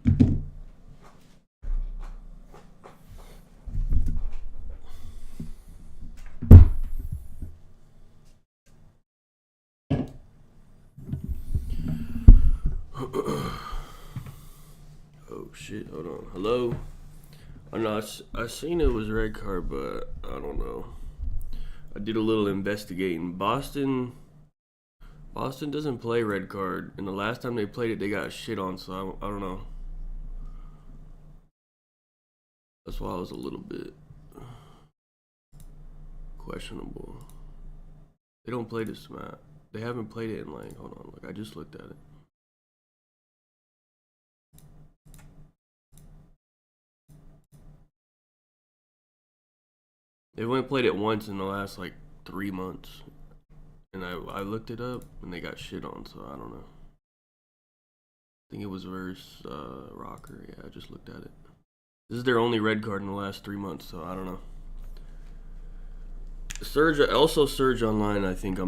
Oh shit, hold on. Hello? I know I seen it was red card, but I don't know. I did a little investigating. Boston doesn't play red card, and the last time they played it, they got shit on, so I don't know. That's why I was a little bit questionable. They don't play this map. They haven't played it in like, hold on, like I just looked at it. They only played it once in the last like 3 months. And I looked it up and they got shit on, so I don't know. I think it was versus Rocker. Yeah, I just looked at it. This is their only red card in the last 3 months, so I don't know. Surge online. I think I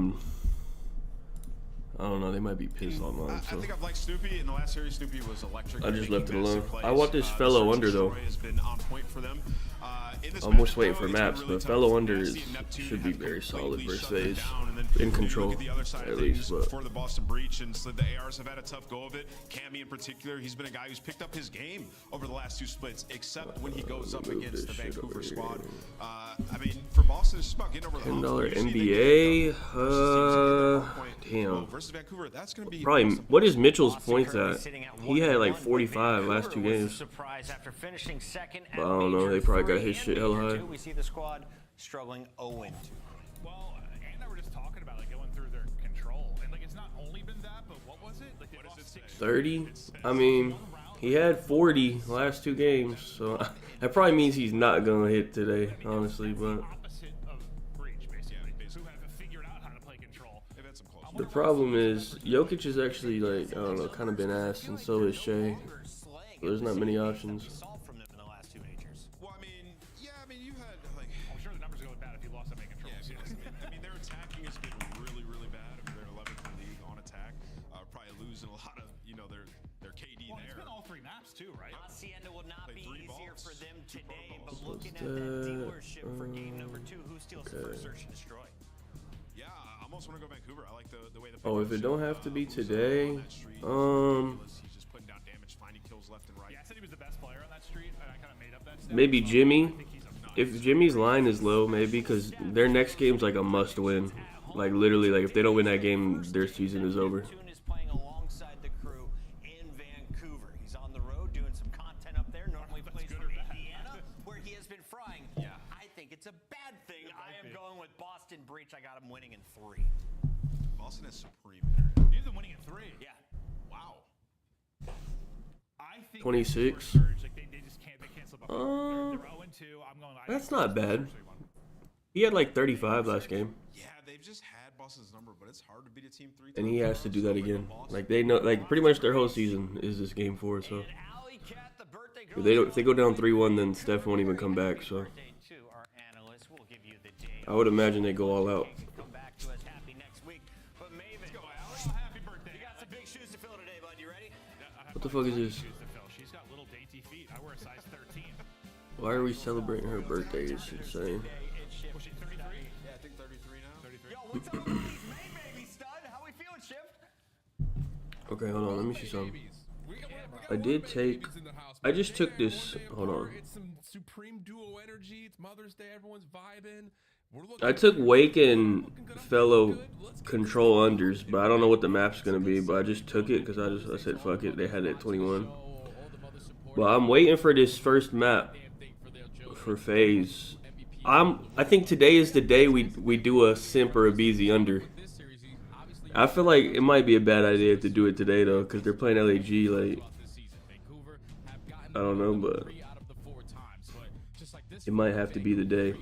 don't know. They might be pissed online. So. I think I've liked Snoopy in the last series. Snoopy was electric. I just left it alone. I want this fellow under though. Has been on point for them. I'm just waiting for maps, but fellow under should be very solid versus phase. In control, at least. But for the Boston Breach, and so the ARs have had a tough go of it. Cammy in particular, he's been a guy who's picked up his game over the last 2 splits, except when he goes up against the Vancouver squad. I mean, for Boston, it's just about getting over the hump. $10 NBA. Damn. Versus Vancouver, that's going to be probably. What is Mitchell's points at? He had like 45 last 2 games. But I don't know. They probably got his shit hella high. We see the squad struggling 0-2. Well, Ant and I were just talking about like going through their control, and like it's not only been that, but what was it? Like 30? I mean, he had 40 last 2 games, so that probably means he's not gonna hit today, honestly. But the problem is Jokic is actually like, I don't know, kind of been ass, and so is Shea. There's not many options. Too, right? Hacienda will not be easier for them today, but looking at that dealership for game number 2, who steals the first search and destroy? Yeah, I almost want to go Vancouver. I like the way the if it don't have to be today, he's just putting down damage, finding kills left and right. Yeah, I said he was the best player on that street, and I kind of made up that stat. maybe Jimmy. If Jimmy's line is low, maybe, because their next game's like a must-win. Like literally, like if they don't win that game, their season is over. It's a bad thing. I am going with Boston Breach. I got him winning in 3. Boston is supreme. He's been winning in 3. Yeah. Wow. I think 26. They just can't. They can't slip up. They're 0-2. I'm going. That's not bad. He had like 35 last game. Yeah, they've just had Boston's number, but it's hard to beat a team 3 times. And he has to do that again. Like they know, like pretty much their whole season is this game 4. So if they go down 3-1, then Steph won't even come back. So. I would imagine they go all out. Come back to us happy next week. But Maven, happy birthday. You got some big shoes to fill today, bud. You ready? What the fuck is this? She's got little dainty feet. I wear a size 13. Why are we celebrating her birthday? It's insane. Was she 33? Yeah, I think 33 now. 33. Yo, what's up, baby stud? How we feeling, Shift? Okay, hold on. Let me see something. I just took this. Hold on. It's some supreme duo energy. It's Mother's Day. Everyone's vibing. I took Wake and fellow control unders, but I don't know what the map's gonna be. But I just took it because I said fuck it. They had it at 21. But I'm waiting for this first map for phase. I think today is the day we do a simp or a BZ under. I feel like it might be a bad idea to do it today though, because they're playing LAG. Like I don't know, but it might have to be the day.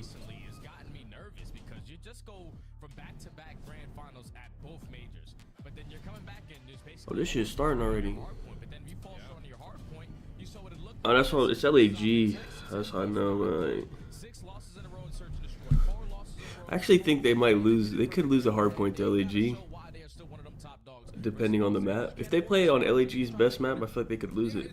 Oh, this shit's starting already. Oh, that's all. It's LAG. That's how I know. Right? I actually think they might lose. They could lose a hardpoint to LAG, depending on the map. If they play on LAG's best map, I feel like they could lose it.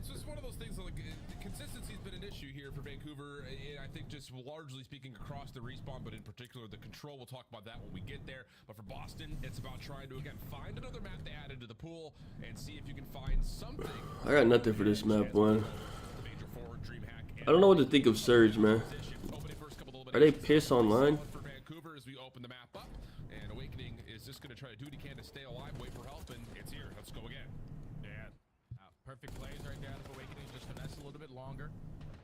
largely speaking across the respawn, but in particular the control. We'll talk about that when we get there. But for Boston, it's about trying to, again, find another map to add into the pool and see if you can find something. I got nothing for this map, one. Major forward, DreamHack, I don't know what to think of Surge, man. Are they pissed online? For Vancouver as we open the map up, and Awakening is just going to try to do what he can to stay alive, wait for help, and it's here. Let's go again. Yeah, perfect plays right there for Awakening. Just finesse a little bit longer.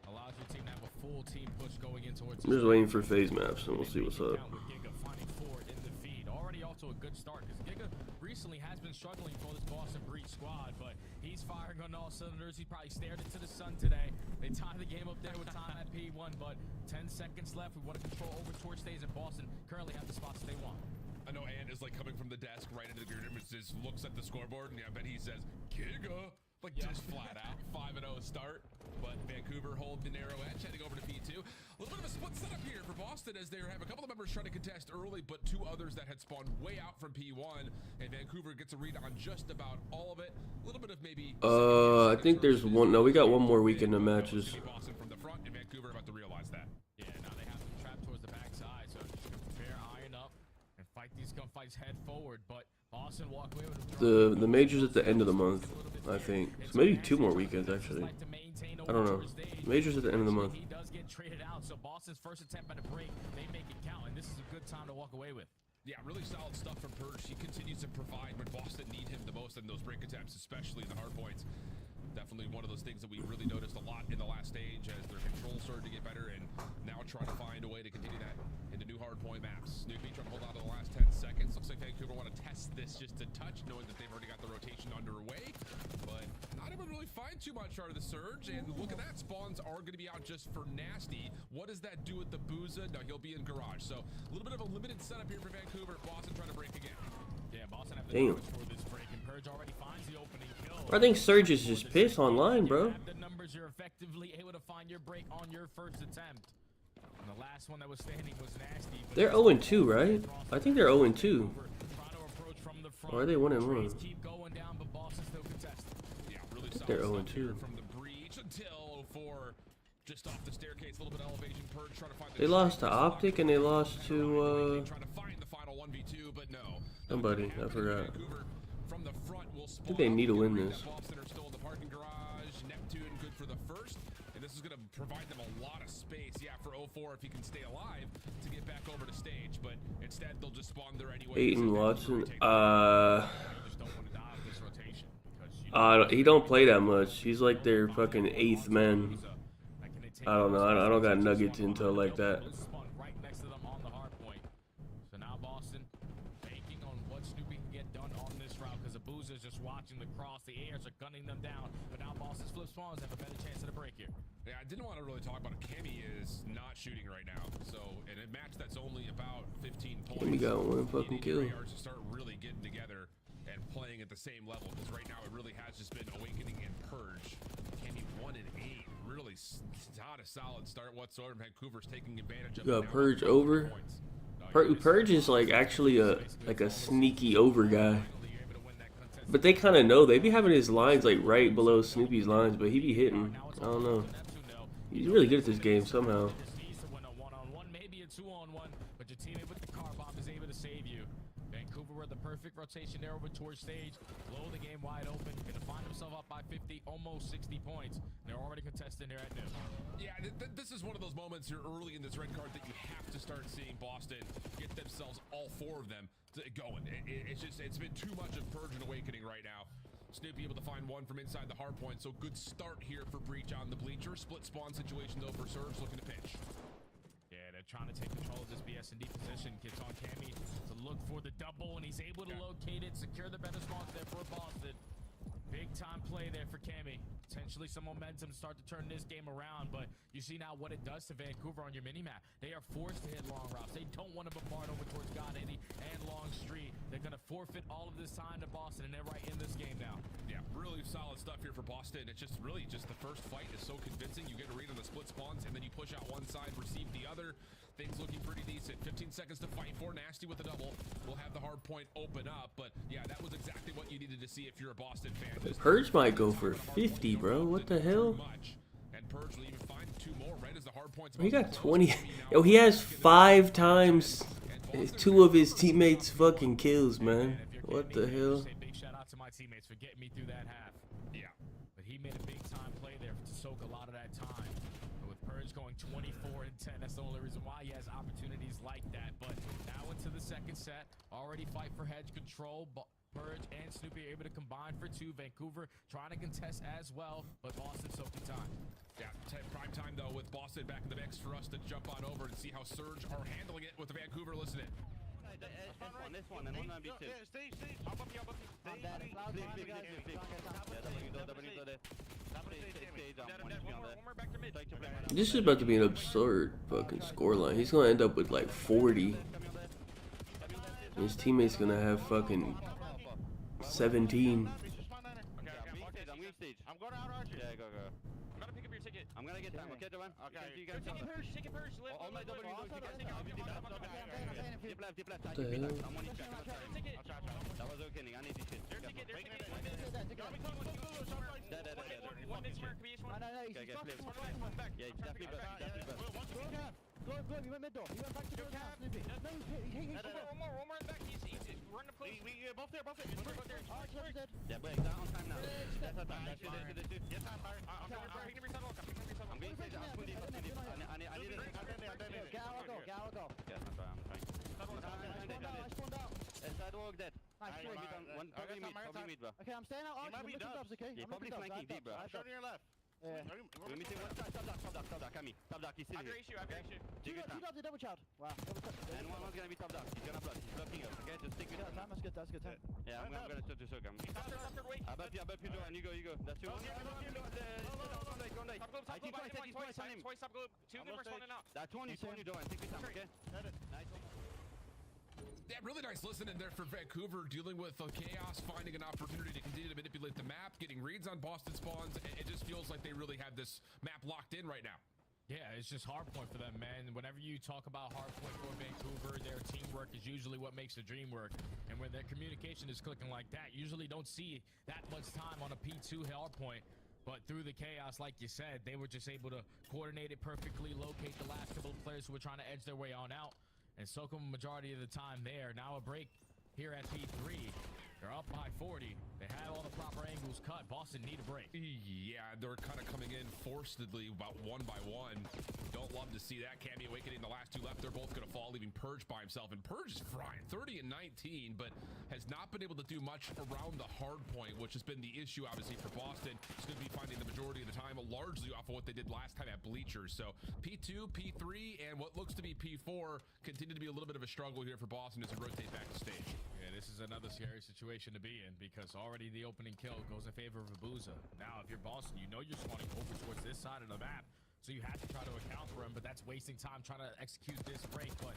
Allows your team to have a full team push going in towards. I'm just waiting for phase maps, and we'll see what's up. Giga finding forward in the feed. Already off to a good start because Giga recently has been struggling for this Boston Breach squad, but he's firing on all cylinders. He probably stared into the sun today. They tied the game up there with time at P1, but 10 seconds left. We want to control over towards stays, and Boston currently have the spots they want. I know Ant is like coming from the desk right into the green room, just looks at the scoreboard, and I bet he says, Giga! Like just flat out, 5-0 start. But Vancouver hold the narrow edge, heading over to P2. A little bit of a split setup here for Boston as they have a couple of members trying to contest early, but two others that had spawned way out from P1, and Vancouver gets a read on just about all of it. A little bit of maybe. I think there's one. No, we got one more weekend of matches. Boston from the front, and Vancouver about to realize that. Yeah, now they have to trap towards the backside, so just prepare, iron up, and fight these gunfights head forward. But Boston walk away with The major's at the end of the month, I think. So maybe 2 more weekends actually. I don't know. Major's at the end of the month. He does get traded out, so Boston's first attempt at a break, they make it count, and this is a good time to walk away with. Yeah, really solid stuff from Purge. He continues to provide when Boston need him the most in those break attempts, especially in the hard points. Definitely one of those things that we really noticed a lot in the last stage as their control started to get better, and now trying to find a way to continue that into new hard point maps. Snoopy trying to hold on to the last 10 seconds. Looks like Vancouver want to test this just a touch, knowing that they've already got the rotation underway, but not able to really find too much out of the Surge. And look at that, spawns are going to be out just for Nasty. What does that do with the Booza? No, he'll be in garage. So a little bit of a limited setup here for Vancouver. Boston trying to break again. Yeah, Boston have the Damn. numbers for this break, and Purge already finds the opening kill. I think Surge is just pissed online, bro. The numbers, you're effectively able to find your break on your first attempt. And the last one that was standing was Nasty. They're 0-2, right? I think they're 0-2. Trying to approach from the front. Or are they 1-1? Trades keep going down, but Boston still contested. Yeah, really solid they're stuff 0-2. here from the breach until 04. Just off the staircase, a little bit of elevation. Purge trying to find the They lost to Optic and they lost to trying to find the final 1v2, but no. somebody. I forgot. Vancouver from the front will I think they need to win this. Boston are still in the parking garage. Neptune good for the first, and this is going to provide them a lot of space. Yeah, for 04 if he can stay alive to get back over to stage, but instead they'll just spawn there anyway. Peyton Watson. Just don't want to die with this rotation because He don't play that much. He's like their fucking 8th man. I don't know. I don't got nuggets intel like that. Right next to them on the hard point. So now Boston banking on what Snoopy can get done on this route because Abuza is just watching the cross. The airs are gunning them down. But now Boston's flip spawns have a better chance at a break here. Yeah, I didn't want to really talk about it. Cammy is not shooting right now. So in a match that's only about 15 points, Cammy got one fucking kill. To start really getting together and playing at the same level because right now it really has just been Awakening and Purge. Cammy 1 and 8. Really not a solid start whatsoever. Vancouver's taking advantage of Got it now. Purge over. Purge is like actually a sneaky over guy. But they kind of know. They be having his lines like right below Snoopy's lines, but he be hitting. I don't know. He's really good at this game somehow. Maybe a 2-on-1, but your teammate with the car bomb is able to save you. Vancouver with the perfect rotation there over towards stage. Blow the game wide open. Gonna find himself up by 50, almost 60 points. They're already contesting there at noon. Yeah, this is one of those moments here early in this red card that you have to start seeing Boston get themselves, all 4 of them, going. It's been too much of Purge and Awakening right now. Snoopy able to find one from inside the hard point, so good start here for Breach on the bleacher. Split spawn situation though for Surge looking to pinch. Yeah, they're trying to take control of this BS&D position. Gets on Cammy to look for the double, and he's able to locate it, secure the better spawns there for Boston. Big time play there for Cammy. Potentially some momentum to start to turn this game around, but you see now what it does to Vancouver on your minimap. They are forced to hit long routes. They don't want to bombard over towards God Eddie and Long Street. They're going to forfeit all of this time to Boston, and they're right in this game now. Yeah, really solid stuff here for Boston. It's just really just the first fight is so convincing. You get a read on the split spawns, and then you push out one side, receive the other. Things looking pretty decent. 15 seconds to fight for. Nasty with a double. We'll have the hard point open up, but yeah, that was exactly what you needed to see if you're a Boston fan. Purge might go for 50, bro. What the hell? And Purge will even find 2 more right as the hard points. He got 20. Yo, he has 5 times 2 of his teammates fucking kills, man. What the hell? Big shout out to my teammates for getting me through that half. Yeah. But he made a big time play there to soak a lot of that time. But with Purge going 24 and 10, that's the only reason why he has opportunities like that. But now into the second set, already fight for hedge control. But Purge and Snoopy are able to combine for 2. Vancouver trying to contest as well, but Boston soaking time. Yeah, prime time though with Boston back in the mix for us to jump on over and see how Surge are handling it with the Vancouver listening. This one, and one on B2. Stay. I'll bump you. One more back to mid. This is about to be an absurd fucking scoreline. He's gonna end up with like 40. His teammate's gonna have fucking 17. I'm going out, Archie. Yeah, go. I'm gonna pick up your ticket. I'm gonna get time, okay, Joanne? Okay. You guys Take it first. Live. All my W, deep left. What the hell? I'm on each track. That was okay, I need this shit. One is mark, BH1. Okay, play. Yeah, it's definitely best. Go, he went mid door. He went back to the house, Snoopy. No, he's One more in back. He's run up close. Both there. Arch left dead. Yeah, but it's on time now. That's our time. That's it. Yes, I'm fired. I'm picking up your sidewalk. I'm going to say that. I need it. Get out, go. Yes, I'm trying. I spawned out. Sidewalk dead. Nice, One, probably mid, bro. Okay, I'm staying out, Arch. I'm looking dubs, okay? Yeah, I'm probably looking flanking dubs. deep, bro. Show to your left. Yeah. We're missing one. Top dark, Kami. Top dark, he's still here. I've got you. Two dubs, a double child. Wow. And one's gonna be top dark. He's gonna block. He's blocking us, okay? Just stick with That's him. good time. Yeah, I'm gonna touch the soak. Stop there, wait. I bet you, Joanne. You go. That's two. Top I think twice on him. Twice top globe. 2 of them are spawning out. That's one, Joanne. Take your time, okay? Nice. Yeah, really nice listening there for Vancouver, dealing with chaos, finding an opportunity to continue to manipulate the map, getting reads on Boston spawns. It just feels like they really have this map locked in right now. Yeah, it's just Hardpoint for them, man. Whenever you talk about Hardpoint for Vancouver, their teamwork is usually what makes the dream work. And when their communication is clicking like that, usually don't see that much time on a P2 Hardpoint. But through the chaos, like you said, they were just able to coordinate it perfectly, locate the last couple of players who were trying to edge their way on out, and soak them a majority of the time there. Now a break here at P3. They're up by 40. They had all the proper angles cut. Boston need a break. Yeah, they're kind of coming in forcedly about 1 by 1. Don't love to see that. Cammy awakening the last 2 left. They're both going to fall, leaving Purge by himself. And Purge is frying 30 and 19, but has not been able to do much around the hard point, which has been the issue, obviously, for Boston. It's going to be finding the majority of the time, largely off of what they did last time at Bleachers. So P2, P3, and what looks to be P4 continue to be a little bit of a struggle here for Boston as they rotate back to stage. Yeah, this is another scary situation to be in because already the opening kill goes in favor of Abuza. Now, if you're Boston, you know you're spawning over towards this side of the map, so you have to try to account for him, but that's wasting time trying to execute this break. But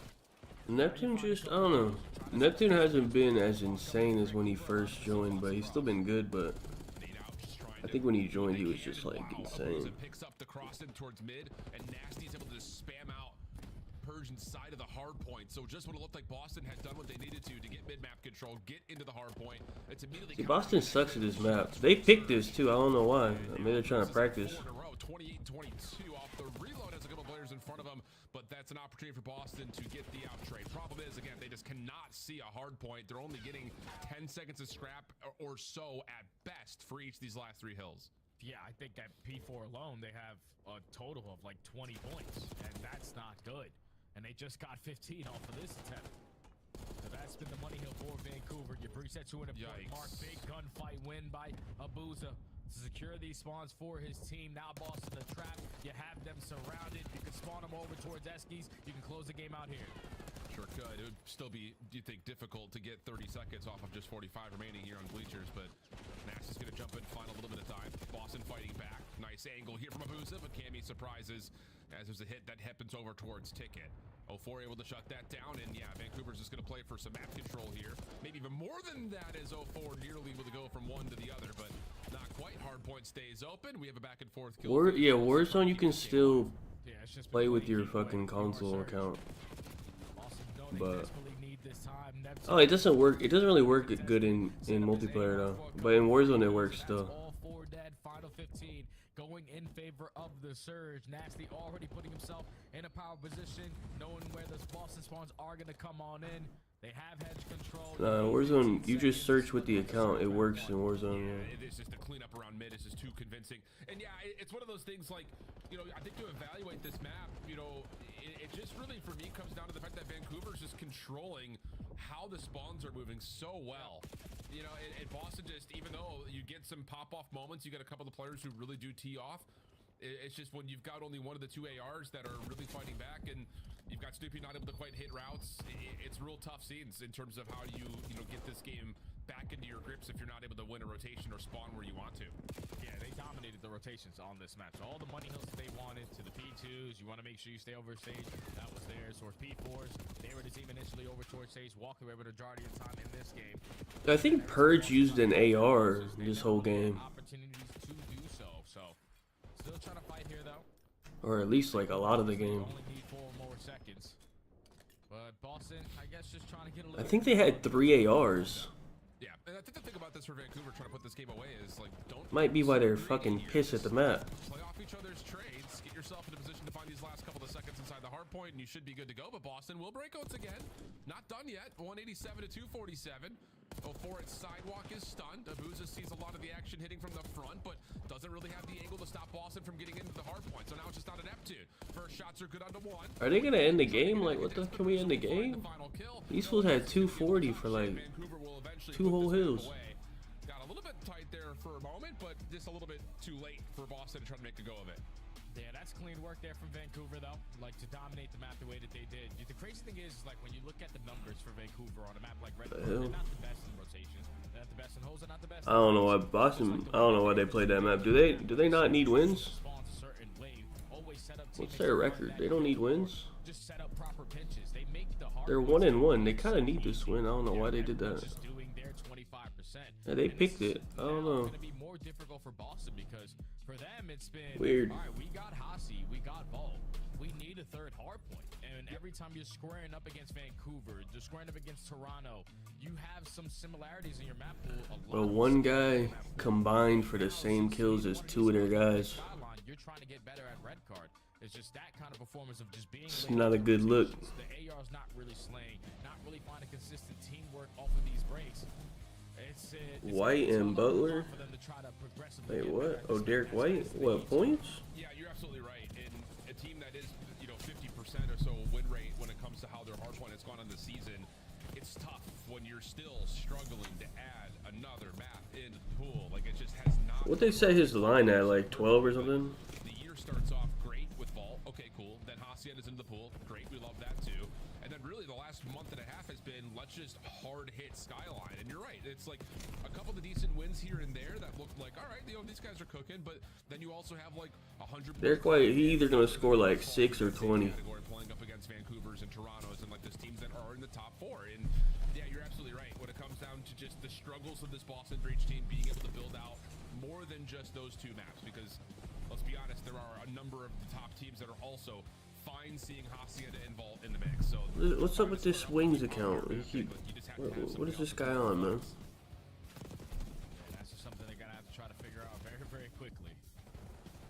Neptune just, I don't know. Neptune hasn't been as insane as when he first joined, but he's still been good, but I think when he joined, he was just like insane. Picks up the cross in towards mid, and Nasty's able to just spam out Purge inside of the hard point. So just when it looked like Boston had done what they needed to get mid-map control, get into the hard point, it's immediately... See, Boston sucks at this map. They picked this too, I don't know why. Maybe they're trying to practice. 28-22 off the reload, has a couple players in front of them, but that's an opportunity for Boston to get the out trade. Problem is, again, they just cannot see a hard point. They're only getting 10 seconds of scrap or so at best for each of these last 3 hills. yeah, I think at P4 alone, they have a total of like 20 points, and that's not good. And they just got 15 off of this attempt. So that's been the money hill for Vancouver. You've reset to an important mark. Big gunfight win by Abuza to secure these spawns for his team. Now Boston the trap. You have them surrounded. You can spawn them over towards Eskies. You can close the game out here. Sure could. It would still be, do you think, difficult to get 30 seconds off of just 45 remaining here on Bleachers, but Nash is going to jump in, find a little bit of time. Boston fighting back. Nice angle here from Abuza, but Cammy surprises as there's a hit that happens over towards Ticket. 04 able to shut that down, and yeah, Vancouver's just going to play for some map control here. Maybe even more than that as 04 nearly able to go from one to the other, but not quite. Hardpoint stays open. We have a back and forth kill. Yeah, Warzone, you can still play with your fucking console account. But oh, it doesn't work. It doesn't really work good in multiplayer though. But in Warzone, it works still. All 4 dead. Final 15. going in favor of the Surge. Nasty already putting himself in a power position, knowing where the Boston spawns are going to come on in. They have hedge control. Warzone, you just search with the account. It works in Warzone. Yeah, it is just the cleanup around mid is just too convincing. And yeah, it's one of those things like, you know, I think to evaluate this map, you know, it just really, for me, comes down to the fact that Vancouver's just controlling how the spawns are moving so well. You know, and Boston just, even though you get some pop-off moments, you get a couple of players who really do tee off. It's just when you've got only one of the two ARs that are really fighting back, and you've got Snoopy not able to quite hit routes, it's real tough scenes in terms of how you get this game back into your grips if you're not able to win a rotation or spawn where you want to. Yeah, they dominated the rotations on this match. All the money hills that they wanted to the P2s, you want to make sure you stay over stage. That was theirs. Towards P4s, they were the team initially over towards stage, walking away with the majority of time in this game. I think Purge used an AR this whole game. Opportunities to do so. So, still trying to fight here though. Or at least like a lot of the game. Only need 4 more seconds. But Boston, I guess, just trying to get a little. I think they had 3 ARs. Yeah, and I think the thing about this for Vancouver trying to put this game away is like, don't. Might be why they're fucking pissed at the map. Play off each other's trades, get yourself in a position to find these last couple of seconds inside the hard point, and you should be good to go. But Boston will break outs again. Not done yet. 187 to 247. 04 at sidewalk is stunned. Abuza sees a lot of the action hitting from the front, but doesn't really have the angle to stop Boston from getting into the hard point. So now it's just not an Neptune. First shots are good onto 1. Are they gonna end the game? Like, what the? Can we end the game? These fools had 240 for like 2 whole hills. Got a little bit tight there for a moment, but just a little bit too late for Boston to try to make a go of it. Yeah, that's clean work there from Vancouver, though. Like, to dominate the map the way that they did. The crazy thing is, like, when you look at the numbers for Vancouver on a map like Red, they're not the best in rotations. They're not the best in holes. They're not the best. I don't know why Boston. I don't know why they played that map. Do they not need wins? What's their record? They don't need wins. Just set up proper pitches. They make the hard. They're 1-1. They kind of need this win. I don't know why they did that. Just doing their 25%. Yeah, they picked it. I don't know. It's going to be more difficult for Boston because for them it's been weird. All right, we got Hasi, we got Vol. We need a third hard point. And every time you're squaring up against Vancouver, you're squaring up against Toronto, you have some similarities in your map pool. Well, one guy combined for the same kills as 2 of their guys. You're trying to get better at red card. It's just that kind of performance of just being. It's not a good look. The AR's not really slaying, not really finding consistent teamwork off of these breaks. It's White and Butler. Wait, what? Oh, Derek White. What, points? Yeah, you're absolutely right. In a team that is, 50% or so win rate when it comes to how their hardpoint has gone on the season, it's tough when you're still struggling to add another map into the pool. Like, it just has not. What they say his line at, like 12 or something? The year starts off great with Vault. Okay, cool. Then Hacienda is into the pool. Great, we love that too. And then really the last month and a half has been, let's just hard hit Skyline. And you're right, it's like a couple of decent wins here and there that look like, all right, these guys are cooking, but then you also have like 100. Derek White, he either gonna score like 6 or 20. Playing up against Vancouver's and Toronto's and like those teams that are in the top 4. And yeah, you're absolutely right. When it comes down to just the struggles of this Boston Breach team being able to build out more than just those 2 maps, because let's be honest, there are a number of the top teams that are also fine seeing Hacienda and Vault in the mix. So what's up with this Wings account? What is this guy on, man? That's just something they're gonna have to try to figure out very, very quickly.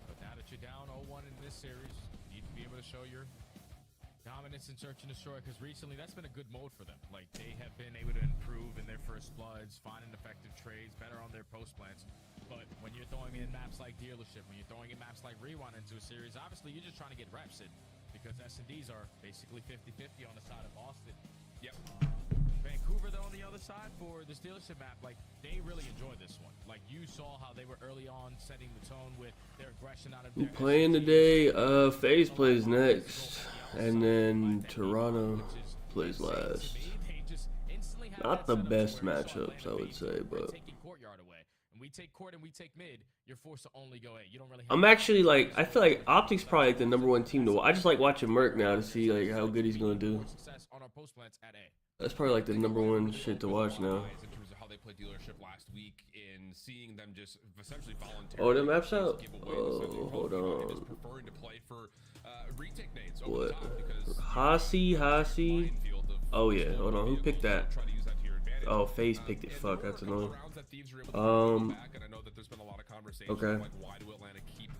But now that you're down 0-1 in this series, you need to be able to show your dominance in search and destroy, because recently that's been a good mode for them. Like, they have been able to improve in their first bloods, finding effective trades, better on their post plants. But when you're throwing in maps like Dealership, when you're throwing in maps like Rewind into a series, obviously you're just trying to get reps in, because S&Ds are basically 50-50 on the side of Boston. Yep. Vancouver, though, on the other side for this Dealership map, like, they really enjoyed this one. Like, you saw how they were early on setting the tone with their aggression out of their Playing today, FaZe plays next, and then Toronto plays last. Not the best matchups, I would say, but we take court and we take mid, you're forced to only go A. You don't really have. I'm actually like, I feel like Optic's probably like the #1 team to watch. I just like watching Merc now to see like how good he's gonna do. Success on our post plants at A. That's probably like the #1 shit to watch now. In terms of how they played Dealership last week, in seeing them just essentially voluntarily. Oh, the map's out. Oh, hold on. Preferring to play for retake nades what? Top because Hasi. Oh yeah, hold on. Who picked that? Oh, FaZe picked it. Fuck, that's annoying. Okay. Like, why do Atlanta keep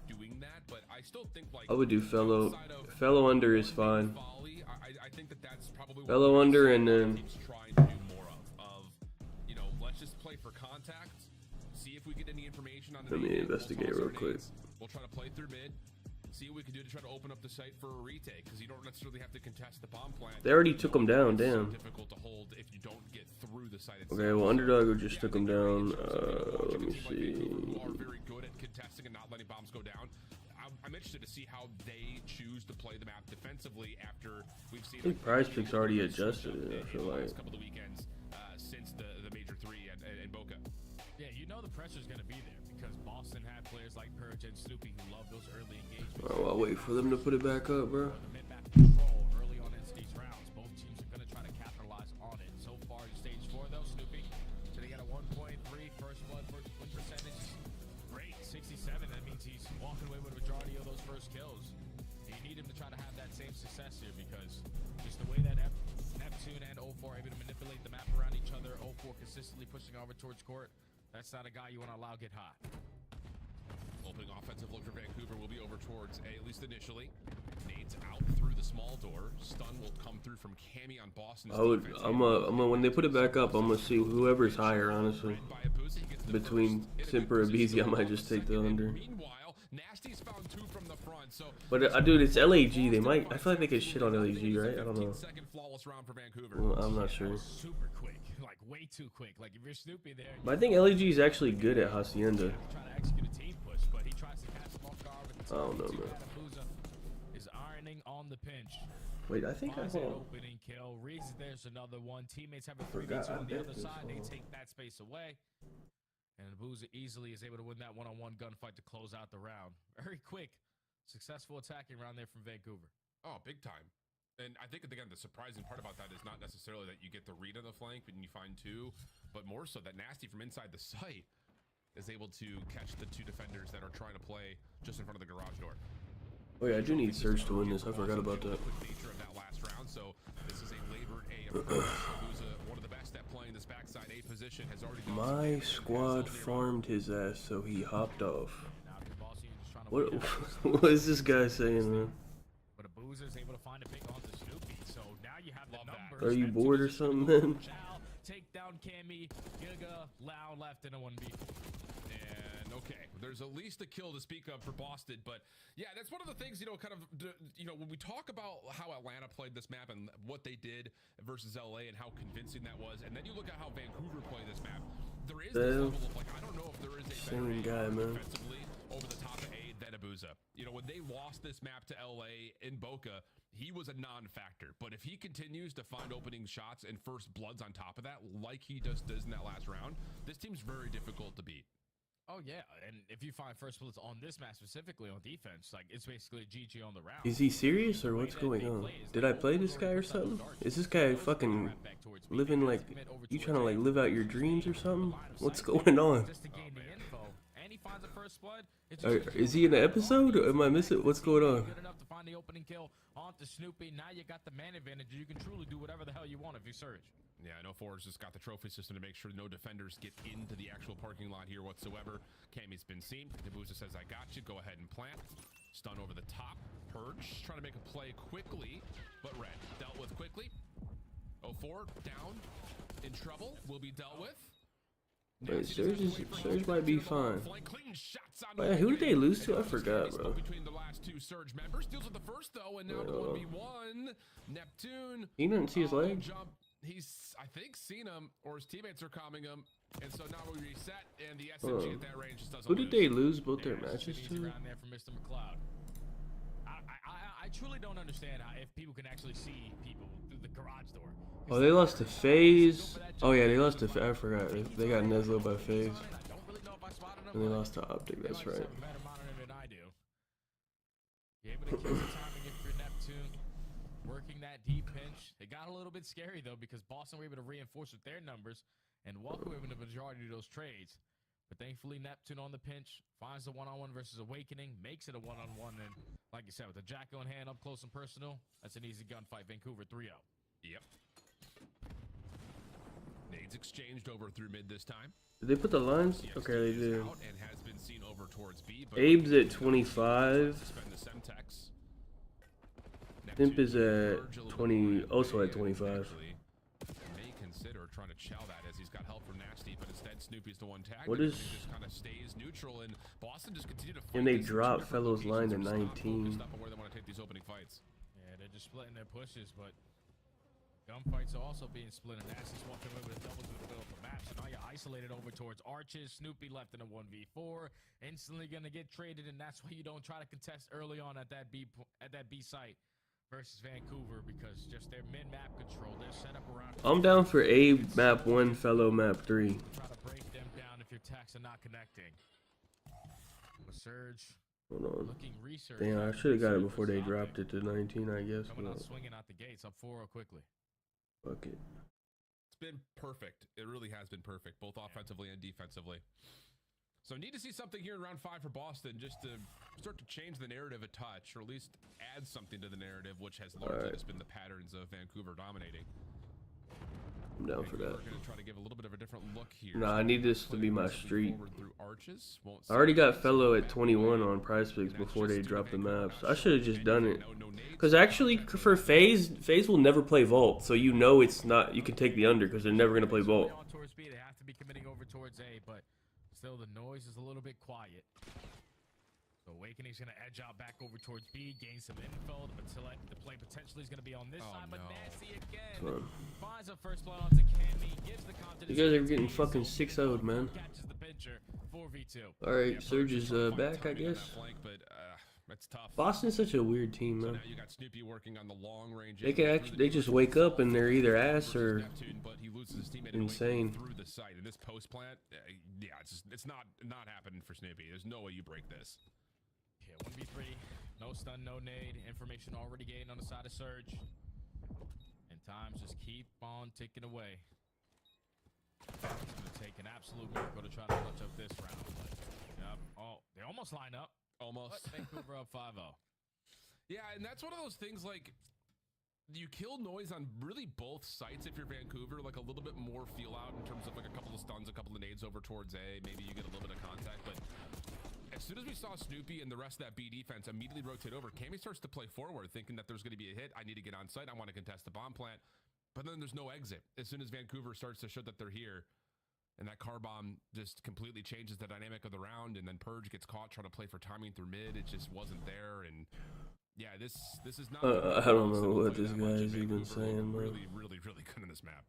but I still think like I would do fellow. outside of Fellow under is fine. volley, I think that's probably what Fellow we're under gonna and see then teams trying to do more of, you know, let's just play for contact, see if we get any information on the let me nade. We'll investigate toss real our quick. nades. We'll try to play through mid, see what we can do to try to open up the site for a retake, because you don't necessarily have to contest the bomb plant. They already took him down. It's so Damn. difficult to hold if you don't get through the site itself. Okay, well, underdog just Yeah, took I him think you're right down. in terms of, you know, Let watching me a team like Vancouver who see. are very good at contesting and not letting bombs go down. I'm interested to see how they choose to play the map defensively after we've seen. I think Prize Pick's already adjusted it. I feel in the like. last couple of weekends since the major three in Boca. Yeah, you know the pressure's gonna be there because Boston had players like Purge and Snoopy who love those early engagements. Oh, I'll wait for them to put it back up, bro. The mid-map control early on in these rounds. Both teams are gonna try to capitalize on it. So far in stage 4 though, Snoopy, so they got a 1.3 first blood win percentage. Great, 67. That means he's walking away with a majority of those first kills. You need him to try to have that same success here because just the way that Neptune and 04 are able to manipulate the map around each other, 04 consistently pushing over towards court, that's not a guy you want to allow get hot. Opening offensive look for Vancouver will be over towards A, at least initially. Nades out through the small door. Stun will come through from Cammy on Boston's defense. I'm a, when they put it back up, I'm gonna see whoever's higher, honestly. By Abusa, he gets the Between first. Simper and Position BZ, I to might the just take the second. under. Meanwhile, Nasty's found 2 from the front. So But dude, it's LAG. They might. I feel like they could shit on LAG, right? I don't know. 15-second flawless round for Vancouver. Well, I'm not sure. Super quick, like way too quick. Like if you're Snoopy there, But I think LAG is actually good at Hacienda. trying to execute a team push, but he tries to catch him off guard with the I don't know, too man. bad. Abusa is ironing on the pinch. Wait, I think I Finds an hold. opening kill. Reads there's another one. Teammates have a Forgot 3v2 I on the bet other this side. They one. take that space away. And Abusa easily is able to win that one-on-one gunfight to close out the round. Very quick, successful attacking round there from Vancouver. Oh, big time. And I think, again, the surprising part about that is not necessarily that you get the read on the flank and you find 2, but more so that Nasty from inside the site is able to catch the 2 defenders that are trying to play just in front of the garage door. Oh yeah, I do need Surge to win this. I forgot about that. Quick nature of that last round, so this is a labored A approach. Who's one of the best at playing this backside A position, has already done some My damage. squad Has held farmed his ass, so he hopped off. Now if you're bossy, you're just trying to What? win out. What is this guy saying, man? But Abusa is able to find a pick onto Snoopy. So now you have the Love that. numbers. Are you Neptune bored or is able to something, go man? Chow, take down Cammy, Giga, Lau left in a 1v. And okay, there's at least a kill to speak of for Boston, but yeah, that's one of the things, you know, kind of, you know, when we talk about how Atlanta played this map and what they did versus LA and how convincing that was, and then you look at how Vancouver played this map, there is this level of, like, I don't know if there is a better Same guy, man. defensively over the top of A than Abusa. You know, when they lost this map to LA in Boca, he was a non-factor, but if he continues to find opening shots and first bloods on top of that, like he just does in that last round, this team's very difficult to beat. Oh yeah, and if you find first bullets on this map specifically on defense, like it's basically GG on the round. Is he serious or what's going on? Did I play this guy or something? Is this guy fucking living like, you trying to like live out your dreams or something? What's going on? Just to gain the info, and he finds a first blood. It's Is he in the episode? Or am I missing? What's going on? Good enough to find the opening kill onto Snoopy. Now you got the man advantage. You can truly do whatever the hell you want if you surge. Yeah, I know Forrest just got the trophy system to make sure no defenders get into the actual parking lot here whatsoever. Cammy's been seen. Nabusa says, I got you. Go ahead and plant. Stun over the top. Purge trying to make a play quickly, but red. Dealt with quickly. 04 down. In trouble. Will be dealt with. Wait, Surge might be fine. Clean shots on Man, who did they lose to? I forgot, bro. between the last 2 Surge members. Deals with the first, though, and now the 1v1. Neptune. He didn't see his leg. Jump. He's, I think, seen him, or his teammates are calming him, and so now we reset, and the SMG at that range just doesn't Who did lose. they lose both their Yeah, it's matches just an easy to? round there for Mr. McLeod. I truly don't understand how, if people can actually see people through the garage door. Oh, they lost to FaZe. Oh yeah, they lost to. I forgot. They got Neslo by FaZe, I don't really know if I spotted him. and they lost to Optic. That's right. Better monitor than I do. You're able to catch the timing if you're Neptune. Working that deep pinch. It got a little bit scary though because Boston were able to reinforce with their numbers and walk away with the majority of those trades. But thankfully, Neptune on the pinch finds the one-on-one versus Awakening, makes it a one-on-one, and like you said, with the Jacko in hand up close and personal, that's an easy gunfight. Vancouver 3-0. Yep. Nades exchanged over through mid this time. Did they put the lines? Okay, they did. Out and has been seen over towards B. But Abe's at 25. spend the Semtex. Imp is Neptune, at Verge a little 20, more also at and 25. actually may consider trying to chow that as he's got help from Nasty, but instead Snoopy's the one tagged. What him, is- and he just kind of stays neutral, and Boston just continue to fight. And they this in drop different Fellow's line to locations. They're just not 19. focused up on where they want to take these opening fights. Yeah, they're just splitting their pushes, but gunfights are also being split, and Nasty's walking away with a double through the middle of the map. So now you're isolated over towards Arches. Snoopy left in a 1v4, instantly gonna get traded, and that's why you don't try to contest early on at that B site versus Vancouver, because just their mid-map control, they're set up around. I'm down for Abe map 1, Fellow map 3. Try to break them down if your attacks are not connecting. A Surge Hold on. looking research. Damn, I should have got it before they dropped it to 19, I guess. Coming out But swinging out the gates, up 4-0 quickly. fuck it. It's been perfect. It really has been perfect, both offensively and defensively. So need to see something here in round 5 for Boston, just to start to change the narrative a touch, or at least add something to the narrative, which has largely just been the patterns of Vancouver dominating. I'm down for that. We're going to try to give a little bit of a different look here. Nah, I need this to be my Pressing street. forward through Arches. Won't I already see got it. Fellow at Back 21 away. on Prize Picks And that's before they just dropped the Vancouver maps. not I should have showing just done it. anything. No nades. Because actually, for FaZe will never play Vault, so you know it's not. You can take the under because they're never gonna play Vault. On towards B, they have to be committing over towards A, but still the noise is a little bit quiet. So Awakening's gonna edge out back over towards B, gain some info. The play potentially is gonna be on this side, but no. Nasty again Son. finds a first blood onto Cammy, gives the confidence. You guys are to getting Nasty, fucking so 6-0'd, man. Catches the pincher, 4v2. All right, Yeah, Surge Purge is trying to find back, I timing on guess. that flank, but it's tough. Boston's such a weird team, So man. now you got Snoopy working on the long range. They can actually, they just wake up and they're either ass or Neptune, but he loses his teammate insane. through the site. And this post plant, yeah, it's not happening for Snoopy. There's no way you break this. Yeah, 1v3, no stun, no nade. Information already gained on the side of Surge. And times just keep on ticking away. It's going to take an absolute miracle to try to clutch up this round. But, yep. Oh, they almost line up. Almost. But Vancouver up 5-0. Yeah, and that's one of those things like you kill noise on really both sites if you're Vancouver, like a little bit more feel out in terms of like a couple of stuns, a couple of nades over towards A. Maybe you get a little bit of contact, but as soon as we saw Snoopy and the rest of that B defense immediately rotate over, Cammy starts to play forward, thinking that there's going to be a hit. I need to get on site. I want to contest the bomb plant. But then there's no exit. As soon as Vancouver starts to show that they're here, and that car bomb just completely changes the dynamic of the round, and then Purge gets caught trying to play for timing through mid. It just wasn't there, and yeah, this is not. I don't know what this guy is even saying, bro. Really good in this map.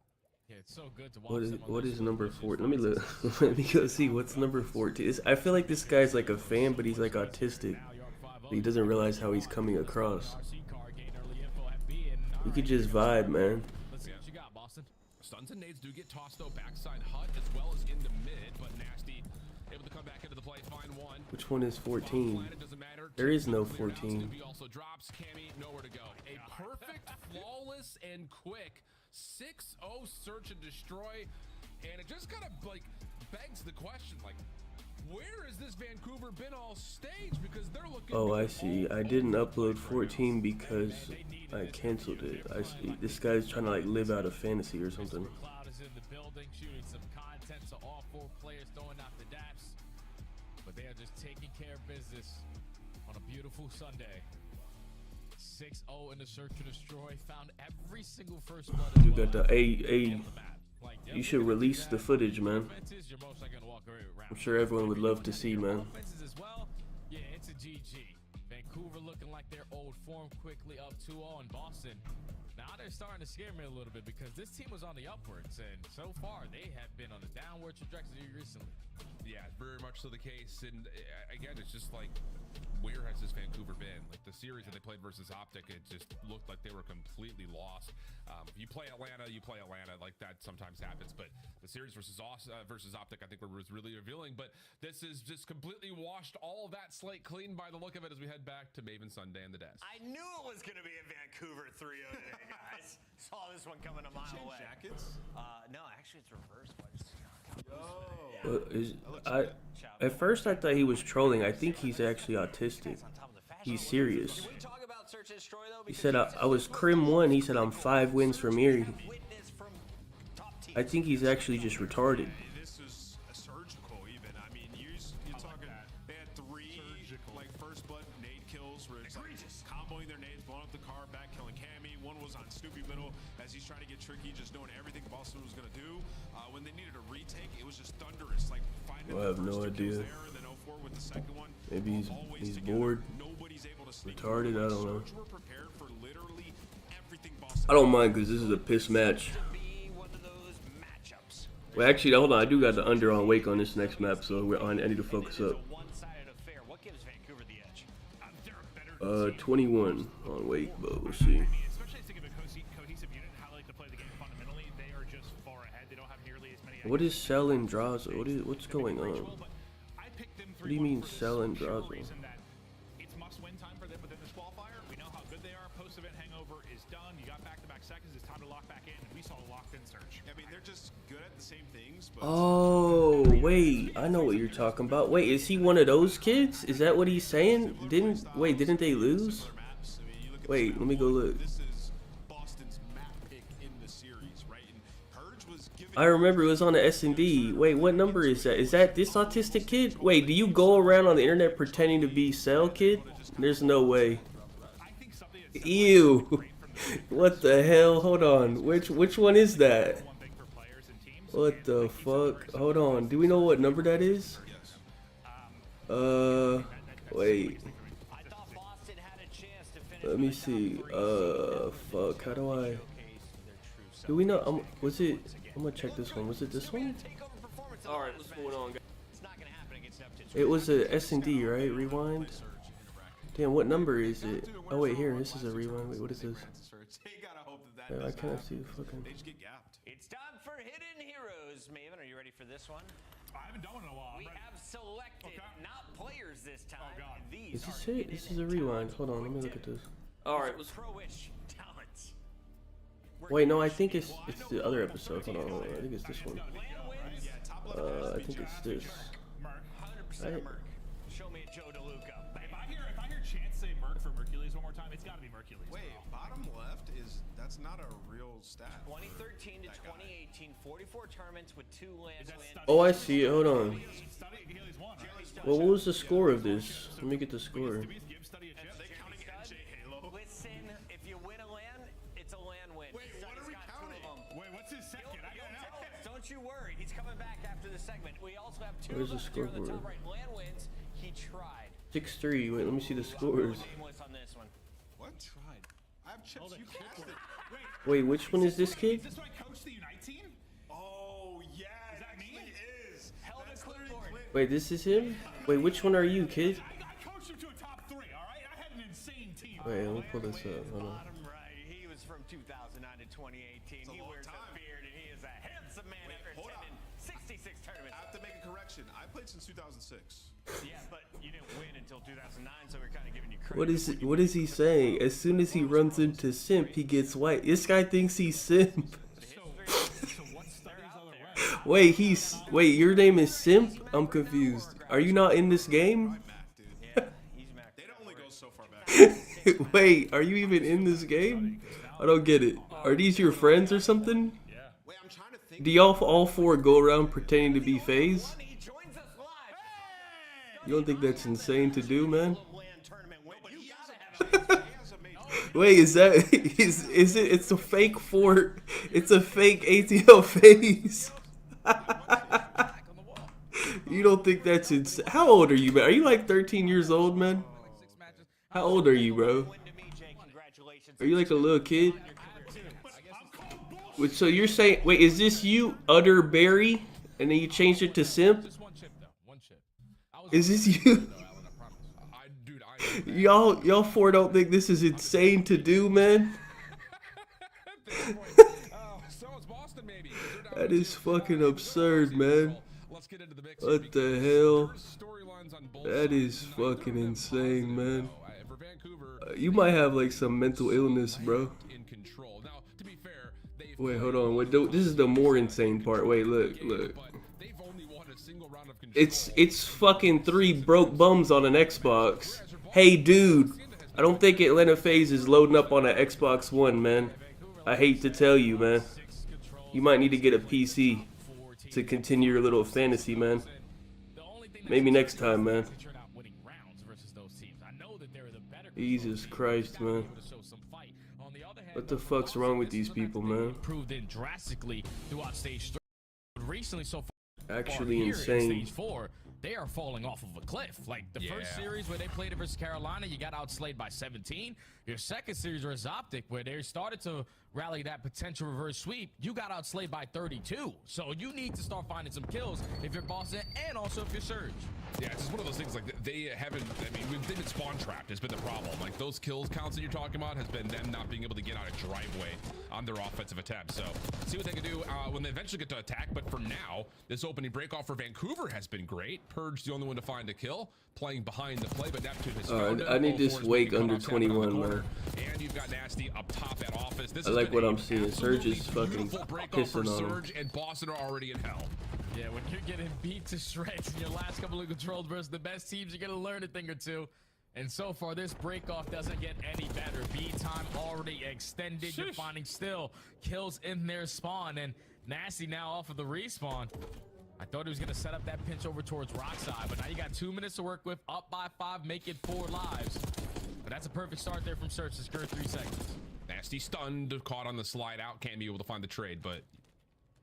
Yeah, it's so good to watch. What is number 4? Let me look. Let me go see what's number 14. I feel like this guy's like a fan, but he's like autistic. He doesn't realize how he's coming across. You could just vibe, man. Let's see what you got, Boston. Stuns and nades do get tossed though, backside hut as well as in the mid, but Nasty able to come back into the play, find one. Which one is 14? Planet doesn't matter. There is no Cleared out. 14. Snoopy also drops. Cammy nowhere to go. A perfect, flawless, and quick 6-0 search and destroy, and it just kind of like begs the question, like, where has this Vancouver been all stage? Because they're looking. Oh, I see. I didn't upload 14 because I canceled it. I see. This guy's trying to like live out a fantasy or something. Cloud is in the building, shooting some content, so all 4 players throwing out the daps. But they are just taking care of business on a beautiful Sunday. 6-0 in the search and destroy. Found every single first blood. You got the A. You should release the footage, man. I'm sure everyone would love to see, man. Offenses as well. Yeah, it's a GG. Vancouver looking like their old form, quickly up 2-0 in Boston. Now they're starting to scare me a little bit because this team was on the upwards, and so far they have been on a downward trajectory recently. Yeah, very much so the case. And again, it's just like, where has this Vancouver been? Like the series that they played versus Optic, it just looked like they were completely lost. You play Atlanta, like that sometimes happens. But the series versus Optic, I think was really revealing. But this is just completely washed all of that slate clean by the look of it as we head back to Maven Sunday and the desk. I knew it was going to be a Vancouver 3-0 today, guys. Saw this one coming a mile away. Jackets? No, actually it's reversed. At first I thought he was trolling. I think he's actually autistic. He's serious. Can we talk about search and destroy though? He said I was Crim 1. He said I'm 5 wins from here. I think he's actually just retarded. This is a surgical even. I mean, you're talking, they had 3 he's trying to get tricky, just knowing everything Boston was going to do. When they needed a retake, it was just thunderous. Like finding I have no idea. there, and then 0-4 with the second one. Maybe he's bored, retarded. I don't know. We're prepared for literally everything Boston. I don't mind because this is a piss match. To be one of those matchups. Well, actually, hold on. I do got the under on Wake on this next map, so I need to focus up. One-sided affair. What gives Vancouver the edge? 21 on Wake, but we'll see. Especially think of a cohesive unit, how they like to play the game fundamentally. They are just far ahead. They don't have nearly as many. What is Cell and Draza? What's going on? What do you mean Cell and Draza? It's must-win time for them within this qualifier. We know how good they are. Post-event hangover is done. You got back-to-back seconds. It's time to lock back in. And we saw a locked-in search. I mean, they're just good at the same things. But Oh, wait. I know what you're talking about. Wait, is he one of those kids? Is that what he's saying? Didn't they lose? maps. I mean, you look at Wait, let me go look. This is Boston's map pick in the series, right? And Purge was giving. I remember it was on the S&D. Wait, what number is that? Is that this autistic kid? Wait, do you go around on the internet pretending to be Cell kid? There's no way. Ew. What the hell? Hold on. Which one is that? What the fuck? Hold on. Do we know what number that is? Wait. I thought Boston had a chance to finish. Let me see. Fuck. How do I? Do we know? Was it? I'm gonna check this one. Was it this one? All right. What's going on, guys? It's not going to happen against Neptune. It was a S&D, right? Rewind. Damn, what number is it? Oh wait, here. This is a rewind. Wait, what is this? They gotta hope that Yeah, I doesn't can't happen. see the fucking. They just get gapped. It's time for Hidden Heroes. Maven, are you ready for this one? I haven't done one in a while. We have selected not players this time. God. These Is this are it? This is a rewind. Hold on, let me look at this. All right. pro-ish talents. Wait, no, I think it's the other episode. Hold on. I think it's this one. Land wins. I think it's this. 100% Merc. Show me a Joe DeLuca. If I hear Chance say Merc for Mercules one more time, it's got to be Mercules. Wait, bottom left that's not a real stat. 2013 to 2018, 44 tournaments with 2 land wins. Oh, I see it. Hold on. Study Haley's one, right? Well, what was the score of this? Let me get the score. Give Study a chip. Listen, if you win a land, it's a land win. Wait, what are we counting? Wait, what's his second? I gotta know. Don't you worry, he's coming back after the segment. We also have 2 Where's the left here on the scoreboard? top right. Land wins. He tried. 6-3. Wait, let me see the scores. Nameless on this one. What? Tried. I have chips. You cast it. Wait, which one is this kid? Is this why I coach the Unite team? Oh yeah, Is that me? it is. Held a clipboard. Wait, this is him? Wait, which one are you, kid? I coached him to a top 3, all right? I had an insane team. Wait, let me pull this up. Hold on. Bottom right, he was from 2009 to 2018. He long wears time. a beard and he is a handsome man after hold attending 66 tournaments. I have to make a correction. I played since 2006. Yeah, but you didn't win until 2009, so we're kind of giving you credit. What is he saying? As soon as he runs into Simp, he gets white. This guy thinks he's Simp. Wait, wait, your name is Simp? I'm confused. Are you not in this game? Yeah, he's Mac. They don't only go so far back. Wait, are you even in this game? I don't get it. Are these your friends or something? Wait, I'm trying to think. Do y'all all 4 go around pretending to be FaZe? He joins us live. You don't think that's insane to do, man? Land tournament win. But You he gotta have has a major. Wait, is it? It's a fake fort. It's a fake ATL FaZe. You don't think that's insane? How old are you, man? Are you like 13 years old, man? How old are you, bro? win to me, Jay. Congratulations. Are you like a little kid? Wait, so you're saying, wait, is this you, Utter Berry, and then you changed it to Simp? Just one chip though. One chip. Is this you? Alan, I promise. Dude, Y'all 4 don't think this is insane to do, man? So it's Boston, maybe. That is fucking absurd, man. Let's get into the mix. What the hell? Storylines on both That is sides. fucking insane, man. For Vancouver, You might have like some mental illness, bro. in control. Now, to be fair, they've Wait, hold on. Wait, this is the more insane part. Wait, look. but they've only won a single round of control. It's fucking 3 broke bums on an Xbox. Hey, dude. I don't think Atlanta FaZe is loading up on an Xbox One, man. I hate to tell you, man. You might need to get a PC to continue your little fantasy, man. Maybe next time, man. Jesus Christ, man. What the fuck's wrong with these people, man? Improved in drastically throughout stage 3. Recently, so far Actually here insane. in stage 4, they are falling off of a cliff. Like the first series where they played it versus Carolina, you got outslayed by 17. Your second series versus Optic, where they started to rally that potential reverse sweep, you got outslayed by 32. So you need to start finding some kills if you're Boston and also if you're Surge. Yeah, it's just one of those things, like, they haven't, I mean, they've been spawn trapped has been the problem. Like, those kills counts that you're talking about has been them not being able to get out of driveway on their offensive attempts. So, see what they can do when they eventually get to attack. But for now, this opening breakoff for Vancouver has been great. Purge the only one to find a kill, playing behind the play, but Neptune has found it. I need this Wake under 21, man. And you've got Nasty up top at office. This I like what I'm seeing. Surge is fucking pissing on him. Surge and Boston are already in hell. Yeah, when you're getting beat to shreds in your last couple of controls versus the best teams, you're gonna learn a thing or two. And so far, this breakoff doesn't get any better. B time already extended. Sheesh. You're finding still kills in their spawn, and Nasty now off of the respawn. I thought he was gonna set up that pinch over towards Rockside, but now you got 2 minutes to work with, up by 5, make it 4 lives. But that's a perfect start there from Search to secure 3 seconds. Nasty stunned, caught on the slide out, can't be able to find the trade, but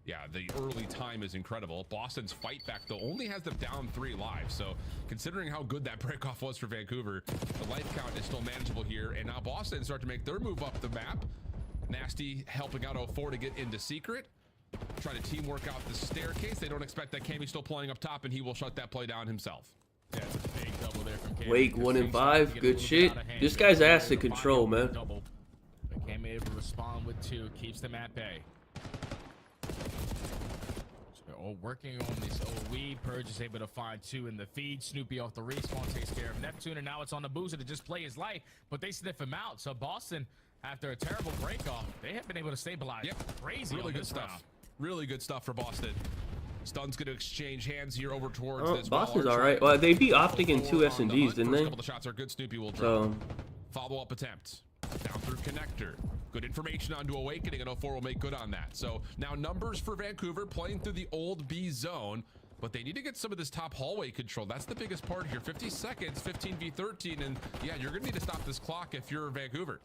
yeah, the early time is incredible. Boston's fight back, though, only has them down 3 lives. So considering how good that breakoff was for Vancouver, the life count is still manageable here. And now Boston start to make their move up the map. Nasty helping out 04 to get into secret. Try to teamwork out the staircase. They don't expect that Cammy's still playing up top, and he will shut that play down himself. Yeah, it's a big double there from Cammy. Wake 1 and 5, good shit. This guy's ass to control, man. But Cammy able to respond with 2, keeps them at bay. So working on this OE, Purge is able to find 2 in the feed. Snoopy off the respawn takes care of Neptune, and now it's on the Boozer to just play his life, but they sniff him out. So Boston, after a terrible breakoff, they have been able to stabilize. Yep. Crazy. Really good stuff. Round. Really good stuff for Boston. Stun's going to exchange hands here over towards this. Boston's all right. Well, they beat Optic in 2 S&Ds, didn't they? A couple of shots are good. Snoopy will drop. Follow-up attempt. Down through connector. Good information onto Awakening, and 04 will make good on that. So now numbers for Vancouver playing through the old B zone, but they need to get some of this top hallway control. That's the biggest part here. 50 seconds, 15v13, and yeah, you're going to need to stop this clock if you're Vancouver.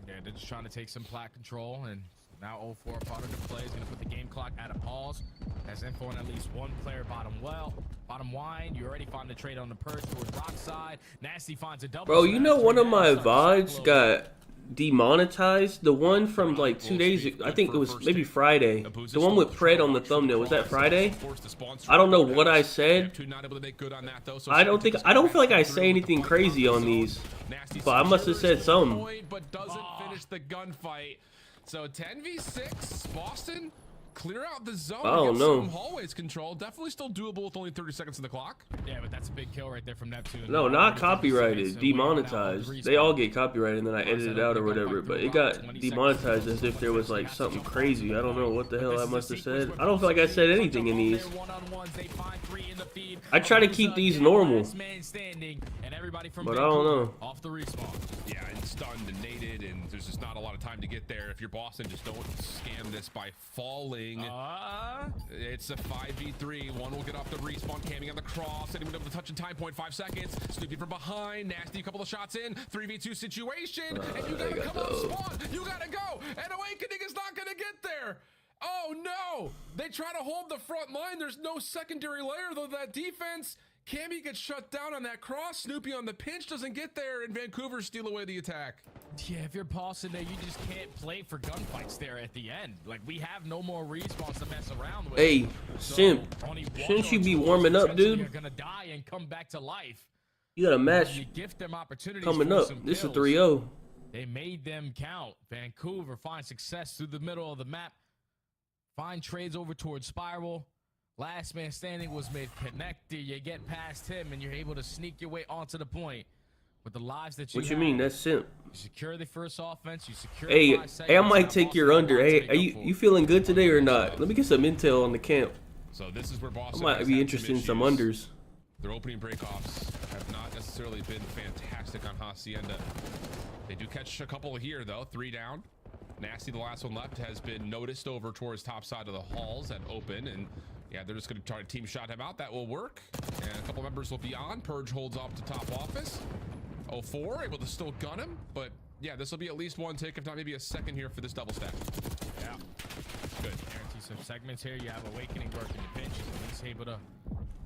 Yeah, they're just trying to take some plat control, and now 04 part of the play is going to put the game clock at a pause. Has info on at least 1 player bottom wine. You already found the trade on the Purge towards Rockside. Nasty finds a double. Bro, you know one of my VODs got demonetized? The one from like 2 days ago. I think it was maybe Friday. The one with Pred on the thumbnail. Was that Friday? I don't know what I said. I don't feel like I say anything crazy on these. But I must have said something. But doesn't finish the gunfight. So 10v6, Boston clear out the zone. I don't know. Some hallways control. Definitely still doable with only 30 seconds on the clock. Yeah, but that's a big kill right there from Neptune. No, not copyrighted. Demonetized. They all get copyrighted and then I edit it out or whatever. But it got demonetized as if there was like something crazy. I don't know what the hell I must have said. I don't feel like I said anything in these. I try to keep these normal. But I don't know. Off the respawn. Yeah, and stunned and naded, and there's just not a lot of time to get there. If you're Boston, just don't scam this by falling. It's a 5v3. One will get off the respawn, camming on the cross. Anyone able to touch in time point, 5 seconds. Snoopy from behind. Nasty, a couple of shots in. 3v2 situation. And you gotta come off spawn. You gotta go. And Awakening is not gonna get there. Oh no! They try to hold the front line. There's no secondary layer though. That defense. Cammy gets shut down on that cross. Snoopy on the pinch doesn't get there, and Vancouver steal away the attack. Yeah, if you're Boston there, you just can't play for gunfights there at the end. Like, we have no more respawns to mess around with. Hey, Simp, shouldn't you be warming up, dude? You're gonna die and come back to life. You got a match you gift them opportunities coming up. This is 3-0. They made them count. Vancouver finds success through the middle of the map. Find trades over towards Spiral. Last man standing was made connected. You get past him and you're able to sneak your way onto the point with the lives that you What you mean? That's Simp. You secure the first offense. You secure Hey, 5 seconds. hey, I might take your under. Hey, are you feeling good today or not? Let me get some intel on the camp. So this is where I Boston might be interested in some unders. Their opening breakoffs have not necessarily been fantastic on Hacienda. They do catch a couple here though. 3 down. Nasty, the last one left, has been noticed over towards top side of the halls and open, and yeah, they're just going to try to team shot him out. That will work, and a couple members will be on. Purge holds off to top office. 04 able to still gun him, but Yeah, this will be at least one tick, if not maybe a second here for this double stack. Yeah. Good. Guarantee some segments here. You have Awakening working the pinch. He's able to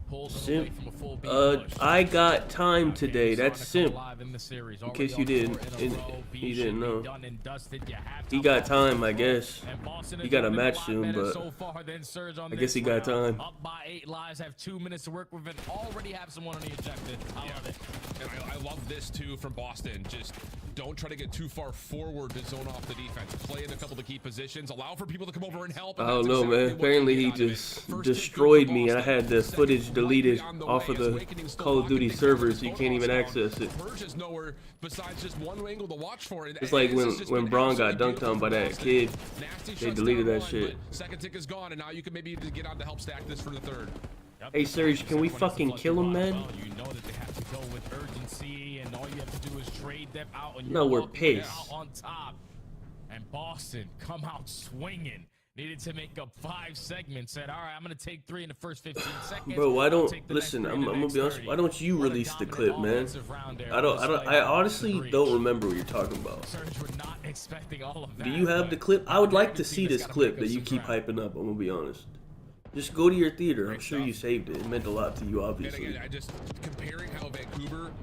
pull them away from a full beat push. I got time today. That's simp. In the series. In case you didn't know. He got time, I guess. He got a match soon, but I guess he got time. Up by 8 lives, have 2 minutes to work with, and already have someone on the objective. I love it. And I love this too from Boston. Just don't try to get too far forward to zone off the defense. Play in a couple of key positions. Allow for people to come over and help. I don't know, man. Apparently he just destroyed me. I had the footage deleted off of the Call of Duty servers. You can't even access it. Purge is nowhere besides just one angle to watch for. It's like when Braun got dunked on by that kid. They deleted that shit. Second tick is gone, and now you can maybe get on to help stack this for the third. Hey Serge, can we fucking kill him, man? You know that they have to go with urgency, and all you have to do is trade them out. And no, we're pissed. On top, and Boston come out swinging. Needed to make up 5 segments. Said, all right, I'm gonna take 3 in the first 15 seconds. Bro, why don't listen? I'm gonna be honest. Why don't you release the clip, man? I honestly don't remember what you're talking about. Do you have the clip? I would like to see this clip that you keep hyping up. I'm gonna be honest. Just go to your theater. I'm sure you saved it. It meant a lot to you, obviously. Again, I just comparing how Vancouver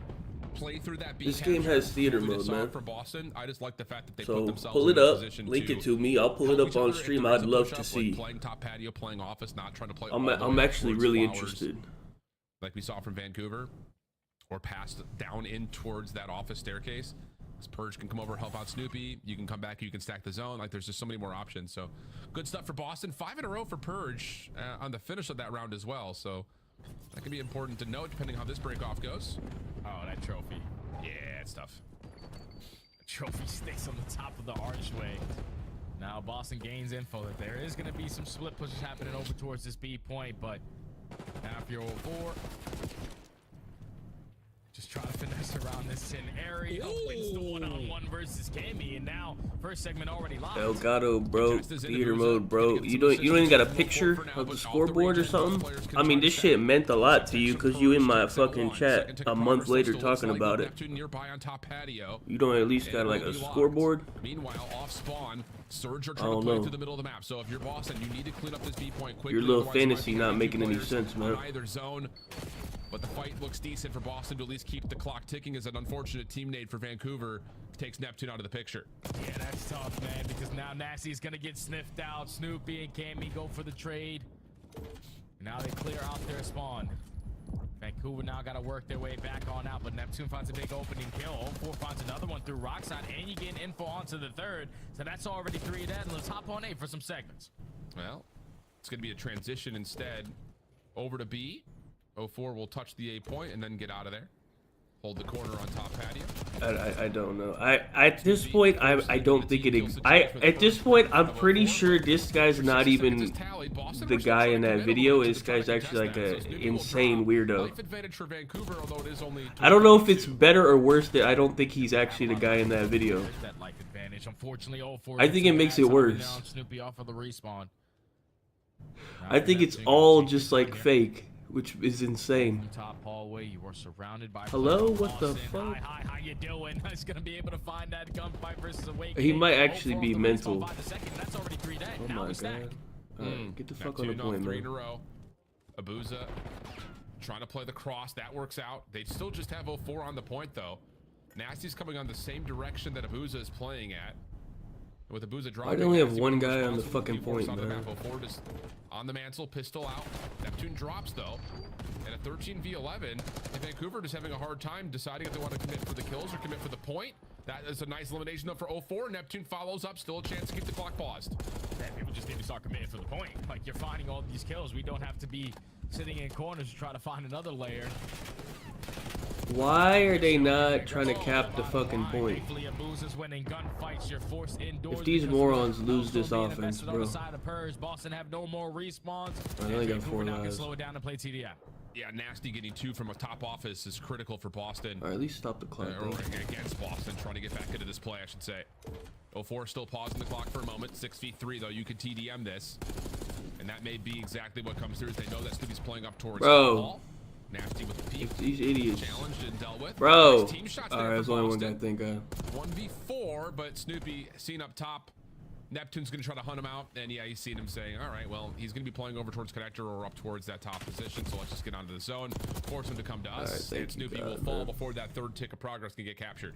played through that. This game has theater mode, man. For Boston, I just like the fact that they so put themselves pull it in a up, position link to it to me. I'll pull it up on stream. I'd love to see. Playing top patio, playing office, not trying to play. I'm actually really interested. Like we saw from Vancouver, or passed down in towards that office staircase. Purge can come over, help out Snoopy. You can come back, you can stack the zone. Like, there's just so many more options. So good stuff for Boston. 5 in a row for Purge on the finish of that round as well. So that can be important to note depending how this break off goes. Oh, that trophy. Yeah, it's tough. The trophy sticks on the top of the archway. Now Boston gains info that there is going to be some split pushes happening over towards this B point, but now if you're 04, just trying to finesse around this tin area. Wins the one-on-one versus Cammy, and now first segment already locked. Elgato, bro, theater mode, bro. You don't even got a picture of the scoreboard or something? I mean, this shit meant a lot to you because you in my fucking chat a month later talking about it. You don't at least got like a scoreboard? Meanwhile, off spawn, Surge are trying to play through the middle of the map. So if you're Boston, you need to clean up this B point quickly. Your little fantasy not making any sense, man. Either zone. But the fight looks decent for Boston to at least keep the clock ticking as an unfortunate team nade for Vancouver takes Neptune out of the picture. Yeah, that's tough, man, because now Nasty's going to get sniffed out. Snoopy and Cammy go for the trade. Now they clear out their spawn. Vancouver now got to work their way back on out, but Neptune finds a big opening kill. 04 finds another one through Rockside, and you get info onto the third. So that's already 3 dead. Let's hop on A for some segments. Well, it's going to be a transition instead over to B. 04 will touch the A point and then get out of there. Hold the corner on top patio. I don't know. At this point I don't think it. At this point I'm pretty sure this guy's not even the guy in that video. This guy's actually like a insane weirdo. I don't know if it's better or worse that I don't think he's actually the guy in that video. I think it makes it worse. I think it's all just like fake, which is insane. Top hallway, you are surrounded by. Hello, what the fuck? Hi, how you doing? He's gonna be able to find that gunfight versus Awakening. He might actually be mental. That's already 3 dead. Oh my god. Get the fuck on the point, 3 in man. a row. Abuza trying to play the cross. That works out. They still just have 04 on the point though. Nasty's coming on the same direction that Abuza is playing at. With Abuza dropping, I only have one guy on the fucking point, on the man. map. 04 just on the mantle, pistol out. Neptune drops though. And a 13v11. And Vancouver just having a hard time deciding if they want to commit for the kills or commit for the point. That is a nice elimination though for 04. Neptune follows up, still a chance to keep the clock paused. Man, people just need to start committing for the point. Like, you're finding all these kills. We don't have to be sitting in corners to try to find another layer. Why are they not trying to cap the fucking point? If these morons lose this offense, bro. Boston have no more respawns. I only got 4 lives. Slow it down and play TDM. Yeah, Nasty getting 2 from a top office is critical for Boston. Or at least stop the clock. Or against Boston, trying to get back into this play, I should say. 04 still pausing the clock for a moment. 6v3 though, you could TDM this. And that may be exactly what comes through. They know that Snoopy's playing up towards the ball. Nasty with the peek. These idiots. Challenged and dealt with. Bro. Nice team shots there Alright, that's for the only one Boston. I think of. 1v4, but Snoopy seen up top. Neptune's going to try to hunt him out, and yeah, you see him saying, all right, well, he's going to be playing over towards connector or up towards that top position, so let's just get onto the zone, force him to come to us, and Snoopy will fall before that third tick of progress can get captured.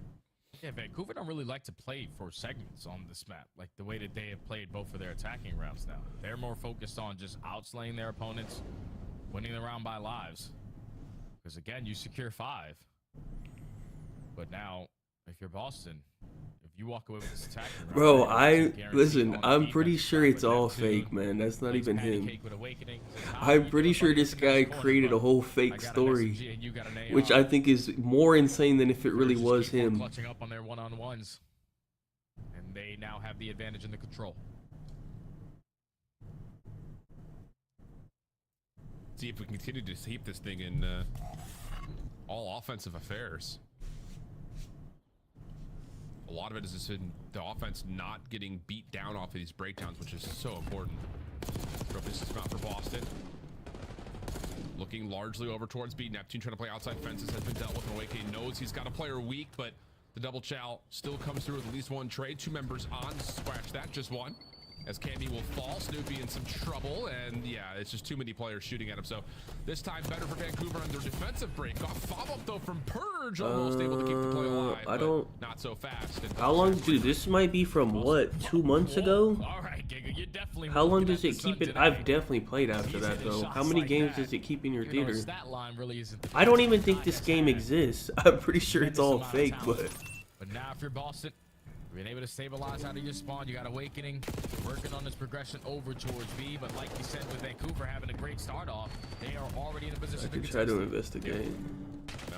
Yeah, Vancouver don't really like to play for segments on this map, like the way that they have played both of their attacking rounds now. They're more focused on just outslaying their opponents, winning the round by lives. Because again, you secure 5. But now, if you're Boston, you walk away with this attack. Bro, I'm pretty sure it's all fake, man. That's not even him. I'm pretty sure this guy created a whole fake story, which I think is more insane than if it really was him. Clutching up on their one-on-ones, and they now have the advantage in the control. See if we continue to keep this thing in all offensive affairs. A lot of it is just in the offense not getting beat down off of these breakdowns, which is so important. This is out for Boston. Looking largely over towards B. Neptune trying to play outside fences has been dealt with. And Awake knows he's got a player weak, but the double chow still comes through with at least one trade. 2 members on. Scratch that, just 1. As Cammy will fall, Snoopy in some trouble, and yeah, it's just too many players shooting at him. So this time better for Vancouver on their defensive break. Off follow-up though from Purge, almost able to keep the play alive. I don't. Not so fast. How long, dude? This might be from what, 2 months ago? All right, Giga, you definitely. How long does it keep it? I've definitely played after that though. How many games does it keep in your theater? I don't even think this game exists. I'm pretty sure it's all fake, but. But now if you're Boston, being able to stabilize out of your spawn, you got Awakening working on this progression over towards B. But like you said, with Vancouver having a great start off, they are already in a position to try to investigate. No.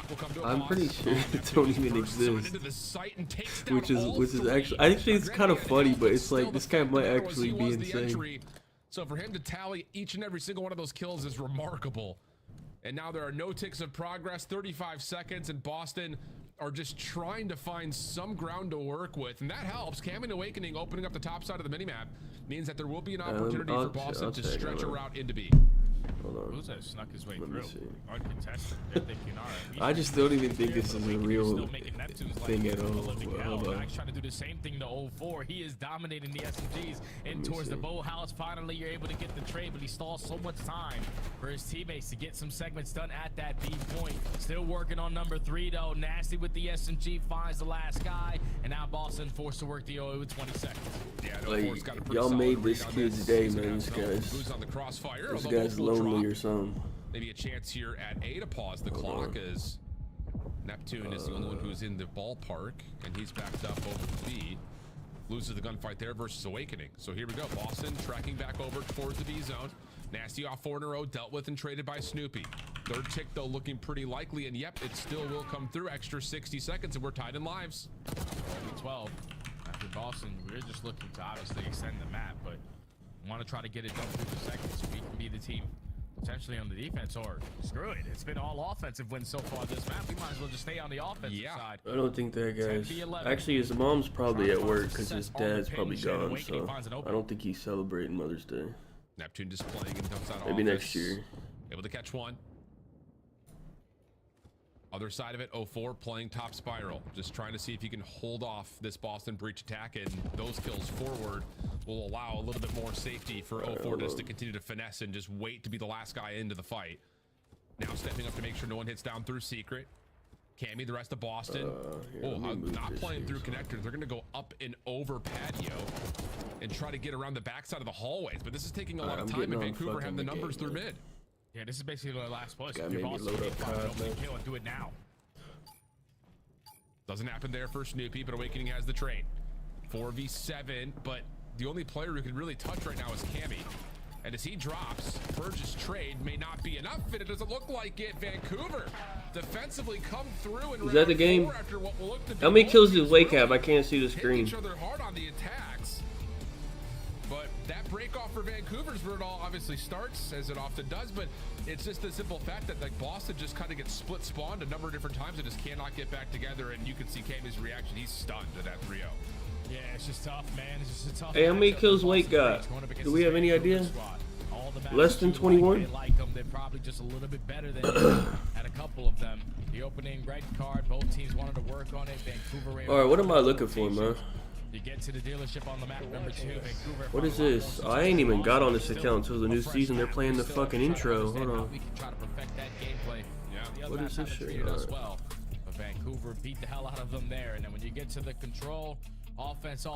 Will come to I'm pretty sure it don't even exist. Which is actually, I think it's kind of funny, but it's like this guy might actually be insane. So for him to tally each and every single one of those kills is remarkable. And now there are no ticks of progress. 35 seconds, and Boston are just trying to find some ground to work with, and that helps. Cam and Awakening opening up the top side of the minimap means that there will be an opportunity for Boston to stretch a route into B. Hold on. Who's that snuck his way Let through? me see. Uncontested. They're thinking, all right, I just don't even think this is a real thing at all. Hold on. Max trying to do the same thing to 04. He is dominating the SMGs in towards the bow house. Finally, you're able to get the trade, but he stalls so much time for his teammates to get some segments done at that B point. Still working on number 3 though. Nasty with the SMG finds the last guy, and now Boston forced to work the OA with 20 seconds. Yeah, like, y'all made this kid's day, man. This guy's lonely or something. Maybe a chance here at A to pause the clock, as Neptune is the only one who's in the ballpark, and he's backed up over to B. Loses the gunfight there versus Awakening. So here we go. Boston tracking back over towards the B zone. Nasty off 4 in a row, dealt with and traded by Snoopy. Third tick though looking pretty likely, and yep, it still will come through. Extra 60 seconds and we're tied in lives. 12. After Boston, we're just looking to obviously extend the map, but want to try to get it done through the seconds so we can be the team potentially on the defense, or screw it. It's been all offensive wins so far this map. We might as well just stay on the offensive side. I don't think that guy's... Actually, his mom's probably at work because his dad's probably gone, so I don't think he's celebrating Mother's Day. Neptune just playing and comes out maybe next year. Able to catch one. Other side of it, 04 playing top spiral, just trying to see if he can hold off this Boston breach attack, and those kills forward will allow a little bit more safety for 04 just to continue to finesse and just wait to be the last guy into the fight. Now stepping up to make sure no one hits down through secret. Cammy, the rest of Boston. Not playing through connector. They're going to go up and over patio and try to get around the backside of the hallways, but this is taking a lot of time, and Vancouver have the numbers through mid. Yeah, this is basically the last push. Maybe load up kill and do it now. Doesn't happen there for Snoopy, but Awakening has the trade. 4v7, but the only player who can really touch right now is Cammy. And as he drops, Purge's trade may not be enough, and it doesn't look like it. Vancouver defensively come through and is that the game? How many kills does Wake have? I can't see the screen. Each other hard on the attacks. But that break off for Vancouver's where it all obviously starts, as it often does, but it's just the simple fact that like Boston just kind of gets split spawned a number of different times and just cannot get back together, and you can see Cammy's reaction. He's stunned at that 3-0. Yeah, it's just tough, man. It's just a tough. Hey, how many kills Wake got? Do we have any idea? Less than 21? they're probably just a little bit better than you at a couple of them. The opening red card, both teams wanted to work on it. Vancouver. All right, what am I looking for, man? You get to the dealership on the map number 2. Vancouver. What is this? I ain't even got on this account until the new season. They're playing the fucking intro. Hold on. We can try to perfect that gameplay. Yeah. What is this shit? As well. But Vancouver beat the hell out of them there. And then when you get to the control, offense,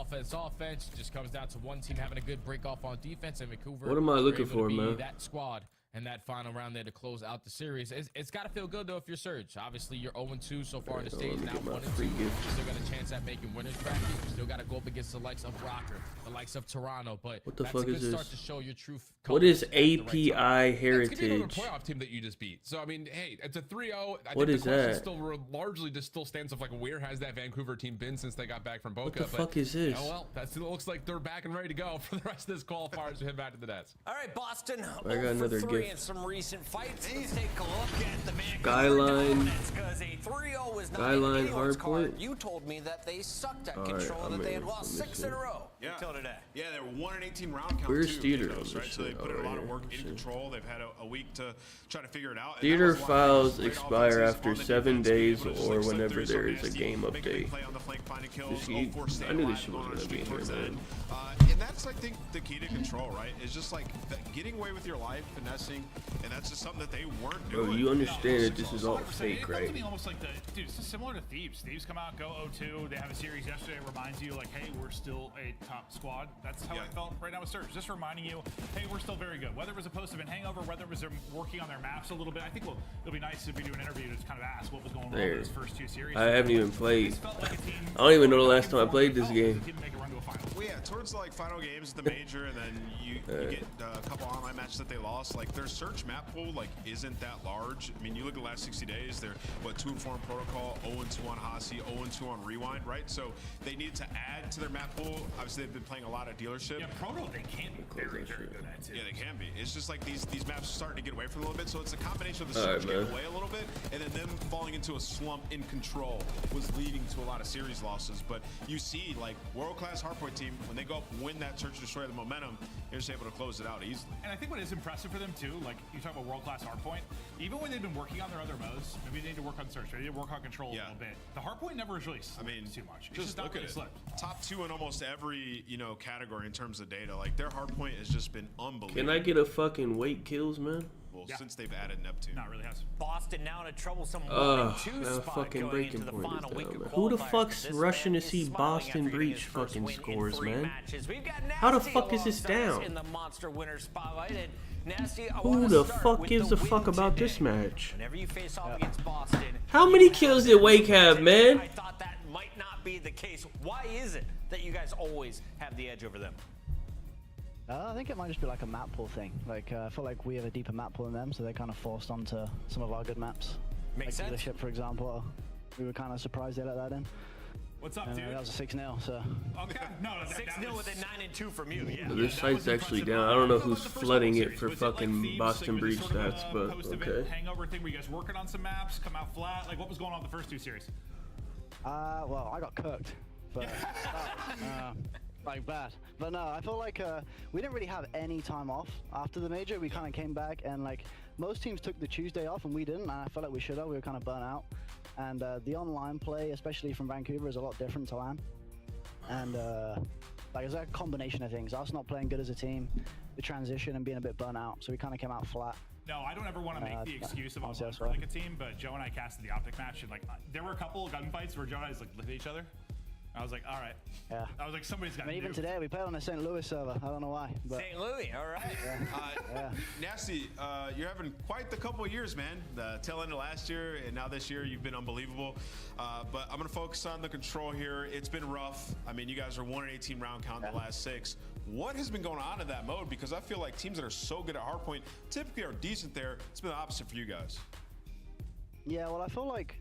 just comes down to one team having a good break off on defense, and Vancouver. What am I looking for, man? That squad and that final round there to close out the series. It's got to feel good though if you're Surge. Obviously you're 0-2 so far in the stage. Now 1-2. You still got a chance at making winners bracket. You still got to go up against the likes of Rocker, the likes of Toronto. But what the that's fuck a good is this? start to show your true what is API Heritage? It's gonna be another playoff team that you just beat. So I mean, hey, it's a 3-0. What is that? Still largely just still stands of like where has that Vancouver team been since they got back from Boca? What the fuck is this? Oh well, it looks like they're back and ready to go for the rest of this qualifiers to head back to the desk. All right, Boston. I got another gift. In some recent fights. Let's take a look at the Skyline. Because a 3-0 was not Skyline anyone's Hardpoint. card. You told me that they sucked at control, that they had lost 6 in a row until today. Yeah, they were 1-18 round count. Where's too, Theater those, on right? this So they shit? put in a lot of work in Shit. control. They've had a week to try to figure it out. And Theater that was a lot of files great expire offenses after on the 7 defense, being days able to or slip whenever through there some is a nasty, game make a big update. play on the flank, finding kills, This heat- 0-4 stay I knew alive, this shit going was on gonna a streak be here, towards the man. end. And that's, I think, the key to control, right? Is just like getting away with your life, finessing, and that's just something that they weren't doing. Bro, you understand that this is all 100%. fake, It comes right? to me almost like dude, it's similar to Thieves. Thieves come out, go 0-2. They have a series yesterday. It reminds you, like, hey, we're still a top squad. That's how I felt right now with Surge. Just reminding you, hey, we're still very good. Whether it was a post-event hangover, whether it was them working on their maps a little bit. I think it'll be nice if we do an interview to kind of ask what was going on in those first 2 series. I haven't even played. This felt like a team. I don't even know the last time I played this game. Didn't make a run to a final. Well, yeah, towards like final games, the major, and then you get a couple online matches that they lost. Like their search map pool, like isn't that large. I mean, you look at the last 60 days, they're 2-4 on protocol, 0-2 on Hasi, 0-2 on rewind, right? So they need to add to their map pool. Obviously, they've been playing a lot of dealership. Yeah, Proto, they can be very, very good at it. Yeah, they can be. It's just like these maps are starting to get away from them a little bit. So it's a combination of the All right, search getting man. away a little bit, and then them falling into a slump in control was leading to a lot of series losses. But you see, like world-class Hardpoint team, when they go up, win that search and destroy the momentum, they're just able to close it out easily. And I think what is impressive for them too, like you talk about world-class hardpoint, even when they've been working on their other modes, maybe they need to work on search, maybe they need to work on control a little bit. The hardpoint never has really slipped too much. It's just not look at really it. slipped. Top 2 in almost every category in terms of data. Like their hardpoint has just been unbelievable. Can I get a fucking weight kills, man? Well, since they've added Neptune. Not really has. Boston now in a troublesome 1-2 now spot fucking going breaking into the point final is week down, of man. Who the qualifiers. fuck's This rushing man to is see smiling Boston after getting Breach his first fucking win in scores, 3 man? matches. We've got How the Nasty fuck is this alongside us down? in the monster winner spotlight, and Nasty, I Who wanna the start fuck with gives the a fuck win about today. this match? Whenever you face off against Boston, How many kills did Wake have, man? I thought that might not be the case. Why is it that you guys always have the edge over them? I think it might just be like a map pool thing. Like I feel like we have a deeper map pool than them, so they're kind of forced onto some of our good maps. Makes like sense. Dealership, for example, we were kind of surprised they let that in. What's up, And dude? that was a 6-0, so. Okay, no, 6-0 with a 9-2 from you. Yeah. This site's actually down. I don't know who's flooding it for fucking Boston Breach stats, but okay. Hangover thing, were you guys working on some maps, come out flat? Like, what was going on with the first 2 series? Well, I got cooked. But, like bad. But no, I feel like we didn't really have any time off after the major. We kind of came back and like most teams took the Tuesday off and we didn't. And I felt like we should have. We were kind of burnt out. And the online play, especially from Vancouver, is a lot different to LAN. And like it's a combination of things. Us not playing good as a team, the transition and being a bit burnt out. So we kind of came out flat. No, I don't ever want to make the excuse of honestly, for like a team, but Joe and I casted the Optic match, and like there were a couple of gunfights where Joe and I just like looked at each other. I was like, all right. Yeah. I was like, somebody's got. I mean, even today we played on a St. Louis server. I don't know why. But St. Louis, all right. yeah. Nasty, you're having quite the couple of years, man. The tail end of last year and now this year, you've been unbelievable. But I'm going to focus on the control here. It's been rough. I mean, you guys are 1-18 round count in the last 6. What has been going on in that mode? Because I feel like teams that are so good at hardpoint typically are decent there. It's been the opposite for you guys. Yeah, well, I feel like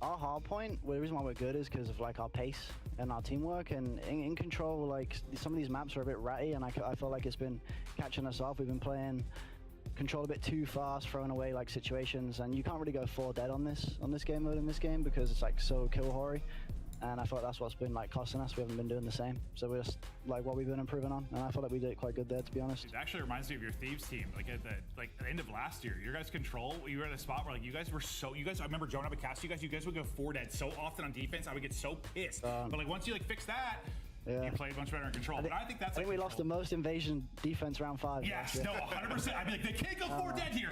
our hard point, well, the reason why we're good is because of like our pace and our teamwork, and in control, like some of these maps are a bit ratty, and I feel like it's been catching us off. We've been playing control a bit too fast, throwing away like situations, and you can't really go 4 dead on this game mode in this game because it's like so kill hoary. and I thought that's what's been like costing us. We haven't been doing the same, so we're just like what we've been improving on, and I feel like we did quite good there, to be honest. It actually reminds me of your Thieves team, like at the end of last year. Your guys' control, you were at a spot where like you guys, I remember Joe and I would cast you guys would go 4 dead so often on defense. I would get so pissed. But like once you like fix that, yeah. you played much better in control. But I think that's. I think we lost the most invasion defense round 5. Yes, no, 100%. I mean, like, they can't go 4 dead here.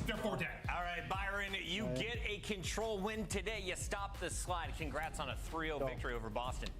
They're 4 dead. All right, Byron, you get a control win today. You stop the slide. Congrats on a 3-0 victory over Boston.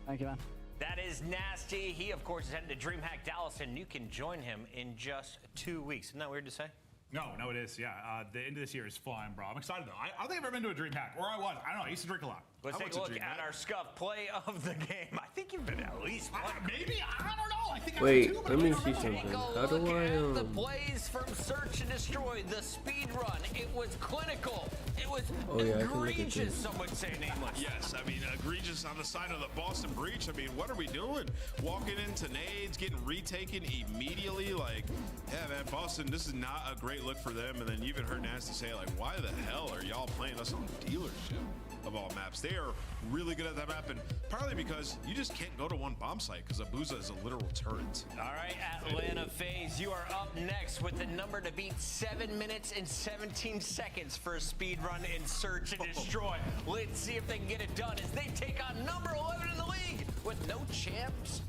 Thank you, man. That is Nasty. He, of course, is heading to DreamHack Dallas, and you can join him in just 2 weeks. Isn't that weird to say? No, it is. Yeah, the end of this year is flying, bro. I'm excited though. I don't think I've ever been to a DreamHack, or I was. I don't know. I used to drink a lot. Let's take a look at our Scuff play of the game. I think you've been at least one. Maybe I don't know. I think Wait, I let me see something. How do I the plays from Search and Destroy, the speed run. It was clinical. It was egregious. Some would say nameless. Yes, I mean egregious on the side of the Boston Breach. I mean, what are we doing? Walking into nades, getting retaken immediately. Like, yeah, man, Boston. This is not a great look for them. And then you even heard Nasty say, like, why the hell are y'all playing us on dealership of all maps? They are really good at that map, and partly because you just can't go to one bomb site because Abuza is a literal turret. All right, Atlanta FaZe, you are up next with the number to beat. 7 minutes and 17 seconds for a speed run in Search and Destroy. Let's see if they can get it done as they take on number 11 in the league with no chance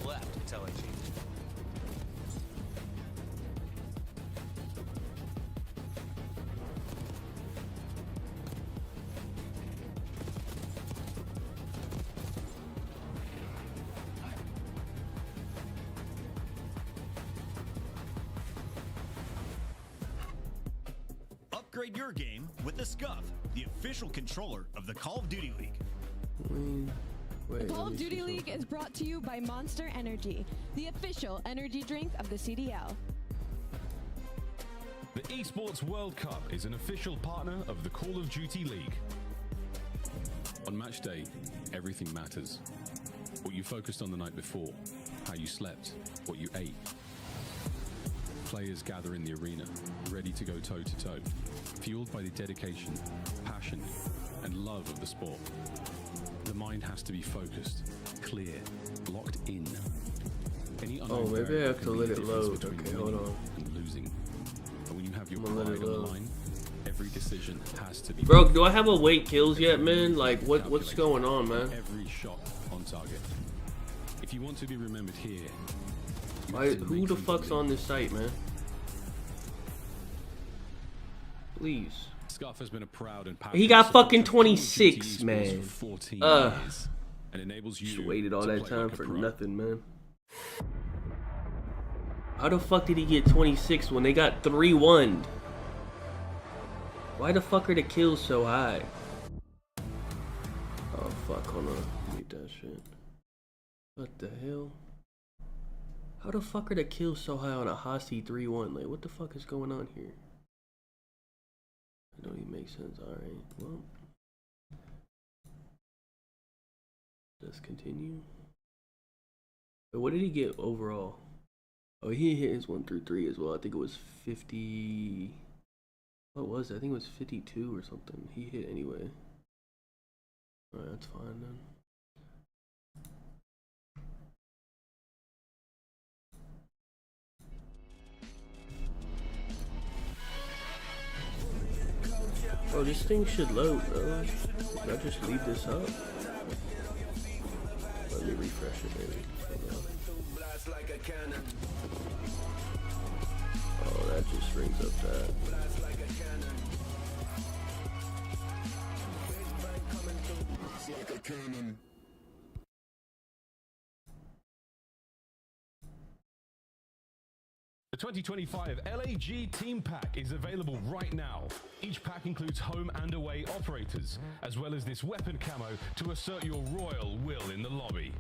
left. It's LAG. Upgrade your game with the Scuff, the official controller of the Call of Duty League. Wait, the Call of Duty League is brought to you by Monster Energy, the official energy drink of the CDL. The Esports World Cup is an official partner of the Call of Duty League. On match day, everything matters. What you focused on the night before, how you slept, what you ate. Players gather in the arena, ready to go toe-to-toe, fueled by the dedication, passion, and love of the sport. The mind has to be focused, clear, locked in. Maybe I have to let it load. Okay, hold on. And losing. But when you have your pride on the line, every decision has to be. Bro, do I have awake kills yet, man? Like, what's going on, man? Every shot on target. If you want to be remembered here, who the fuck's on this site, man? Please. Scuff has been a proud and he got fucking 26, man. For 14 years, and enables you just waited all that time for nothing, man. How the fuck did he get 26 when they got 3-1'd? Why the fuck are the kills so high? Oh fuck, hold on. Mute that shit. What the hell? How the fuck are the kills so high on a Hosty 3-1? Like, what the fuck is going on here? It don't even make sense. Alright, well. Let's continue. But what did he get overall? Oh, he hit his 1 through 3 as well. I think it was 50. What was it? I think it was 52 or something. He hit anyway. Alright, that's fine then. Oh, this thing should load, bro. Did I just leave this up? Let me refresh it, maybe. Oh, that just brings up that. The 2025 LAG Team Pack is available right now. Each pack includes home and away operators, as well as this weapon camo to assert your royal will in the lobby.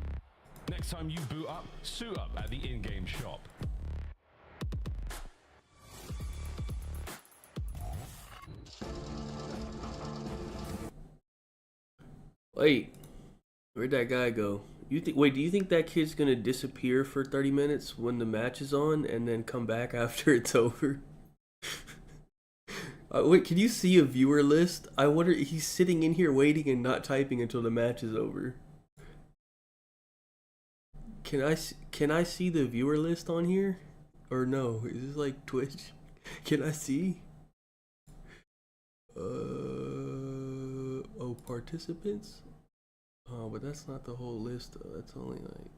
Next time you boot up, suit up at the in-game shop. Wait, where'd that guy go? You think? Wait, do you think that kid's gonna disappear for 30 minutes when the match is on, and then come back after it's over? Wait, can you see a viewer list? I wonder, he's sitting in here waiting and not typing until the match is over. Can I see the viewer list on here? Or no? Is this like Twitch? Can I see? Oh, participants? Oh, but that's not the whole list though. That's only like,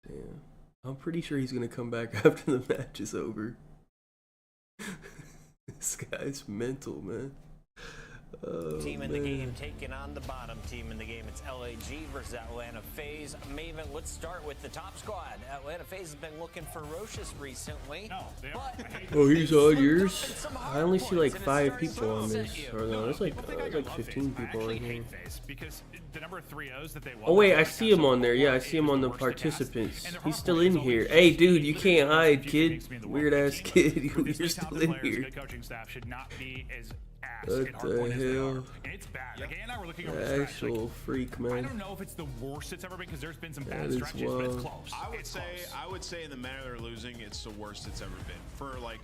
damn. I'm pretty sure he's gonna come back after the match is over. This guy's mental, man. Oh, team in the game taking on the bottom team in the game. It's LAG versus Atlanta FaZe. Maven, let's start with the top squad. Atlanta FaZe has been looking ferocious recently. No, oh, he's on yours? I only see like 5 people on this. Or no, there's like 15 people on here. Because the number of 3-0s that they Oh wait, I see him on there. Yeah, I see him on the participants. He's still in here. Hey, dude, you can't hide, kid. Weird ass kid. You're still in here. Coaching staff should not be as what the hell? It's bad. Like, and I were looking over the actual freak, man. I don't know if it's the worst it's ever been because there's been some bad stretches, but it's close. I would say in the manner they're losing, it's the worst it's ever been. For like,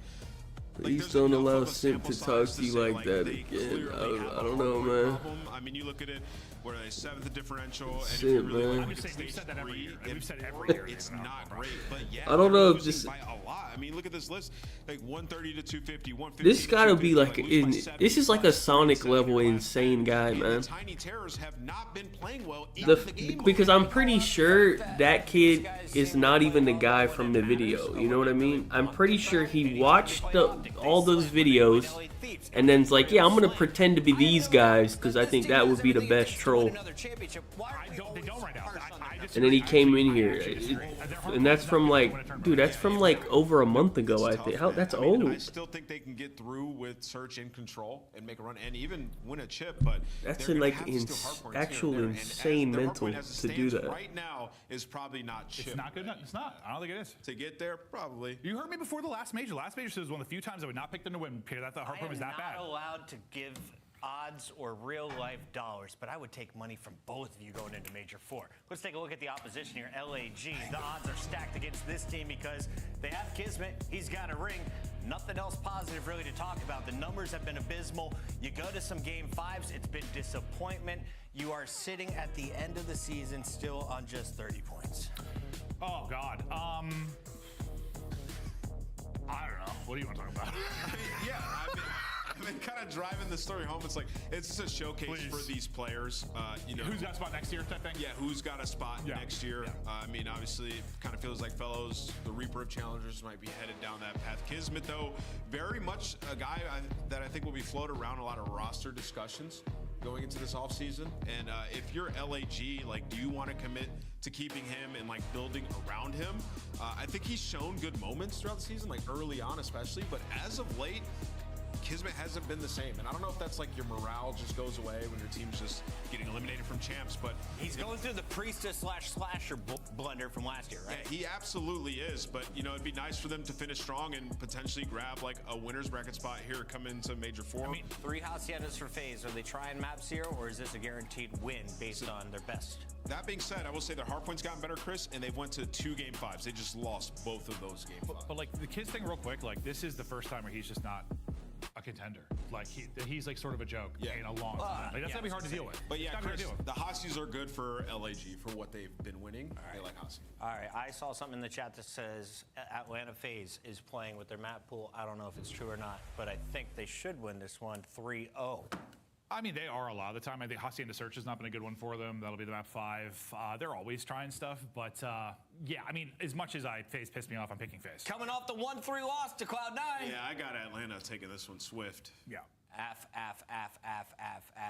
please don't allow Simp to talk to you like that again. I don't know, man. I mean, you look at it. What are they, 7th differential? Simp, man. I'm just saying, we've said that every year. We've said every year. It's not great, but yeah. I don't know if this. By a lot. I mean, look at this list. Like 130 to 250, 150. This gotta be like this is like a Sonic level insane guy, man. Tiny Terrors have not been playing well because I'm pretty sure that kid is not even the guy from the video. You know what I mean? I'm pretty sure he watched all those videos and then's like, yeah, I'm gonna pretend to be these guys because I think that would be the best troll. And then he came in here, and that's from like, dude, that's from like over a month ago, I think. That's old. I still think they can get through with Search in control and make a run and even win a chip, but that's in like actual insane mental to do that. Right now is probably not chip. It's not good enough. It's not. I don't think it is. To get there, probably. You heard me before the last major. Last major was one of the few times I would not pick them to win because I thought Hardpoint was that bad. I'm not allowed to give odds or real life dollars, but I would take money from both of you going into Major 4. Let's take a look at the opposition here. LAG, the odds are stacked against this team because they have Kismet, he's got a ring. Nothing else positive really to talk about. The numbers have been abysmal. You go to some game 5s, it's been disappointment. You are sitting at the end of the season still on just 30 points. Oh God. I don't know. What do you want to talk about? Yeah, I've been kind of driving the story home. It's like, it's just a showcase for these players. You know, who's got a spot next year type thing? Yeah, who's got a spot next year. Yeah. I mean, obviously, it kind of feels like Fellows, the Reaper of Challengers, might be headed down that path. Kismet, though, very much a guy that I think will be floated around a lot of roster discussions going into this offseason. And if you're LAG, like, do you want to commit to keeping him and like building around him? I think he's shown good moments throughout the season, like early on especially, but as of late, Kismet hasn't been the same, and I don't know if that's like your morale just goes away when your team's just getting eliminated from champs, but he's going through the Priestess / Slasher blunder from last year, right? Yeah, he absolutely is, but you know, it'd be nice for them to finish strong and potentially grab like a winner's bracket spot here, come into Major 4. I mean, 3 Haciendas for FaZe. Are they trying maps here, or is this a guaranteed win based on their best? That being said, I will say their hardpoint's gotten better, Chris, and they've went to 2 game 5s. They just lost both of those game 5s. But like the kids thing, real quick, like this is the first time where he's just not a contender. Like he's like sort of a joke in a long time. Like that's gonna be hard to deal with. But yeah, Chris, the Hasies are good for LAG for what they've been winning. They like Hasi. All right, I saw something in the chat that says Atlanta FaZe is playing with their map pool. I don't know if it's true or not, but I think they should win this one 3-0. I mean, they are a lot of the time. I think Hacienda Search has not been a good one for them. That'll be the map 5. They're always trying stuff, but yeah, I mean, as much as FaZe pissed me off, I'm picking FaZe. Coming off the 1-3 loss to Cloud9. Yeah, I got Atlanta taking this one swift. Yeah.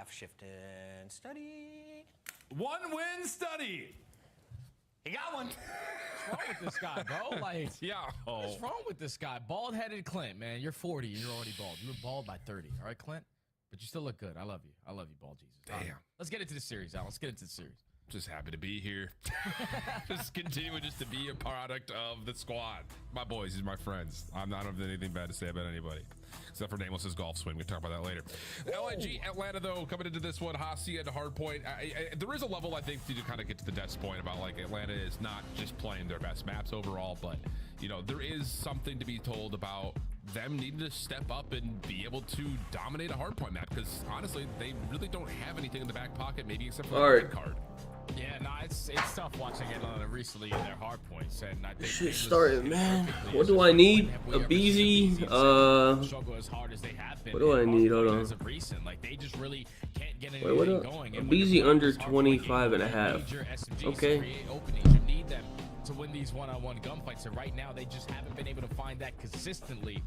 Shift and study. 1 win study. He got one. What's wrong with this guy, bro? Like, what's wrong with this guy? Bald-headed Clint, man. You're 40 and you're already bald. You were bald by 30. All right, Clint? But you still look good. I love you. I love you, Bald Jesus. Damn. Let's get into the series, Al. Let's get into the series. Just happy to be here. Just continuing just to be a product of the squad. My boys, these are my friends. I don't have anything bad to say about anybody. Except for Nameless's golf swing. We can talk about that later. LNG Atlanta, though, coming into this one, Hasi and Hardpoint. There is a level, I think, to kind of get to the death point about, like, Atlanta is not just playing their best maps overall, but, you know, there is something to be told about them needing to step up and be able to dominate a hardpoint map, because honestly, they really don't have anything in the back pocket, maybe except for the red card. Yeah, no, it's tough watching Atlanta recently in their hard points, and I think shit started, man. What do I need? A BZ? What do I need? Hold on. Like they just really can't get Wait, what up? A BZ under 25.5. Okay. You need them to win these one-on-one gunfights, and right now they just haven't been able to find that consistently.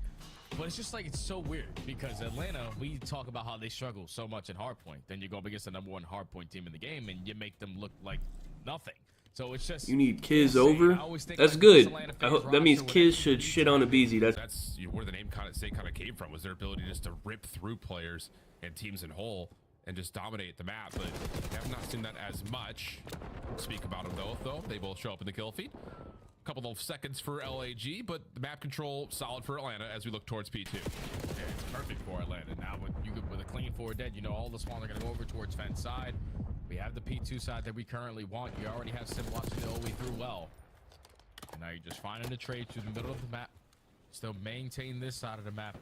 But it's just like, it's so weird because Atlanta, we talk about how they struggle so much in hardpoint. Then you go up against the #1 hardpoint team in the game and you make them look like nothing. So it's just, you need Kiz over. That's good. I hope that means Kiz should shit on a BZ. That's where the name kind of came from, was their ability just to rip through players and teams in whole and just dominate the map. But I have not seen that as much. Speak about them though. They both show up in the kill feed. Couple of seconds for LAG, but the map control solid for Atlanta as we look towards P2. Yeah, it's perfect for Atlanta. Now with a clean forward dead, you know all the spawns are going to go over towards fence side. We have the P2 side that we currently want. You already have Sim watching it all the way through well. And now you're just finding the trade through the middle of the map. Still maintain this side of the map.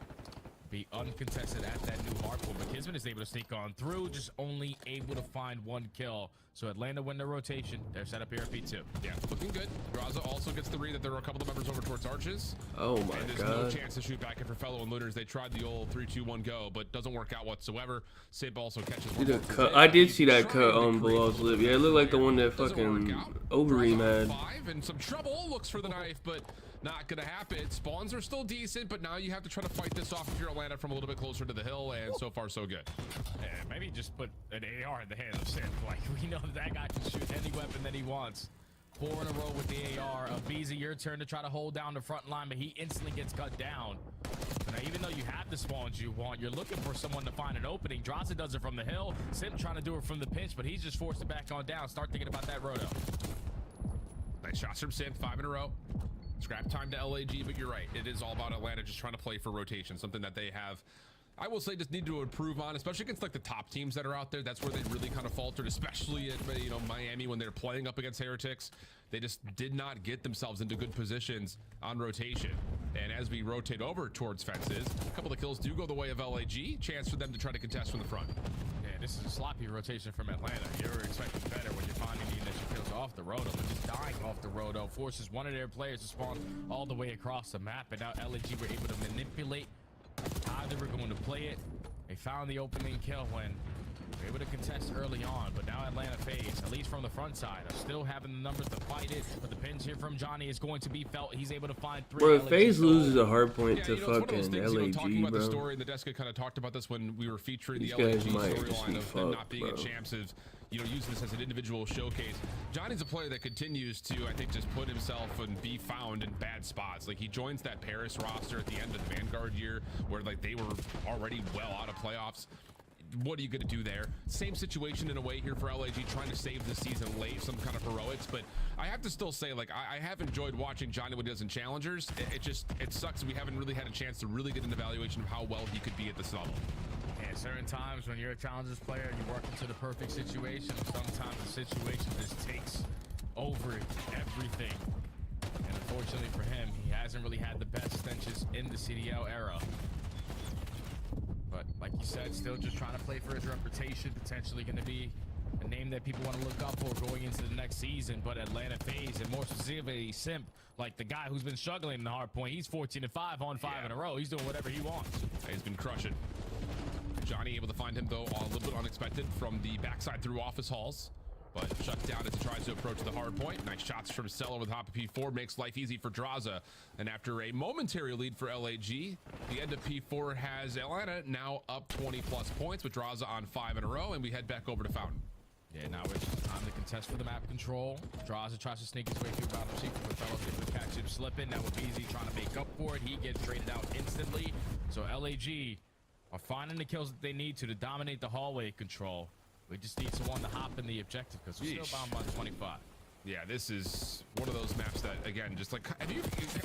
Be uncontested at that new hardpoint, but Kisman is able to sneak on through, just only able to find 1 kill. So Atlanta win their rotation. They're set up here at P2. Yeah, looking good. Graza also gets the read that there are a couple of members over towards arches. Oh my and there's god. no chance to shoot back in for fellow and looters. They tried the old 3-2-1 go, but doesn't work out whatsoever. Sib also catches one. I did see that cut on Bilal's lip. Yeah, it looked like the one that fucking Overeem had. 5 and some trouble. Looks for the knife, but not gonna happen. Spawns are still decent, but now you have to try to fight this off if you're Atlanta from a little bit closer to the hill, and so far so good. Yeah, maybe just put an AR in the hand of Sim. Like, we know that guy can shoot any weapon that he wants. 4 in a row with the AR. BZ, your turn to try to hold down the front line, but he instantly gets cut down. So now, even though you have the spawns you want, you're looking for someone to find an opening. Draza does it from the hill. Sim trying to do it from the pinch, but he's just forced it back on down. Start thinking about that roto. Nice shots from Sim, 5 in a row. Scrap time to LAG, but you're right. It is all about Atlanta just trying to play for rotation, something that they have, I will say, just need to improve on, especially against like the top teams that are out there. That's where they really kind of faltered, especially at Miami when they're playing up against Heretics. They just did not get themselves into good positions on rotation. And as we rotate over towards fences, a couple of kills do go the way of LAG. Chance for them to try to contest from the front. Yeah, this is a sloppy rotation from Atlanta. You're expecting better when you're finding the initial kills off the roto, but just dying off the roto forces one of their players to spawn all the way across the map. And now LAG were able to manipulate how they were going to play it. They found the opening kill when they were able to contest early on, but now Atlanta FaZe, at least from the front side, are still having the numbers to fight it. But the pinch here from Johnny is going to be felt. He's able to find 3. Bro, if FaZe loses a hard point to fucking LAG, talking about bro. The story, and the desk kind of talked about this when we were featuring These the LAG guys might just storyline be of them not fucked, being bro. a champs of, using this as an individual showcase. Johnny's a player that continues to, I think, just put himself and be found in bad spots. Like, he joins that Paris roster at the end of the Vanguard year where, like, they were already well out of playoffs. What are you going to do there? Same situation in a way here for LAG, trying to save the season late, some kind of heroics. But I have to still say, like, I have enjoyed watching Johnny when he does in Challengers. It sucks we haven't really had a chance to really get an evaluation of how well he could be at this level. Yeah, certain times when you're a Challengers player and you work into the perfect situation, sometimes the situation just takes over everything. And unfortunately for him, he hasn't really had the best stenches in the CDL era. But like you said, still just trying to play for his reputation, potentially going to be a name that people want to look up for going into the next season. But Atlanta FaZe, and more specifically Simp, like the guy who's been struggling in the hard point, he's 14-5 on 5 in a row. He's doing whatever he wants. He's been crushing. Johnny able to find him, though, a little bit unexpected from the backside through office halls. But shut down as he tries to approach the hard point. Nice shots from Cello with Hop of P4. Makes life easy for Draza. And after a momentary lead for LAG, the end of P4 has Atlanta now up 20+ points with Draza on 5 in a row. And we head back over to Fountain. Yeah, now it's just time to contest for the map control. Draza tries to sneak his way through bottom secret, but Fellows able to catch him slipping. Now with BZ trying to make up for it, he gets traded out instantly. So LAG are finding the kills that they need to dominate the hallway control. We just need someone to hop in the objective because we're still bound by 25. Yeah, this is one of those maps that, again, just like, have you,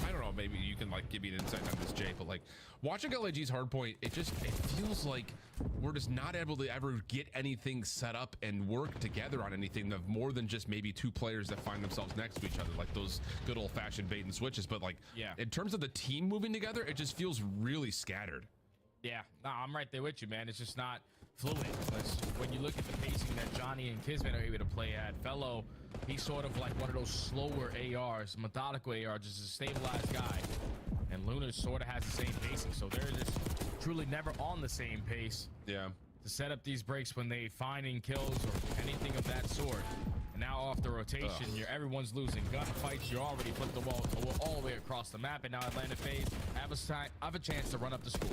I don't know, maybe you can like give me an insight on this, Jay, but like watching LAG's Hardpoint, it feels like we're just not able to ever get anything set up and work together on anything of more than just maybe two players that find themselves next to each other, like those good old fashioned bait and switches. But like, yeah, in terms of the team moving together, it just feels really scattered. Yeah, no, I'm right there with you, man. It's just not fluid. When you look at the pacing that Johnny and Kismet are able to play at, Fellow, he's sort of like one of those slower ARs, methodical ARs, just a stabilized guy. And Lunar sort of has the same pacing, so they're just truly never on the same pace. Yeah. To set up these breaks when they finding kills or anything of that sort. And now off the rotation, everyone's losing. Gunfights, you're already flipped the wall all the way across the map, and now Atlanta FaZe have a chance to run up the score.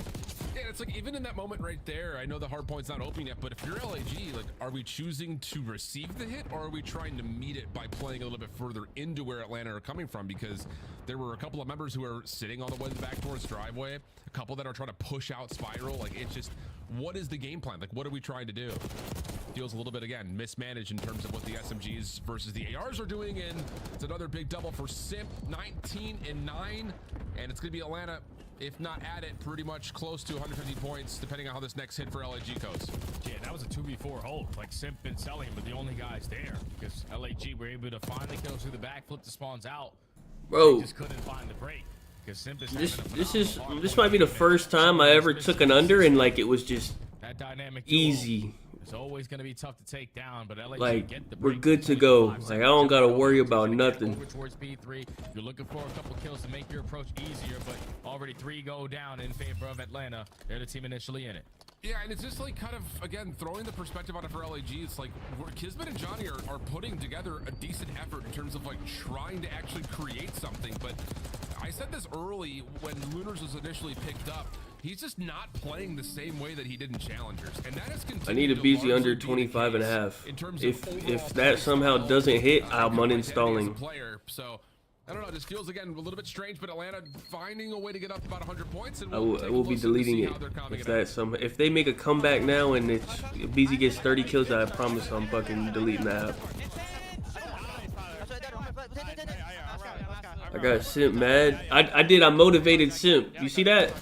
Yeah, it's like even in that moment right there, I know the hardpoint's not open yet, but if you're LAG, like, are we choosing to receive the hit, or are we trying to meet it by playing a little bit further into where Atlanta are coming from? Because there were a couple of members who are sitting on the ones back towards driveway, a couple that are trying to push out spiral. Like, it's just, what is the game plan? Like, what are we trying to do? Feels a little bit, again, mismanaged in terms of what the SMGs versus the ARs are doing, and it's another big double for Simp, 19 and 9, and it's gonna be Atlanta, if not at it, pretty much close to 150 points, depending on how this next hit for LAG goes. Yeah, that was a 2v4 hold. Like, Simp been selling him, but the only guys there, because LAG were able to find the kills through the back, flip the spawns out. Bro, they just couldn't find the break. This might be the first time I ever took an under and like it was just that dynamic easy. It's always going to be tough to take down, but LAG like get the we're break. good to go. Like I don't gotta worry about nothing. Over towards B3, you're looking for a couple kills to make your approach easier, but already 3 go down in favor of Atlanta. They're the team initially in it. Yeah, and it's just like kind of, again, throwing the perspective on it for LAG. It's like Kismet and Johnny are putting together a decent effort in terms of like trying to actually create something. But I said this early when Lunars was initially picked up. He's just not playing the same way that he did in Challengers, and that is continuing. I need a BZ under 25 and a half. If that somehow doesn't hit, I'm uninstalling. So I don't know, it just feels again a little bit strange, but Atlanta finding a way to get up about 100 points, and I will be deleting it if they make a comeback now and if BZ gets 30 kills. I promise I'm fucking deleting the app. I got Simp mad. I motivated Simp. You see that?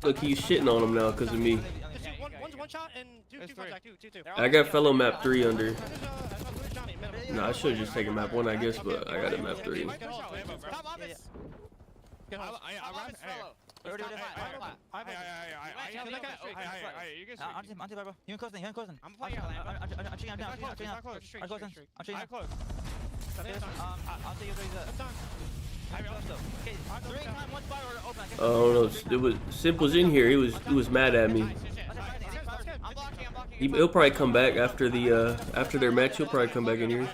Look, he's shitting on him now because of me. I got Fellow map 3 under. No, I should have just taken map 1, I guess, but I got it map 3. Oh no, Simp was in here. He was mad at me. He'll probably come back after their match. He'll probably come back in here.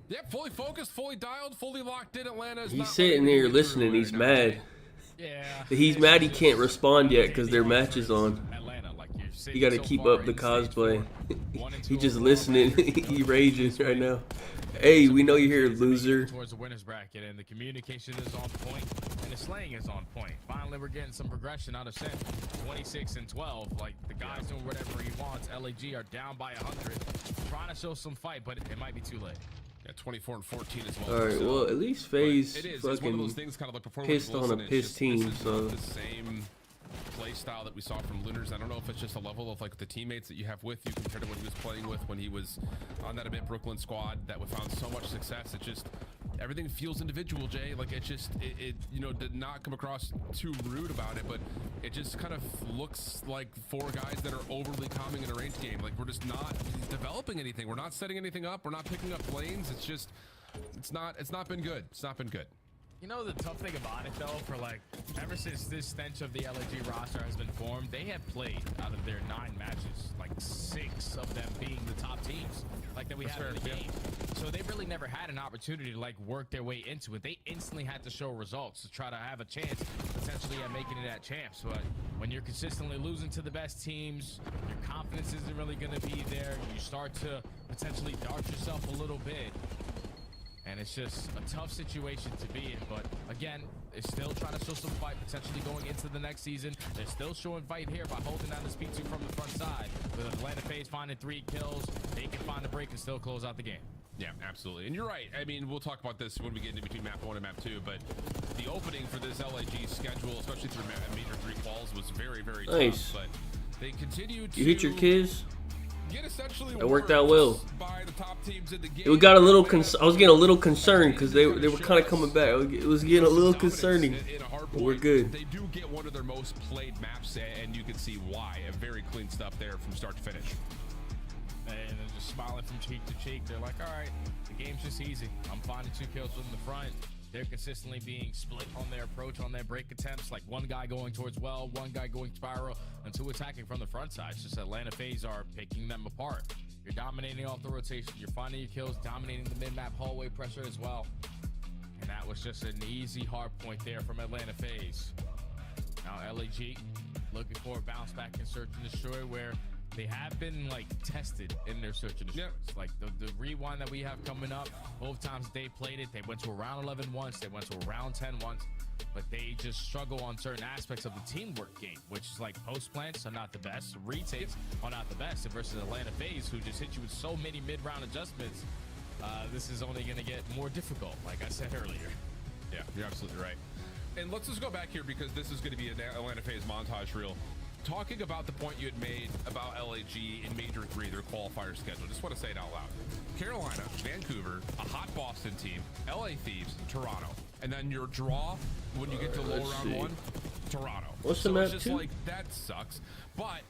Yeah, fully focused, fully dialed, fully locked in. Atlanta is He's sitting there listening. He's mad. Yeah. He's mad he can't respond yet because their match is on. You got to keep up the cosplay. He just listening. He raging right now. Hey, we know you're here, loser. Towards the winners bracket, and the communication is on point, and the slaying is on point. Finally, we're getting some progression out of Simp. 26 and 12. Like the guys doing whatever he wants. LAG are down by 100, trying to show some fight, but it might be too late. Yeah, 24 and 14 as well. All right, well, at least FaZe fucking kind of like pissed on a piss team, so the same play style that we saw from Lunars. I don't know if it's just a level of like the teammates that you have with you compared to what he was playing with when he was on that Admit Brooklyn squad that we found so much success. It just, everything feels individual, Jay. Like it just, it you know, did not come across too rude about it, but it just kind of looks like 4 guys that are overly calming in a ranked game. Like we're just not developing anything. We're not setting anything up. We're not picking up lanes. It's just, it's not been good. It's not been good. You know the tough thing about it though, for like ever since this stench of the LAG roster has been formed, they have played out of their 9 matches, like 6 of them being the top teams, like that we have in the game. So they really never had an opportunity to like work their way into it. They instantly had to show results to try to have a chance potentially at making it at champs. But when you're consistently losing to the best teams, your confidence isn't really going to be there. You start to potentially dart yourself a little bit. And it's just a tough situation to be in. But again, they're still trying to show some fight, potentially going into the next season. They're still showing fight here by holding down this P2 from the front side. With Atlanta FaZe finding 3 kills, they can find a break and still close out the game. Yeah, absolutely. And you're right. I mean, we'll talk about this when we get into between map 1 and map 2, but the opening for this LAG schedule, especially through major 3 quals, was very, very nice. tough. But they continue to... You hit your kids? It worked out well. By the top teams in the game. We got a little. I was getting a little concerned because they were kind of coming back. It was getting a little concerning. But we're good. They do get one of their most played maps, and you can see why. A very clean stuff there from start to finish. And they're just smiling from cheek to cheek. They're like, all right, the game's just easy. I'm finding 2 kills from the front. They're consistently being split on their approach, on their break attempts. Like one guy going towards well, one guy going spiral, and 2 attacking from the front side. It's just Atlanta FaZe are picking them apart. You're dominating off the rotation. You're finding your kills, dominating the mid-map hallway pressure as well. And that was just an easy hard point there from Atlanta FaZe. Now LAG looking for a bounce back in Search and Destroy, where they have been like tested in their Search and Destroy. Like the rewind that we have coming up, both times they played it, they went to a round 11 once, they went to a round 10 once, but they just struggle on certain aspects of the teamwork game, which is like post plants are not the best, retakes are not the best, and versus Atlanta FaZe, who just hit you with so many mid-round adjustments. This is only going to get more difficult, like I said earlier. Yeah, you're absolutely right. And let's just go back here because this is going to be an Atlanta FaZe montage reel. Talking about the point you had made about LAG in Major 3, their qualifier schedule. Just want to say it out loud. Carolina, Vancouver, a hot Boston team, LA Thieves, Toronto. And then your draw when you get to lower round 1, Toronto. What's so the map it's just 2? like, that sucks. But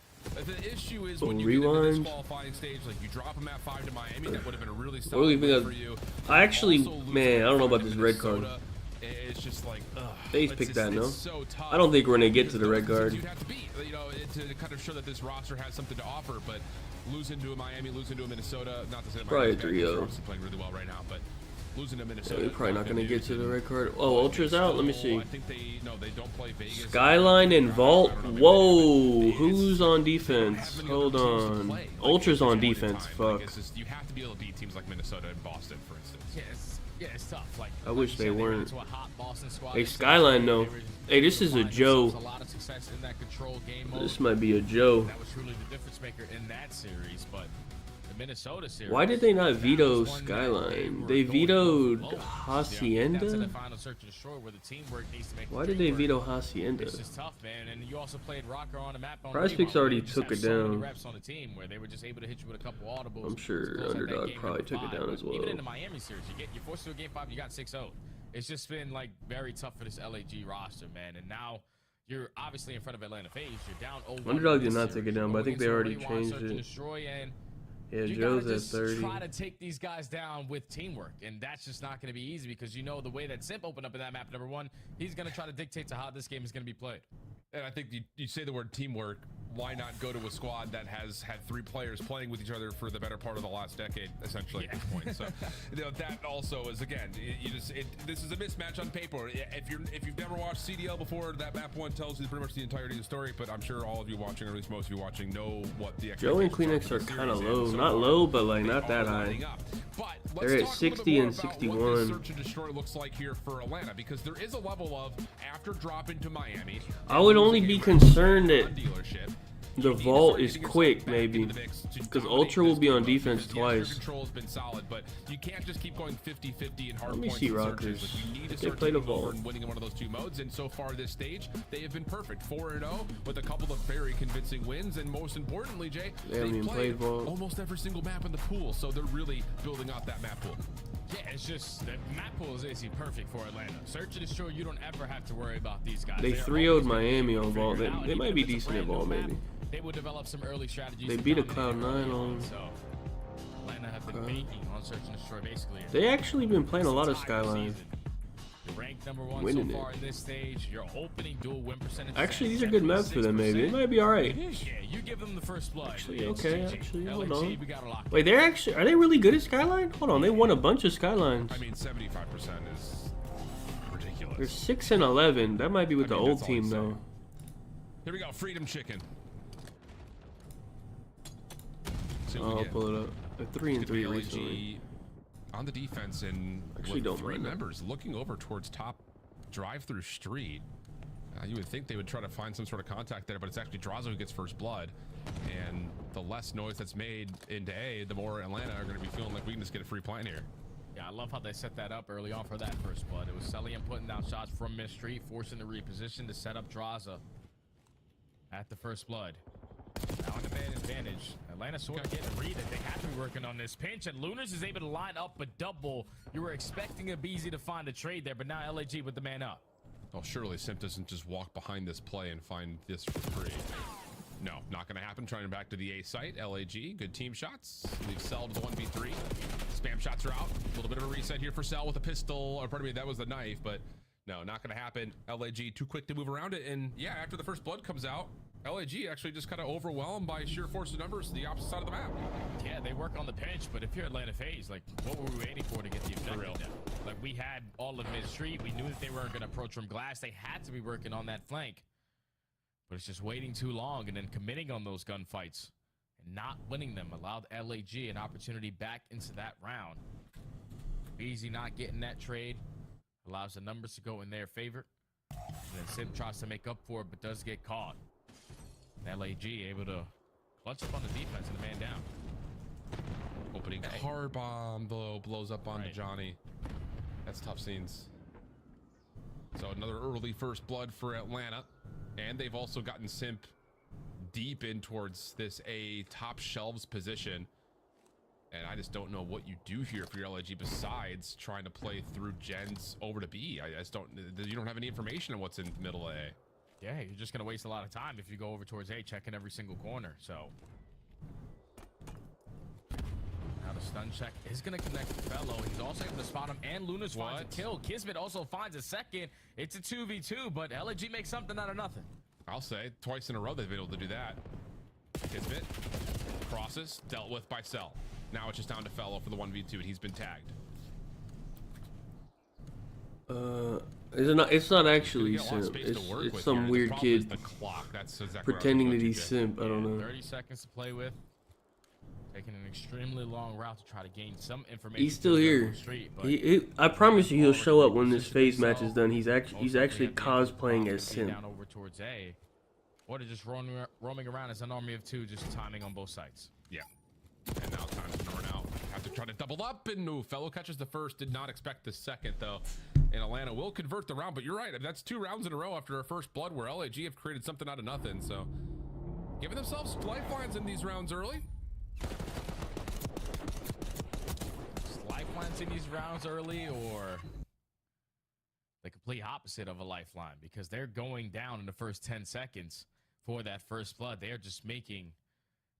the issue is Oh, when you get into this qualifying stage, like you drop them at 5 to Miami, that would have been a really solid win for you. I actually, man, I don't know about this red card. It's just like, FaZe picked that, no? So I don't think we're gonna get to the red card. You'd have to beat, you know, to kind of show that this roster has something to offer. But losing to a Miami, losing to a Minnesota, not to say probably Miami's 3-0. obviously playing really well right now, but losing to Minnesota. Yeah, we're probably not gonna get to the red card. Oh, Ultra's out. Let me see. I think they don't play Vegas. Skyline and Vault. Whoa, who's on defense? Hold on. Ultra's on defense. Fuck. You have to be able to beat teams like Minnesota and Boston, for instance. Yeah, it's tough. Like I wish they weren't. to a hot Boston squad. Hey, Skyline, no. Hey, this is a Joe. A lot of success in that control game mode. This might be a Joe. That was truly the difference maker in that series, but the Minnesota series. Why did they not veto Skyline? They vetoed Hacienda? That's in the final Search and Destroy where the teamwork needs to make. Why did they veto Hacienda? It's just tough, man. And you also played Rocker on a map on PrizePicks already took it down. Reps on the team where they were just able to hit you with a couple audibles. I'm sure Underdog probably took it down as well. Even in the Miami series, you're forced to a game 5, you got 6-0. It's just been like very tough for this LAG roster, man. And now you're obviously in front of Atlanta FaZe. You're down 0-1. Underdog did not take it down, but I think they already changed it. Yeah, Joe's at 30. Try to take these guys down with teamwork, and that's just not going to be easy because you know the way that Simp opened up in that map, number 1, he's going to try to dictate to how this game is going to be played. And I think you say the word teamwork, why not go to a squad that has had 3 players playing with each other for the better part of the last decade, essentially, at this point. So, you know, that also is, again, this is a mismatch on paper. If you've never watched CDL before, that map 1 tells you pretty much the entirety of the story, but I'm sure all of you watching, or at least most of you watching, know what the Joe and Kleenex are kind of low. Not low, but like not that high. They're at 60 and 61. What this Search and Destroy looks like here for Atlanta, because there is a level of, after dropping to Miami, I would only be concerned that the Vault is quick, maybe, because Ultra will be on defense twice. Control has been solid, but you can't just keep going 50-50 in hard Let me points see and Rockers. searches. Like, you need to They start played a taking over Vault. and winning in one of those 2 modes, and so far this stage, they have been perfect. 4-0 with a couple of very convincing wins, and most importantly, Jay, They haven't even played Vault. almost every single map in the pool, so they're really building out that map pool. Yeah, it's just the map pool is basically perfect for Atlanta. Search and Destroy, you don't ever have to worry about these guys. They 3-0'd Miami on Vault. They might be decent at Vault, maybe. They would develop some early strategies. They beat a Cloud9 on. So Atlanta have been baking on Search and Destroy basically. They actually been playing a lot of Skyline. Ranked number 1 Winning so far it. in this stage. Your opening dual win percentage. Actually, these are good maps for them. Maybe it might be all right. Yeah, you give them the first blood. Actually, okay. Actually, hold LHG, on. we got a lock. Wait, are they really good at Skyline? Hold on, they won a bunch of Skylines. I mean, 75% is ridiculous. They're 6 and 11. That might be with the old that's all team he's though. saying. Here we go, Freedom Chicken. See what we I'll get. pull it up. They're 3 and Could be 3 LAG recently. on the defense and Actually, with don't 3 mind that. members looking over towards top drive-through street. You would think they would try to find some sort of contact there, but it's actually Drazo who gets first blood. And the less noise that's made into A, the more Atlanta are going to be feeling like we can just get a free plant here. Yeah, I love how they set that up early on for that first blood. It was Celian putting down shots from mid street, forcing the reposition to set up Draza at the first blood. Now in the man advantage. Atlanta sort of getting a read that they have to be working on this pinch, and Lunars is able to line up a double. You were expecting a BZ to find a trade there, but now LAG with the man up. Oh, surely Simp doesn't just walk behind this play and find this for free. No, not going to happen. Trying back to the A site. LAG, good team shots. Leave Cell to the 1v3. Spam shots are out. A little bit of a reset here for Cell with a pistol. Or pardon me, that was the knife, but no, not going to happen. LAG too quick to move around it. And yeah, after the first blood comes out, LAG actually just kind of overwhelmed by sheer force of numbers to the opposite side of the map. Yeah, they work on the pinch, but if you're Atlanta FaZe, like, what were we waiting for to get the objective down? Like, we had all of mid-street. We knew that they weren't going to approach from glass. They had to be working on that flank. But it's just waiting too long and then committing on those gunfights and not winning them allowed LAG an opportunity back into that round. Easy not getting that trade allows the numbers to go in their favor. And then Simp tries to make up for it, but does get caught. LAG able to clutch up on the defense and the man down. Opening car bomb though blows up onto Johnny. That's tough scenes. So another early first blood for Atlanta, and they've also gotten Simp deep in towards this A top shelves position. And I just don't know what you do here for your LAG besides trying to play through gens over to B. I just don't. You don't have any information on what's in the middle of A. Yeah, you're just going to waste a lot of time if you go over towards A, checking every single corner. So now the stun check is going to connect to Fellow. He's also able to spot him, and Lunas finds a kill. Kismet also finds a second. It's a 2v2, but LAG makes something out of nothing. I'll say twice in a row they've been able to do that. Kismet crosses, dealt with by Cell. Now it's just down to Fellow for the 1v2, and he's been tagged. It's not actually Simp. It's some weird kid pretending that he's Simp. I don't know. 30 seconds to play with. Taking an extremely long route to try to gain some information. He's still here. I promise you, he'll show up when this FaZe match is done. He's actually cosplaying as Simp. Down over towards A, or to just roaming around as an army of two, just timing on both sides. Yeah. And now time's gonna run out. Have to try to double up, and no, Fellow catches the first. Did not expect the second though. And Atlanta will convert the round, but you're right. That's 2 rounds in a row after our first blood where LAG have created something out of nothing. So giving themselves lifelines in these rounds early. Lifelines in these rounds early, or the complete opposite of a lifeline, because they're going down in the first 10 seconds for that first blood. They are just making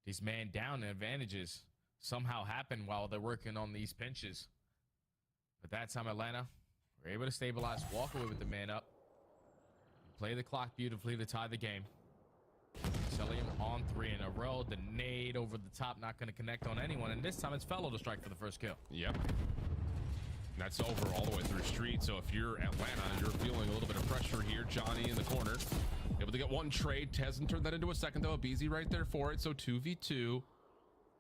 these man down advantages somehow happen while they're working on these pinches. But that time Atlanta were able to stabilize, walk away with the man up, play the clock beautifully to tie the game. Celium on 3 in a row. The nade over the top, not going to connect on anyone. And this time it's Fellow to strike for the first kill. Yep. And that's over all the way through street. So if you're Atlanta, you're feeling a little bit of pressure here. Johnny in the corner. Able to get one trade. Hasn't turned that into a second, though. BZ right there for it. So 2v2.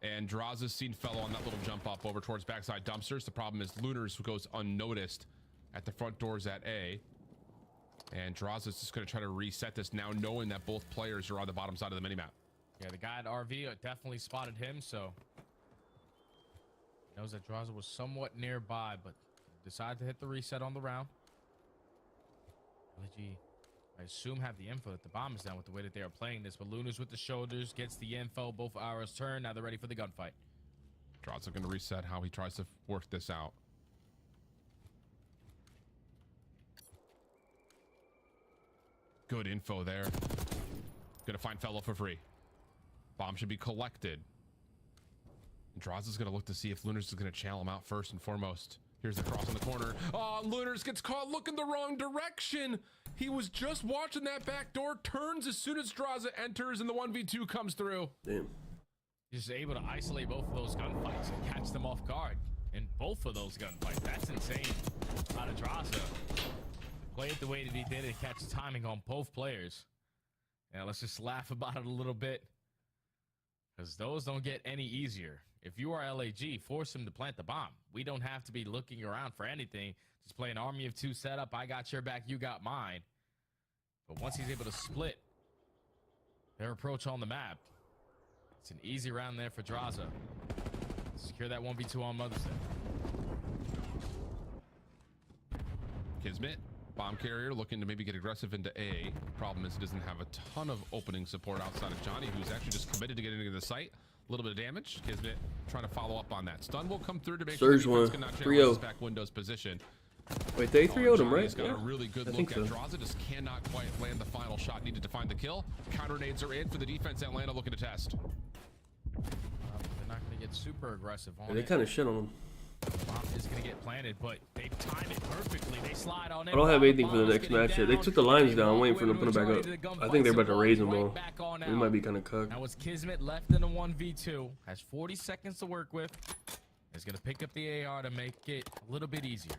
And Draws has seen Fellow on that little jump up over towards backside dumpsters. The problem is Lunars goes unnoticed at the front doors at A. And Draws is just going to try to reset this now, knowing that both players are on the bottom side of the minimap. Yeah, the guy at RV definitely spotted him, so knows that Draza was somewhat nearby, but decided to hit the reset on the round. LG, I assume, have the info that the bomb is down with the way that they are playing this, but Lunas with the shoulders gets the info. Both arrows turn. Now they're ready for the gunfight. Draza going to reset how he tries to work this out. Good info there. Gonna find Fellow for free. Bomb should be collected. Draws is gonna look to see if Lunars is gonna channel him out first and foremost. Here's the cross on the corner. Oh, Lunars gets caught looking the wrong direction. He was just watching that back door, turns as soon as Draza enters, and the 1v2 comes through. Damn. He's just able to isolate both of those gunfights and catch them off guard in both of those gunfights. That's insane out of Draza. Play it the way that he did and catch timing on both players. Now let's just laugh about it a little bit, because those don't get any easier. If you are LAG, force him to plant the bomb. We don't have to be looking around for anything. Just play an army of two setup. I got your back, you got mine. But once he's able to split their approach on the map, it's an easy round there for Draza. Secure that 1v2 on Mother's Day. Kismet, bomb carrier, looking to maybe get aggressive into A. Problem is he doesn't have a ton of opening support outside of Johnny, who's actually just committed to getting into the site. A little bit of damage. Kismet trying to follow up on that. Stun will come through to make sure the defense cannot challenge his back window's position. Wait, they 3-0'd him, right? He's got a really good look at Draza, just cannot quite land the final shot needed to find the kill. Counter nades are in for the defense. Atlanta looking to test. They're not going to get super aggressive on They kind of shit on him. Bomb is going to get planted, but they time it perfectly. They slide on it. I don't have anything for the next match yet. They took the lines down. I'm waiting for them to put them back up. I think they're about to raise them though. We might be kind of cooked. Now it's Kismet left in a 1v2. Has 40 seconds to work with. Is going to pick up the AR to make it a little bit easier.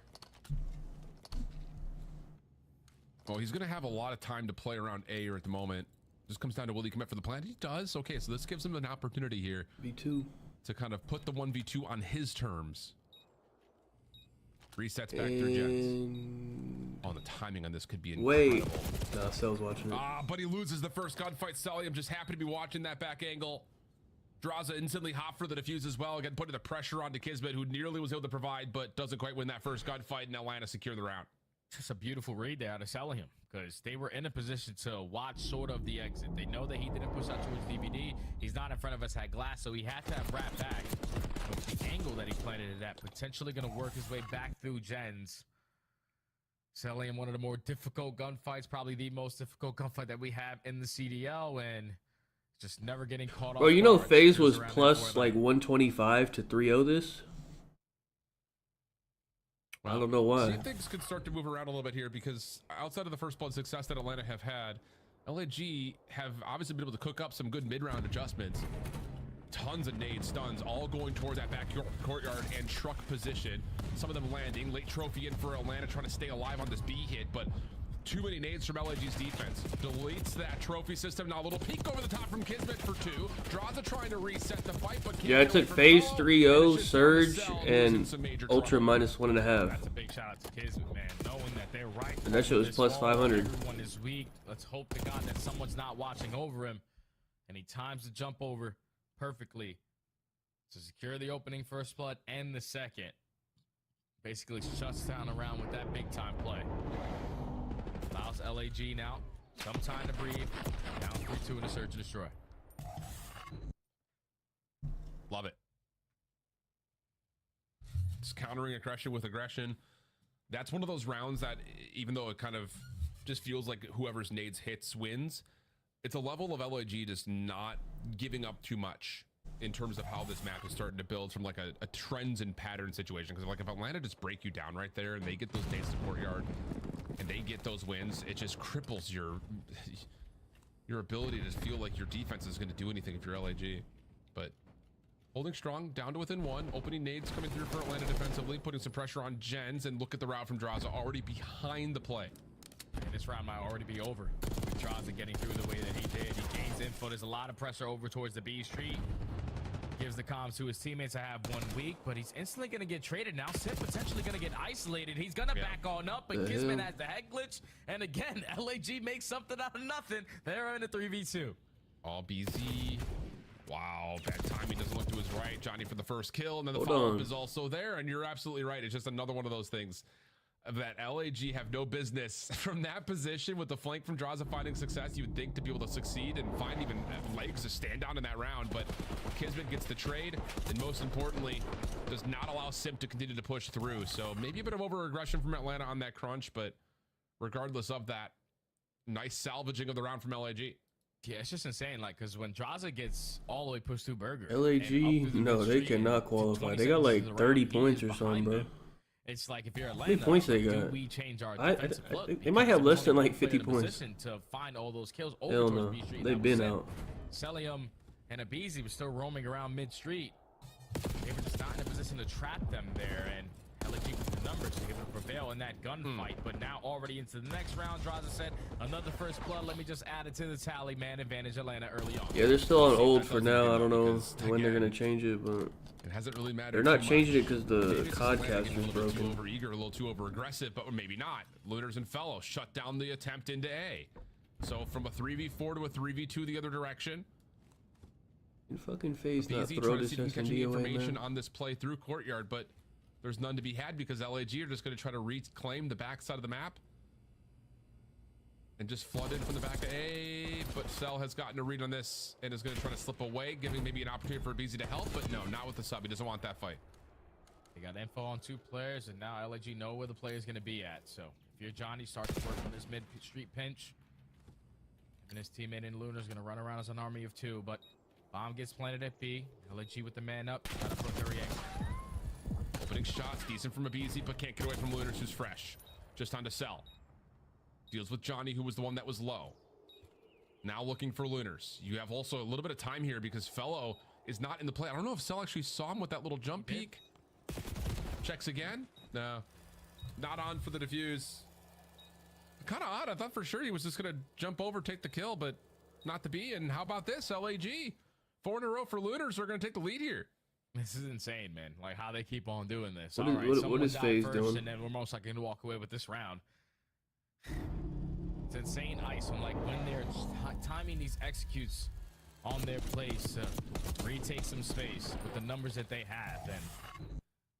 Well, he's going to have a lot of time to play around A at the moment. Just comes down to will he commit for the plant? He does. Okay, so this gives him an opportunity here. V2. To kind of put the 1v2 on his terms. Resets back through Jens. Oh, the timing on this could be incredible. Wait. Nah, Cell's watching it. But he loses the first gunfight. Sully, I'm just happy to be watching that back angle. Draza instantly hop for the defuse as well. Again, putting the pressure onto Kismet, who nearly was able to provide, but doesn't quite win that first gunfight, and Atlanta secure the round. Just a beautiful read there out of Sellingham, because they were in a position to watch sort of the exit. They know that he didn't push out towards DVD. He's not in front of us at glass, so he had to have wrapped back. But the angle that he planted it at, potentially going to work his way back through Jens. Sellingham, one of the more difficult gunfights, probably the most difficult gunfight that we have in the CDL, and just never getting caught off. Bro, you know FaZe was plus like 125 to 3-0 this? I don't know why. See if things could start to move around a little bit here, because outside of the first blood success that Atlanta have had, LAG have obviously been able to cook up some good mid-round adjustments. Tons of nades, stuns, all going toward that back courtyard and truck position. Some of them landing. Late trophy in for Atlanta, trying to stay alive on this B hit, but too many nades from LAG's defense. Deletes that trophy system. Now a little peek over the top from Kismet for 2. Draza trying to reset the fight, but yeah, it took FaZe 3-0, Surge, and Ultra -1.5. That's a big shout out to Kismet, man. Knowing that they're right. And that shit was plus 500. Everyone is weak. Let's hope to God that someone's not watching over him. And he times the jump over perfectly to secure the opening first blood and the second. Basically shuts down around with that big time play. Allows LAG now some time to breathe. Down 3-2 in a search and destroy. Love it. Just countering aggression with aggression. That's one of those rounds that, even though it kind of just feels like whoever's nades hits wins, it's a level of LAG just not giving up too much in terms of how this map is starting to build from like a trends and pattern situation. Because like if Atlanta just break you down right there and they get those nades to courtyard and they get those wins, it just cripples your ability to feel like your defense is going to do anything if you're LAG. But holding strong, down to within 1, opening nades coming through for Atlanta defensively, putting some pressure on Jens, and look at the route from Draza, already behind the play. And this round might already be over. Draza getting through the way that he did. He gains info. There's a lot of pressure over towards the B street. Gives the comms to his teammates. I have 1 week, but he's instantly going to get traded now. Sim potentially going to get isolated. He's going to back on up, but Kismet has the head glitch. And again, LAG makes something out of nothing. They're in a 3v2. All BZ. Wow, bad timing, doesn't look to his right. Johnny for the first kill, and then the follow-up is also there. And you're absolutely right. It's just another one of those things that LAG have no business from that position with the flank from Draza finding success. You would think to be able to succeed and find even legs to stand down in that round, but Kismet gets the trade, and most importantly, does not allow Simp to continue to push through. So maybe a bit of over-aggression from Atlanta on that crunch, but regardless of that, nice salvaging of the round from LAG. Yeah, it's just insane, like, because when Draza gets all the way pushed through Burger, LAG, no, they cannot qualify. They got like 30 points or something, bro. It's like if you're How Atlanta, many points they do got? we change our I defensive look? think they might have less than like 50 points. Position to find all those kills over Hell towards no, B Street. they've been out. Celium and Abizi was still roaming around mid street. They were just not in a position to trap them there, and LG with the numbers to able to prevail in that gunfight. But now already into the next round, Draza said, another first blood. Let me just add it to the tally, man. Advantage Atlanta early on. Yeah, they're still on old for now. I don't know when they're gonna change it, but It hasn't really mattered. they're not too changing much. it because the Maybe it's just Atlanta getting codcaster's a little bit too broken. over-eager, a little too over-aggressive, but maybe not. Lunars and Fellow shut down the attempt into A. So from a 3v4 to a 3v2 the other direction. In fucking face, not BZ throw trying to this see if he can catch any SMD away, information man. on this play through Courtyard, but there's none to be had because LAG are just going to try to reclaim the backside of the map and just flood in from the back of A. But Cell has gotten a read on this and is going to try to slip away, giving maybe an opportunity for BZ to help, but no, not with the sub. He doesn't want that fight. They got info on 2 players, and now LAG know where the player is going to be at. So if you're Johnny, start to work on this mid street pinch. And his teammate in Lunar is going to run around as an army of 2, but bomb gets planted at B. LAG with the man up. Trying to put their react. Opening shots, decent from a BZ, but can't get away from Lunars, who's fresh. Just on to Cell. Deals with Johnny, who was the one that was low. Now looking for Lunars. You have also a little bit of time here because Fellow is not in the play. I don't know if Cell actually saw him with that little jump peek. Checks again. No. Not on for the defuse. Kind of odd. I thought for sure he was just going to jump over, take the kill, but not to be. And how about this? LAG. 4 in a row for Lunars are going to take the lead here. This is insane, man. Like how they keep on doing this. What All is- right, what someone is died FaZe first, doing? and then we're most likely going to walk away with this round. It's insane ice. I'm like, when they're timing these executes on their plays to retake some space with the numbers that they have, and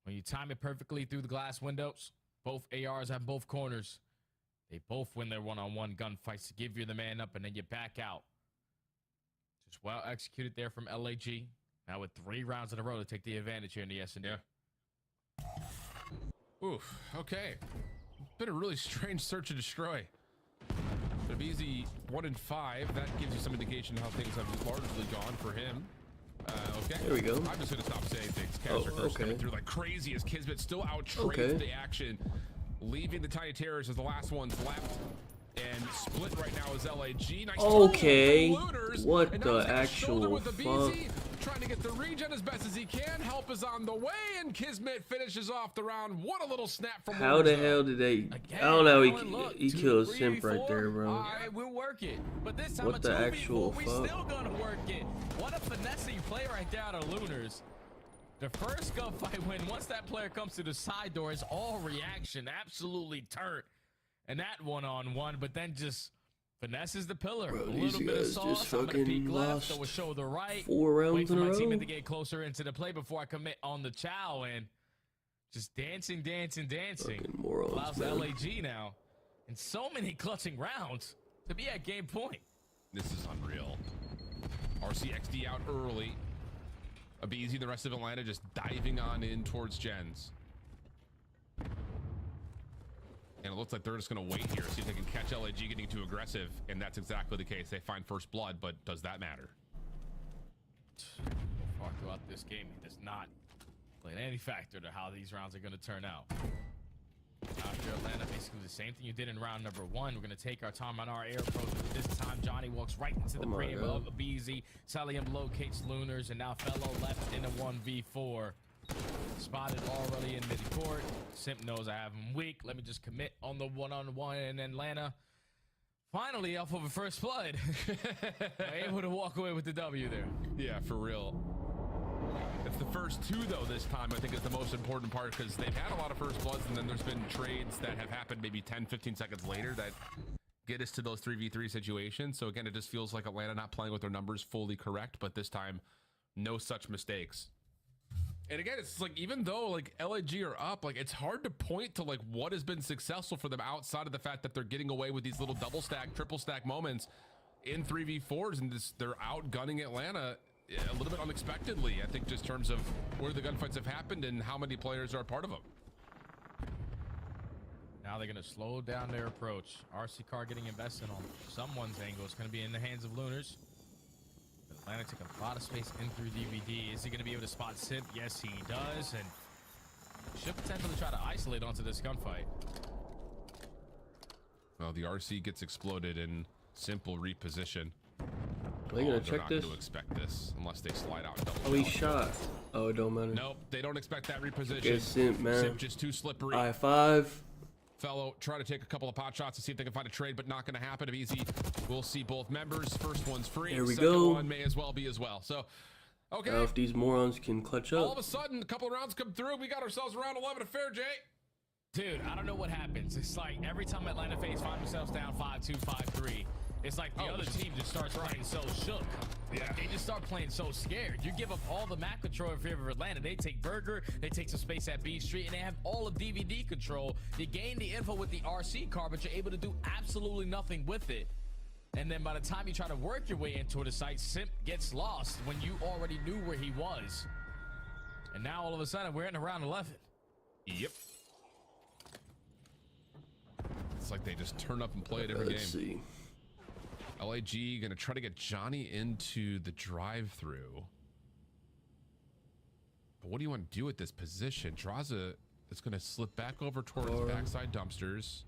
when you time it perfectly through the glass windows, both ARs have both corners. They both win their one-on-one gunfights to give you the man up, and then you back out. Just well executed there from LAG. Now with 3 rounds in a row to take the advantage here in the S&D. Yeah. Oof. Okay. Been a really strange search and destroy. But easy 1 in 5. That gives you some indication how things have largely gone for him. Okay. There we go. I'm just gonna stop saying things. Oh, Caster Curse okay. coming through like crazy as Kismet still outtrades the action, leaving the Tiny Terrors as the last ones left. And split right now is LAG. Nice Okay. throw from Lunars. What And the now he's got a shoulder actual with the fuck? BZ, trying to get the regen as best as he can. Help is on the way, and Kismet finishes off the round. What a little snap from How the Lunars, though. hell did they? Again, I don't know. Alan, look, He 2, killed 3, Simp right 4. there, bro. All right, we'll work it. But this time What a the 2v4, actual we fuck? still gonna work it. What a finessing play right there out of Lunars. The first gunfight win, once that player comes to the side door, is all reaction. Absolutely turnt. And that one-on-one, but then just finesses the pillar. Bro, a these little bit of guys sauce. just I'm gonna peek fucking left, lost so we'll show the right. 4 rounds Wait for in a my row. teammate to get closer into the play before I commit on the chow, and just dancing. Fucking morons, Allows man. LAG now. And so many clutching rounds to be at game point. This is unreal. RCXD out early. Abizi, the rest of Atlanta just diving on in towards Gens. And it looks like they're just going to wait here, see if they can catch LAG getting too aggressive. And that's exactly the case. They find first blood, but does that matter? So far throughout this game, it does not play any factor to how these rounds are going to turn out. After Atlanta, basically the same thing you did in round number 1. We're going to take our time on our air approach. But this time, Johnny walks right into the brain of BZ. Celium locates Lunars, and now Fellow left in a 1v4. Spotted already in mid-court. Simp knows I have him weak. Let me just commit on the one-on-one in Atlanta. Finally, off of a first blood, able to walk away with the W there. Yeah, for real. It's the first 2, though, this time, I think is the most important part, because they've had a lot of first bloods, and then there's been trades that have happened maybe 10, 15 seconds later that get us to those 3v3 situations. So, again, it just feels like Atlanta not playing with their numbers fully correct, but this time, no such mistakes. And again, it's like, even though like LAG are up, like it's hard to point to like what has been successful for them outside of the fact that they're getting away with these little double stack, triple stack moments in 3v4s, and they're outgunning Atlanta a little bit unexpectedly. I think just in terms of where the gunfights have happened and how many players are a part of them. Now they're going to slow down their approach. RC car getting invested on someone's angle. It's going to be in the hands of Lunars. Atlanta taking a lot of space in through DVD. Is he going to be able to spot Simp? Yes, he does. And should potentially try to isolate onto this gunfight. Well, the RC gets exploded in simple reposition. Are they gonna check this? They're not going to expect this unless they slide out. Oh, he shot. Oh, it don't matter. Nope, they don't expect that reposition. Get Simp, man. Simp just too slippery. I-5. Fellow try to take a couple of pot shots to see if they can find a trade, but not going to happen. Easy. We'll see both members. First one's free. There we Second go. one may as well be as well. So, okay. Now if these morons can clutch up. All of a sudden, a couple of rounds come through. We got ourselves around 11 affair, Jay. Dude, I don't know what happens. It's like every time Atlanta FaZe find themselves down 5-2, 5-3, it's like the other team just starts playing so shook. Yeah. Like they just start playing so scared. You give up all the map control in favor of Atlanta. They take Burger, they take some space at B Street, and they have all of DVD control. You gain the info with the RC car, but you're able to do absolutely nothing with it. And then by the time you try to work your way into the site, Simp gets lost when you already knew where he was. And now all of a sudden we're in round 11. Yep. It's like they just turn up and play a different game. Let's see. LAG gonna try to get Johnny into the drive-through. But what do you want to do at this position? Draza is gonna slip back over towards backside dumpsters.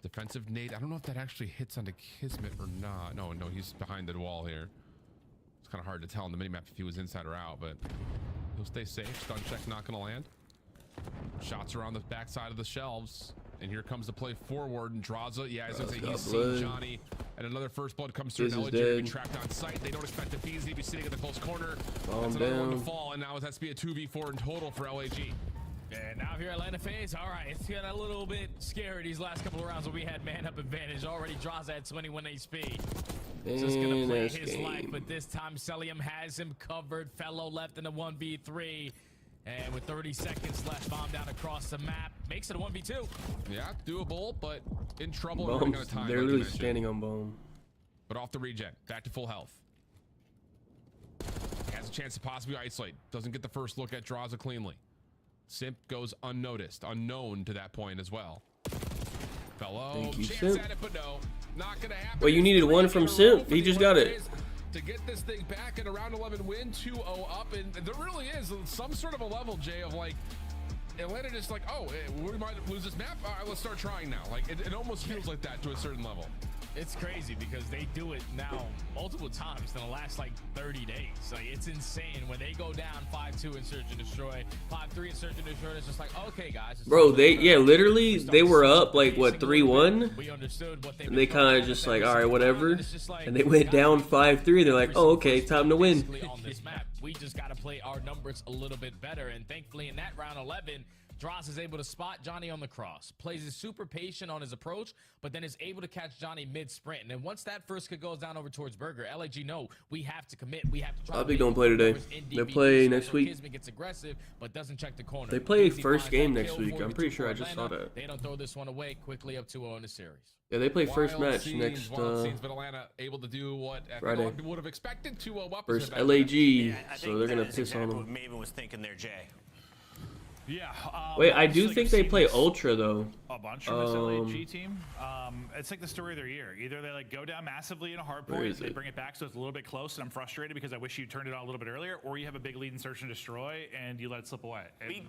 Defensive nade. I don't know if that actually hits onto Kismet or not. No, he's behind the wall here. It's kind of hard to tell on the minimap if he was inside or out, but he'll stay safe. Stun check not gonna land. Shots around the backside of the shelves. And here comes the play forward, and Draza, yeah, as I say, he's seen Johnny, and another first blood comes through, and LG to be trapped on site. They don't expect the fees to be sitting in the close corner. That's another one to fall, and now it has to be a 2v4 in total for LAG. And now here at Atlanta FaZe, all right, it's got a little bit scary these last couple of rounds where we had man-up advantage. Already Draza at 21 HP. Just gonna play his life, but this time Celium has him covered. Fellow left in a 1v3. And with 30 seconds left, bomb down across the map. Makes it a 1v2. Yeah, doable, but in trouble. Bomb's, they're literally standing on bomb. But off the regen, back to full health. Has a chance to possibly isolate. Doesn't get the first look at Draza cleanly. Simp goes unnoticed, unknown to that point as well. Fellow, Thank you, chance Simp. at it, but no, not gonna happen. Well, you needed one from Simp. He just got it. To get this thing back in a round 11 win, 2-0 up, and there really is some sort of a level, Jay, of like Atlanta just like, oh, we might lose this map. All right, let's start trying now. Like it almost feels like that to a certain level. It's crazy because they do it now multiple times in the last like 30 days. Like it's insane when they go down 5-2 in Search and Destroy, 5-3 in Search and Destroy. It's just like, okay, guys. Bro, literally they were up like what 3-1, and they kind of just like, all right, whatever, and they went down 5-3. They're like, oh, okay, time to win. On this map, we just got to play our numbers a little bit better, and thankfully in that round 11. Dross is able to spot Johnny on the cross, plays his super patient on his approach, but then is able to catch Johnny mid-sprint. And then once that first kick goes down over towards Burger, LAG know we have to commit. We have to try. Bobby don't play today. They play next week. Kismet gets aggressive, but doesn't check the corner. They play first game next week. I'm pretty sure I just saw that. They don't throw this one away. Quickly up 2-0 in the series. Yeah, they play first match next but Atlanta able to do what Friday. Would have expected 2-0 up versus LAG, so they're gonna piss on them. Maven was thinking there, Jay. Yeah. Wait, I do think they play Ultra though. A bunch from this LAG team. It's like the story of their year. Either they like go down massively in a hardpoint, they bring it back so it's a little bit close, and I'm frustrated because I wish you turned it on a little bit earlier, or you have a big lead in Search and Destroy and you let it slip away.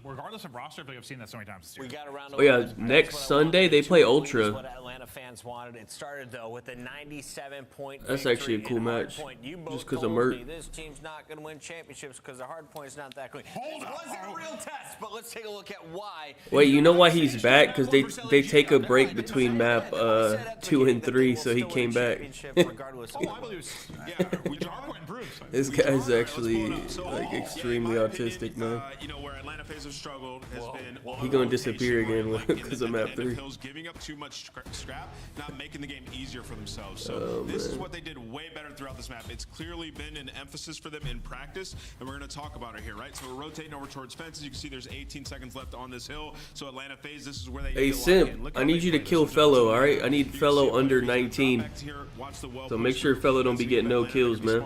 Regardless of roster, I feel like I've seen that so many times this year. We got around. Oh yeah, next Sunday they play Ultra. What Atlanta fans wanted. It started though with a 97 point. That's actually a cool match. Just because of Mert. This team's not going to win championships because the Hardpoint's not that quick. It wasn't a real test, but let's take a look at why. Wait, you know why he's back? Because they take a break between map 2 and 3, so he came back. This guy's actually like extremely autistic, man. You know, where Atlanta FaZe have struggled has been He gonna disappear again because of map 3. Giving up too much scrap, not making the game easier for themselves. So this is what they did way better throughout this map. It's clearly been an emphasis for them in practice, and we're going to talk about it here, right? So we're rotating over towards fences. You can see there's 18 seconds left on this hill. So Atlanta FaZe, this is where they. Hey Simp, need you to kill Fellow, all right? I need Fellow under 19. So make sure Fellow don't be getting no kills, man.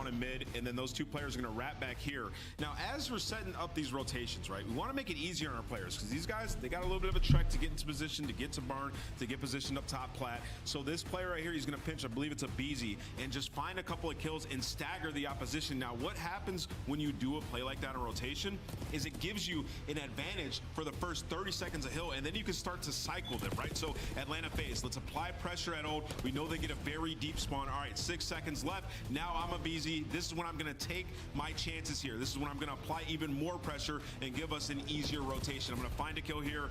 And then those two players are going to wrap back here. Now, as we're setting up these rotations, right, we want to make it easier on our players because these guys, they got a little bit of a trek to get into position, to get to burn, to get positioned up top plat. So this player right here, he's going to pinch, I believe it's a BZ, and just find a couple of kills and stagger the opposition. Now, what happens when you do a play like that in rotation is it gives you an advantage for the first 30 seconds of hill, and then you can start to cycle them, right? So Atlanta FaZe, let's apply pressure at ult. We know they get a very deep spawn. All right, 6 seconds left. Now I'm a BZ. This is when I'm going to take my chances here. This is when I'm going to apply even more pressure and give us an easier rotation. I'm going to find a kill here.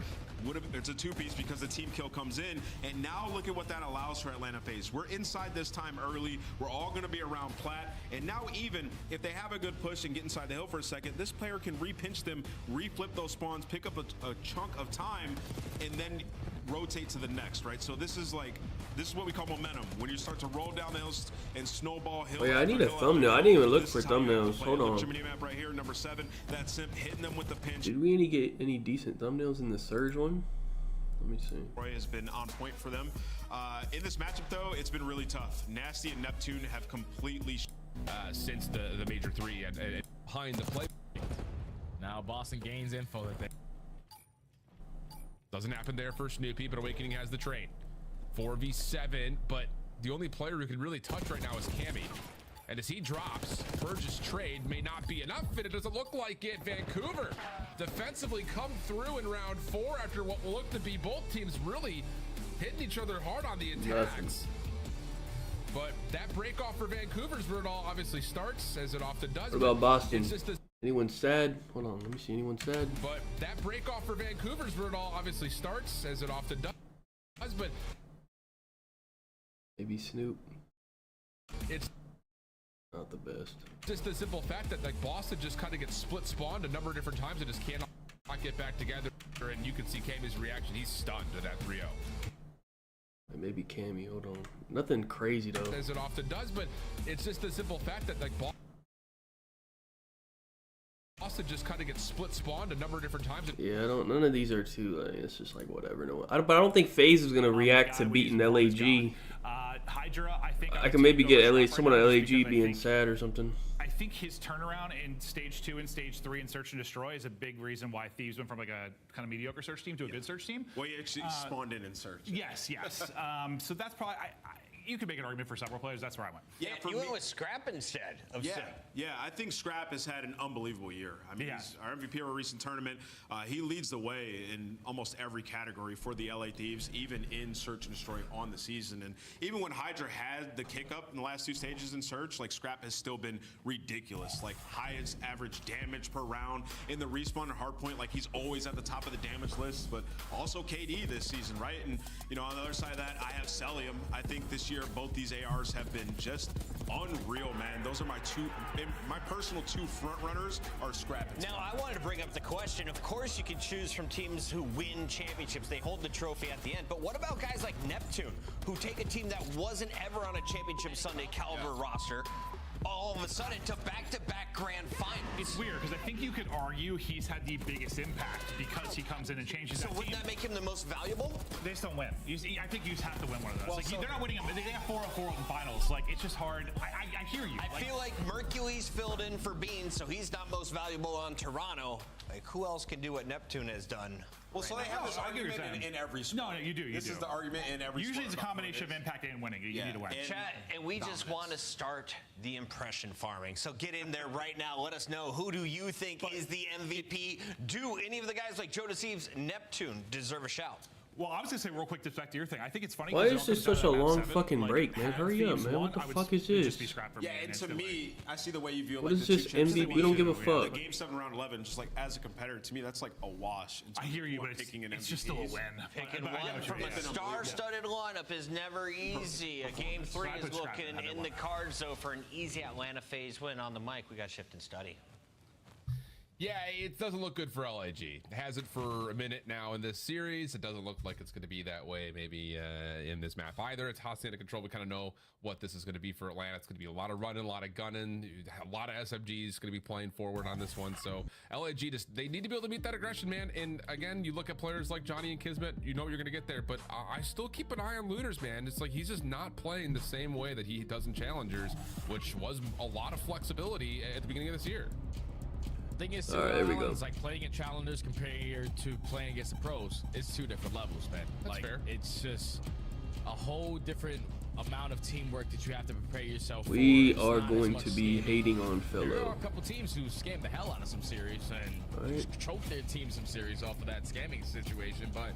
It's a two-piece because the team kill comes in, and now look at what that allows for Atlanta FaZe. We're inside this time early. We're all going to be around plat, and now even if they have a good push and get inside the hill for a second, this player can re-pinch them, re-flip those spawns, pick up a chunk of time, and then rotate to the next, right? So this is what we call momentum. When you start to roll down the hills and snowball hill. Oh yeah, I need a thumbnail. I didn't even look for thumbnails. Hold on. Map right here, number 7. That's Simp hitting them with the pinch. Did we get any decent thumbnails in the Surge one? Let me see. Roy has been on point for them. In this matchup, though, it's been really tough. Nasty and Neptune have completely since the Major 3 and behind the play. Now Boston gains info that they doesn't happen there for Snoopy, but Awakening has the train. 4v7, but the only player who can really touch right now is Cammy. And as he drops, Burgess trade may not be enough, and it doesn't look like it. Vancouver defensively come through in round 4 after what will look to be both teams really hitting each other hard on the attacks. But that break off for Vancouver's where it all obviously starts, as it often does. What about Boston? Anyone sad? Hold on, let me see. Anyone sad? But that break off for Vancouver's where it all obviously starts, as it often does. But maybe Snoop. It's not the best. Just the simple fact that like Boston just kind of gets split spawned a number of different times and just cannot get back together. And you can see Cammy's reaction. He's stunned at that 3-0. Maybe Cammy. Hold on. Nothing crazy though. As it often does, but it's just the simple fact that like Boston just kind of gets split spawned a number of different times. Yeah, none of these are too. It's just like whatever. No, but I don't think FaZe is gonna react to beating LAG. Hydra, I think I can maybe get someone at LAG being sad or something. I think his turnaround in stage 2 and stage 3 in Search and Destroy is a big reason why Thieves went from like a kind of mediocre search team to a good search team. Well, he actually spawned in Search. Yes. So that's probably you could make an argument for several players. That's where I went. Yeah, you went with Scrap instead of Sim. Yeah, I think Scrap has had an unbelievable year. I mean, he's our MVP of a recent tournament. He leads the way in almost every category for the LA Thieves, even in Search and Destroy on the season. And even when Hydra had the kick up in the last 2 stages in Search, like Scrap has still been ridiculous. Like highest average damage per round in the respawn and hardpoint. Like he's always at the top of the damage list, but also KD this season, right? And you know, on the other side of that, I have Celium. I think this year both these ARs have been just unreal, man. Those are my personal 2 front runners are Scrap. Now, I wanted to bring up the question. Of course, you can choose from teams who win championships. They hold the trophy at the end. But what about guys like Neptune, who take a team that wasn't ever on a championship Sunday caliber roster, all of a sudden to back-to-back grand finals? It's weird because I think you could argue he's had the biggest impact because he comes in and changes that team. So wouldn't that make him the most valuable? They just don't win. I think you just have to win one of those. Well, like, they're not winning them. They got 4-4 in finals. Like, it's just hard. I hear you. I feel like Mercury's filled in for Bean, so he's not most valuable on Toronto. Like, who else can do what Neptune has done? Well, so they have this argument in every sport. No, you do. This is the argument in every sport. Usually it's a combination of impact and winning. You need to win. Chat, and we just want to start the impression farming. So get in there right now. Let us know, who do you think is the MVP? Do any of the guys like Joe Deceives, Neptune deserve a shout? Well, I was gonna say real quick, back to your thing. I think it's funny. Why is this such a long fucking break, man? Hurry up, man. What the fuck is this? Yeah, and to me, I see the way you view. What is this MVP? We don't give a fuck. The Game 7 round 11, just like as a competitor, to me, that's like a wash. I hear you, but it's just still a win. Picking one from a star-studded lineup is never easy. A Game 3 is looking in the cards, though, for an easy Atlanta FaZe win. On the mic, we got Shift and Study. Yeah, it doesn't look good for LAG. It has it for a minute now in this series. It doesn't look like it's going to be that way maybe in this map either. It's hot state of control. We kind of know what this is going to be for Atlanta. It's going to be a lot of running, a lot of gunning, a lot of SMGs going to be playing forward on this one. So LAG, they need to be able to meet that aggression, man. And again, you look at players like Johnny and Kismet, you know you're going to get there. But I still keep an eye on Lunars, man. It's like he's just not playing the same way that he does in Challengers, which was a lot of flexibility at the beginning of this year. Thing is, all right, there we go. It's like playing at challengers compared to playing against the pros. It's two different levels, man. That's like, fair. It's just a whole different amount of teamwork that you have to prepare yourself for. We It's are not as going much to be scamming. hating on There are Fellow. a couple teams who scammed the hell out of some series and Right. choked their team some series off of that scamming situation, but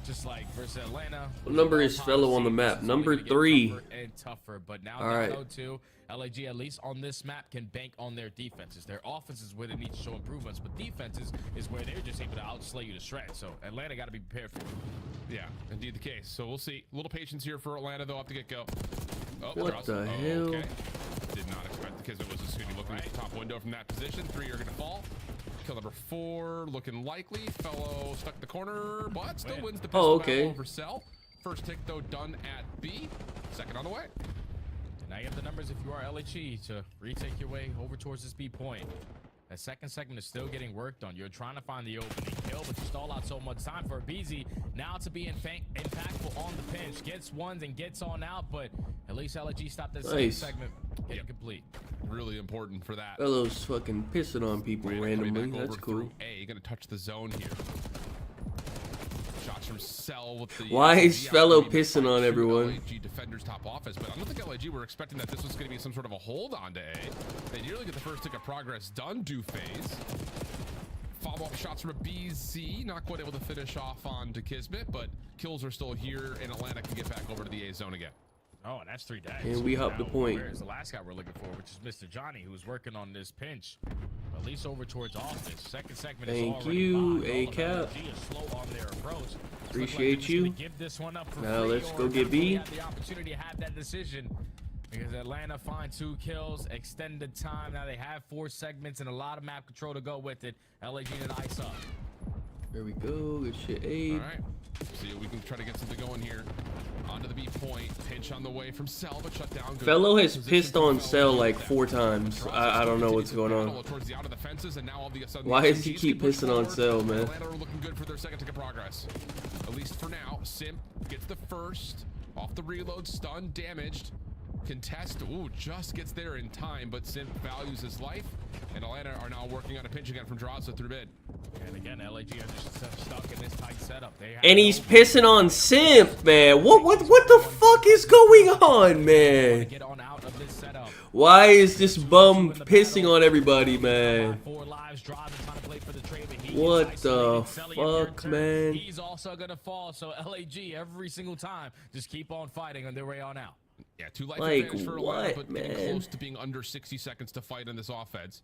just like versus Atlanta. What number is Fellow on the map? Number 3. Tougher and tougher, but now All they right. know too. LAG, at least on this map, can bank on their defenses. Their offense is where they need to show improvements, but defenses is where they're just able to outslay you to shreds. So Atlanta got to be prepared for it. Yeah, indeed the case. So we'll see. A little patience here for Atlanta, though, off the get-go. Oh, What cross. the hell? Okay. Did not expect the Kismet was just going to be looking at the top window from that position. 3 are going to fall. Kill number 4 looking likely. Fellow stuck in the corner, but still wins the pistol okay. battle over Cell. First tick, though, done at B. Second on the way. Now you have the numbers if you are LHE to retake your way over towards this B point. That second segment is still getting worked on. You're trying to find the opening kill, but you stall out so much time for BZ. Now to be impactful on the pinch. Gets ones and gets on out, but at least LHE stopped that second Nice. segment. Getting complete. Really important for that. Fellow's fucking pissing on people randomly. That's cool. A, going to touch the zone here. Shots from Cell with the... Why is the Fellow outlead pissing by on two everyone? LAG defenders top office, but I don't think LAG were expecting that this was going to be some sort of a hold on to A. They nearly get the first tick of progress done, do phase. Follow-up shots from a BZ, not quite able to finish off on to Kismet, but kills are still here, and Atlanta can get back over to the A zone again. Oh, and that's 3 dags. And we hop the point. Where's the last guy we're looking for, which is Mr. Johnny, who's working on this pinch. At least over towards office. Second segment is Thank already you, behind. A All of cap. LG is slow on their approach. Looks like Appreciate they're just you. gonna give this one up for Now free, let's or go get not really B. have the opportunity to have that decision. Because Atlanta find 2 kills, extended time. Now they have 4 segments and a lot of map control to go with it. LAG and ice up. There we go. Good shit, A. All right. See if we can try to get something going here. Onto the B point. Pinch on the way from Cell, but shut down. Good Fellow has position pissed from on Fellow. Cell He like did that. 4 times. I don't know what's going on. Towards the out of the fences, and now all of a sudden Why the does he SMGs keep can push pissing on forward. Cell, man? Atlanta are looking good for their second tick of progress. At least for now. Simp gets the first. Off the reload, stunned, damaged. Contest, ooh, just gets there in time, but Simp values his life. And Atlanta are now working on a pinch again from Draza through mid. And again, LAG are just stuck in this tight setup. They have And no he's pissing on Simp, man. What the fuck is going on, man? get on out of this setup. Why is this bum pissing on everybody, man? 4 lives, driving, trying to play for the trade, but he What gets the isolated. Selly fuck, in man? He's also gonna fall, so LAG every single time just keep on fighting on their way on out. Yeah, 2 life Like, advantage for Atlanta, what, but getting man? close to being under 60 seconds to fight in this offense.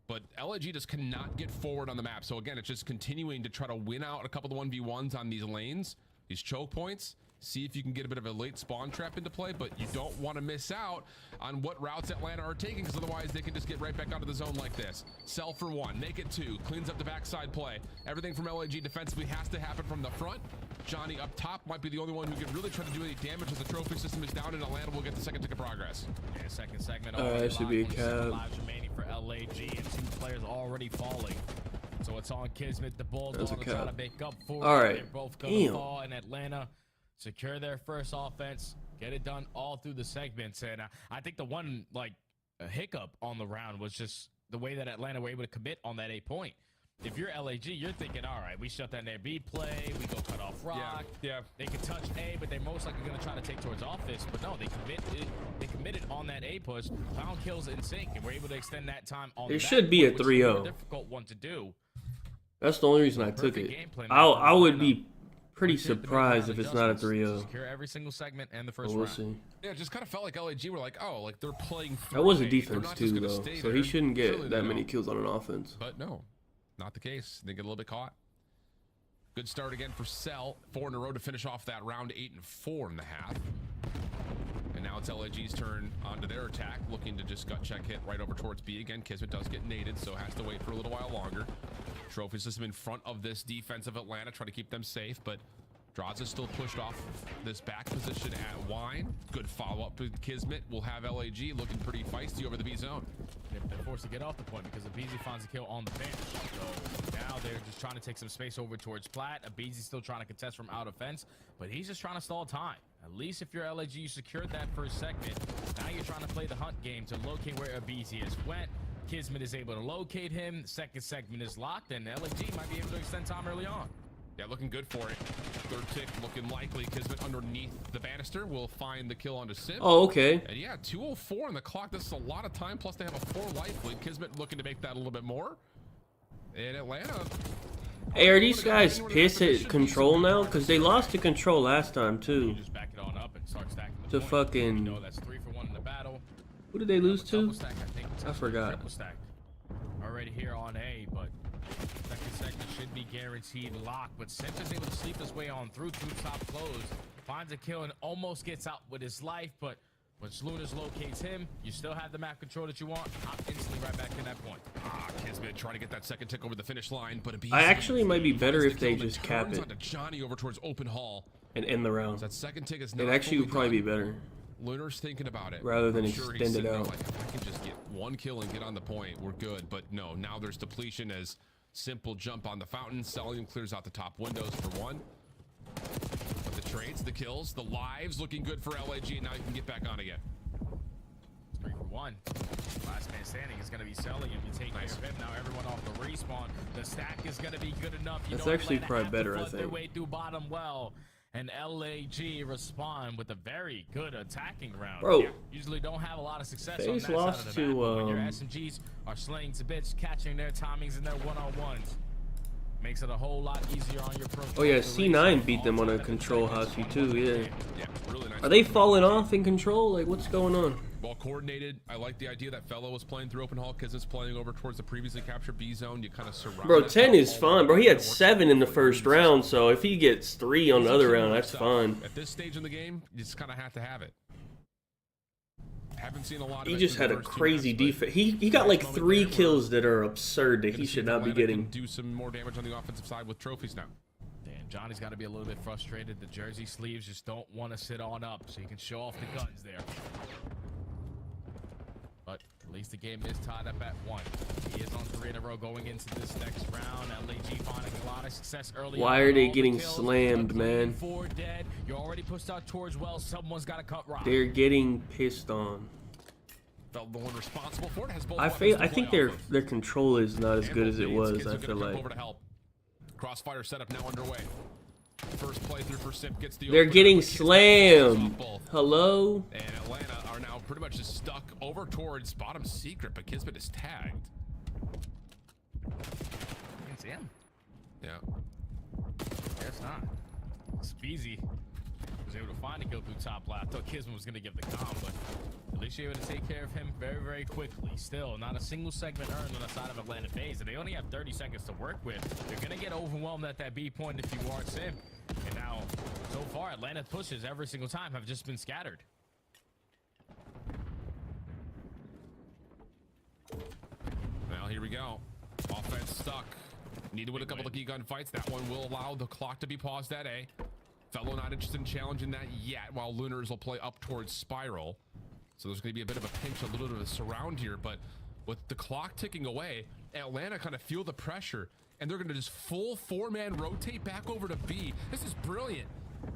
But LAG just cannot get forward on the map. So again, it's just continuing to try to win out a couple of 1v1s on these lanes, these choke points. See if you can get a bit of a late spawn trap into play, but you don't want to miss out on what routes Atlanta are taking, because otherwise they can just get right back out of the zone like this. Sell for 1, make it 2, cleans up the backside play. Everything from LAG defensively has to happen from the front. Johnny up top might be the only one who can really try to do any damage as the trophy system is down, and Atlanta will get the second tick of progress. Yeah, second segment. That should be a 27 cap. lives remaining for LAG, and 2 players already falling. So it's on Kismet, the Bulldog, That's a to try to cap. make up for All it. right. They're both gonna Damn. fall in Atlanta. Secure their first offense, get it done all through the segments, and I think the one hiccup on the round was just the way that Atlanta were able to commit on that 8 point. If you're LAG, you're thinking, all right, we shut down their B play, we go cut off rock. Yeah. They can touch A, but they're most likely going to try to take towards office. But no, they committed on that A push, found kills in sync, and were able to extend that time on. There that should be a point, which is a more 3-0. difficult one to do. That's the only reason I took Perfect it. game plan. I would be pretty Once you hit the surprised mid-round if it's not a adjustments, 3-0. Secure every single segment and the But first we'll round. see. Yeah, it just kind of felt like LAG were like, oh, like they're playing. That was a through A. They're defense not just too, gonna though, stay so there. he shouldn't get Surely that they many don't. kills on an offense. But no, not the case. They get a little bit caught. Good start again for Cell. 4 in a row to finish off that round. 8 and 4 in the half. And now now it's LAG's turn onto their attack, looking to just gut check hit right over towards B again. Kismet does get naded, so has to wait for a little while longer. Trophy system in front of this defense of Atlanta, try to keep them safe, but Draws is still pushed off this back position at Wine. Good follow-up to Kismet. Will have LAG looking pretty feisty over the B zone. Yeah, but they're forced to get off the point because Abizi finds a kill on the bench. So now they're just trying to take some space over towards Plat. Abizi's still trying to contest from out of fence, but he's just trying to stall time. At least if you're LAG, you secured that first segment. Now you're trying to play the hunt game to locate where Abizi is. Went. Kismet is able to locate him. The second segment is locked, and LAG might be able to extend time early on. Yeah, looking good for it. Third tick looking likely. Kismet underneath the banister will find the kill onto Sim. Oh, okay. And yeah, 2:04 on the clock. This is a lot of time. Plus they have a 4 life lead. Kismet looking to make that a little bit more. In Atlanta. Hey, are these guys pissed at control now? Because they lost to control last time too. Just back it on up and start stacking To fucking. No, that's 3 for 1 in the battle. Who did they lose to? Stack, I forgot. Triple stack. Already here on A, but second segment should be guaranteed lock. But Simp is able to sleep his way on through top closed. Finds a kill and almost gets out with his life, but when Slunas locates him, you still have the map control that you want. Hop instantly right back to that point. Kismet trying to get that second tick over the finish line, but I actually might be better if they just cap it. Onto Johnny over towards open hall And end the round. So that second tick is It actually would probably be better. Lunar's thinking about it. Rather than I'm sure extend it out. Like, if I can just get 1 kill and get on the point, we're good. But no, now there's depletion as Simple jump on the fountain. Cellium clears out the top windows for 1. But the trades, the kills, the lives looking good for LAG. Now you can get back on again. 3 for 1. Last man standing is going to be Cellium. You take care of him. Now everyone off the respawn. The stack is going to be good enough. That's actually probably better, I think. Their way through bottom well. And LAG respond with a very good attacking round. Bro, yeah, usually don't have a lot of success on that lost side of the to, map, but when your SMGs are slaying to bits, catching their timings and their one-on-ones, makes it a whole lot easier on your pro. Oh yeah, C9 beat them on a control Hossie too, yeah. Yeah, really nice. Are they falling off in control? Like, what's going on? Well coordinated. I like the idea that Fellow was playing through open hall because it's playing over towards the previously captured B zone. You kind of surround. Bro, 10 is fine. Bro, he had 7 in the first round, so if he gets 3 on the other round, that's fine. At this stage in the game, you just kind of have to have it. Haven't seen a lot of He just had a crazy defense. He got like 3 kills that are absurd that he should not be getting. Do some more damage on the offensive side with trophies now. Damn, Johnny's got to be a little bit frustrated. The jersey sleeves just don't want to sit on up, so he can show off the guns there. But at least the game is tied up at 1. He is on 3 in a row going into this next round. LAG finding a lot of success early. Why are they getting slammed, man? 4 dead. You're already pushed out towards well. Someone's got to cut rock. They're getting pissed on. Felt the one responsible for it has both. I think their control is not as good as it was. I feel like Crossfire setup now underway. First playthrough for Simp gets the. They're getting slammed. Hello. And Atlanta are now pretty much just stuck over towards bottom secret, but Kismet is tagged. You can see him. Yeah. Guess not. Speezy was able to find a kill through top left. I thought Kismet was going to give the comp, but at least you're able to take care of him very, very quickly. Still, not a single segment earned on the side of Atlanta FaZe, and they only have 30 seconds to work with. You're going to get overwhelmed at that B point if you are Sim. And now, so far, Atlanta pushes every single time have just been scattered. Well, here we go. Offense stuck. Need to win a couple of key gun fights. That one will allow the clock to be paused at A. Fellow not interested in challenging that yet, while Lunars will play up towards Spiral. So there's going to be a bit of a pinch, a little bit of a surround here, but with the clock ticking away, Atlanta kind of feel the pressure, and they're going to just full 4-man rotate back over to B. This is brilliant.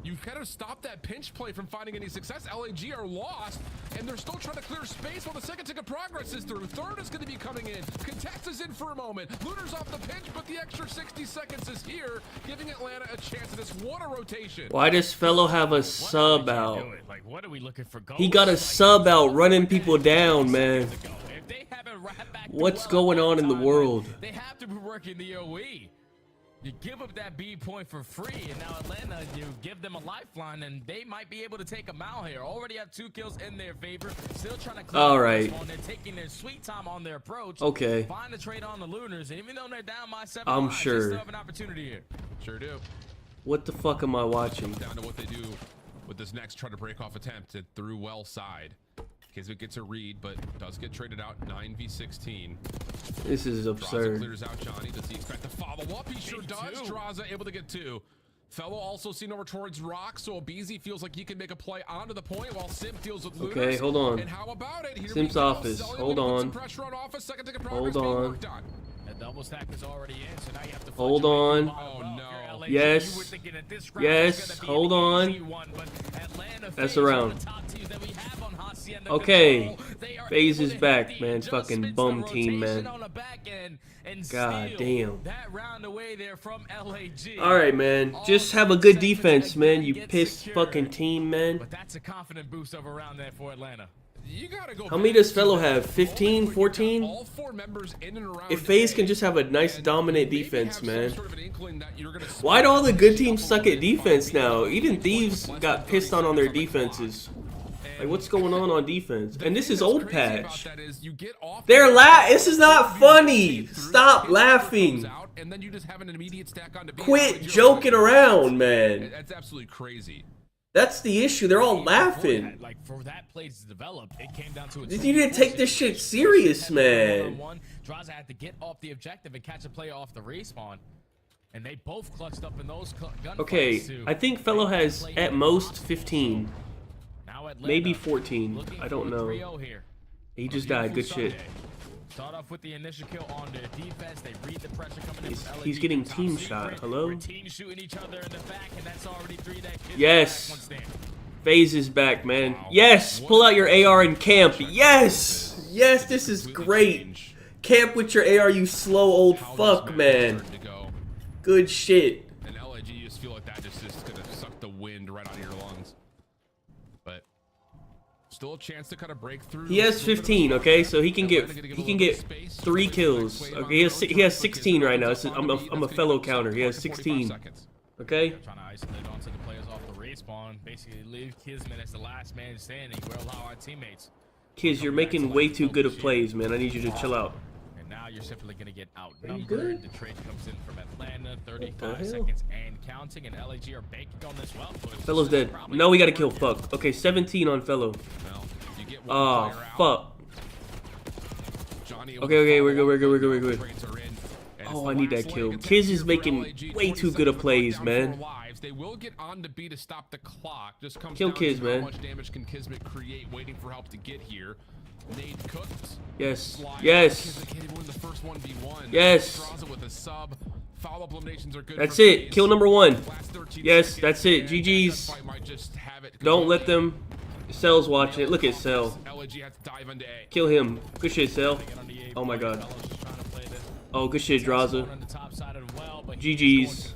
You kind of stop that pinch play from finding any success. LAG are lost, and they're still trying to clear space while the second tick of progress is through. Third is going to be coming in. Contest is in for a moment. Lunar's off the pinch, but the extra 60 seconds is here, giving Atlanta a chance at this water rotation. Why does Fellow have a sub out? Like, what are we looking for? He got a sub out running people down, man. What's going on in the world? They have to be working the OE. You give up that B point for free, and now Atlanta, you give them a lifeline, and they might be able to take them out here. Already have 2 kills in their favor. Still trying to clear. All right. They're taking their sweet time on their approach. Okay. Find the trade on the Lunars, and even though they're down by 7 I'm lives, sure. they still have an opportunity here. Sure do. What the fuck am I watching? Down to what they do with this next try to break off attempt through well side. Kismet gets a read, but does get traded out 9v16. This is absurd. Draza clears out Johnny. Does he expect to follow up? He sure does. Draza able to get 2. Fellow also seen over towards Rock, so Abizi feels like he can make a play onto the point while Simp deals with Looters. Okay, hold on. And how about it? Here Simp's office. Hold on. Hold on. A double stack is already in, so now you have to Hold on. Oh no. Yes. Yes. Hold on. That's around. Okay. FaZe is back, man. Fucking bum team, man. God damn. Alright, man. Just have a good defense, man. You pissed fucking team, man. But that's a confident boost over around there for Atlanta. You gotta go. How many does Fellow have? 15, 14? All 4 members in and around. If FaZe can just have a nice dominant defense, man. Why do all the good teams suck at defense now? Even Thieves got pissed on their defenses. Like, what's going on defense? And this is old patch. They're This is not funny. Stop laughing. And then you just have an immediate stack on to Quit joking around, man. That's absolutely crazy. That's the issue. They're all laughing. Like, for that play to develop, it came down to You need to take this shit serious, man. Draza had to get off the objective and catch a play off the respawn. And they both clutched up in those gunfights. Okay, I think Fellow has at most 15. Maybe 14. I don't know. He just died. Good shit. Start off with the initial kill on their defense. They read the pressure coming in from LAG. He's getting team shot. Hello? Teams shooting each other in the back, and that's already 3 that Yes. FaZe is back, man. Yes. Pull out your AR and camp. Yes. Yes, this is great. Camp with your AR, you slow old fuck, man. Good shit. And LAG, you just feel like that just is gonna suck the wind right out of your lungs. But still a chance to kind of break through. He has 15, okay, so he can get 3 kills. Okay, he has 16 right now. So I'm a Fellow counter. He has 16. Okay. Trying to isolate onto the players off the respawn. Basically, leave Kismet as the last man standing. We'll allow our teammates. Kids, you're making way too good of plays, man. I need you to chill out. And now you're simply gonna get outnumbered. The trade comes in from Atlanta, 35 seconds and counting, and LAG are banking on this well. Fellow's dead. No, we gotta kill. Fuck. Okay, 17 on Fellow. Oh, fuck. Okay, we're good. Oh, I need that kill. Kiz is making way too good of plays, man. They will get on to B to stop the clock. Just comes kill down Kiz, to man. How much damage can Kismet create waiting for help to get here? Nade cooked. Yes. Yes. Yes. That's it. Kill number 1. Yes, that's it. GG's. Don't let them. Cell's watching it. Look at Cell. Kill him. Good shit, Cell. Oh my god. Oh, good shit, Draza. GG's.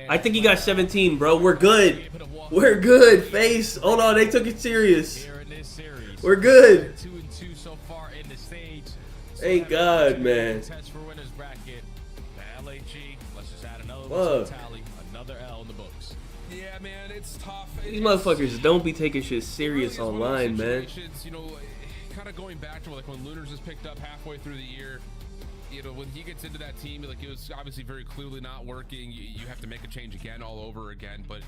I think he got 17, bro. We're good. We're good. FaZe. Hold on, they took it serious. We're good. Thank God, man. Fuck. Yeah, man, it's tough. These motherfuckers don't be taking shit serious online, man. You know, kind of going back to like when Lunars was picked up halfway through the year. You know, when he gets into that team, like it was obviously very clearly not working. You have to make a change again, all over again. But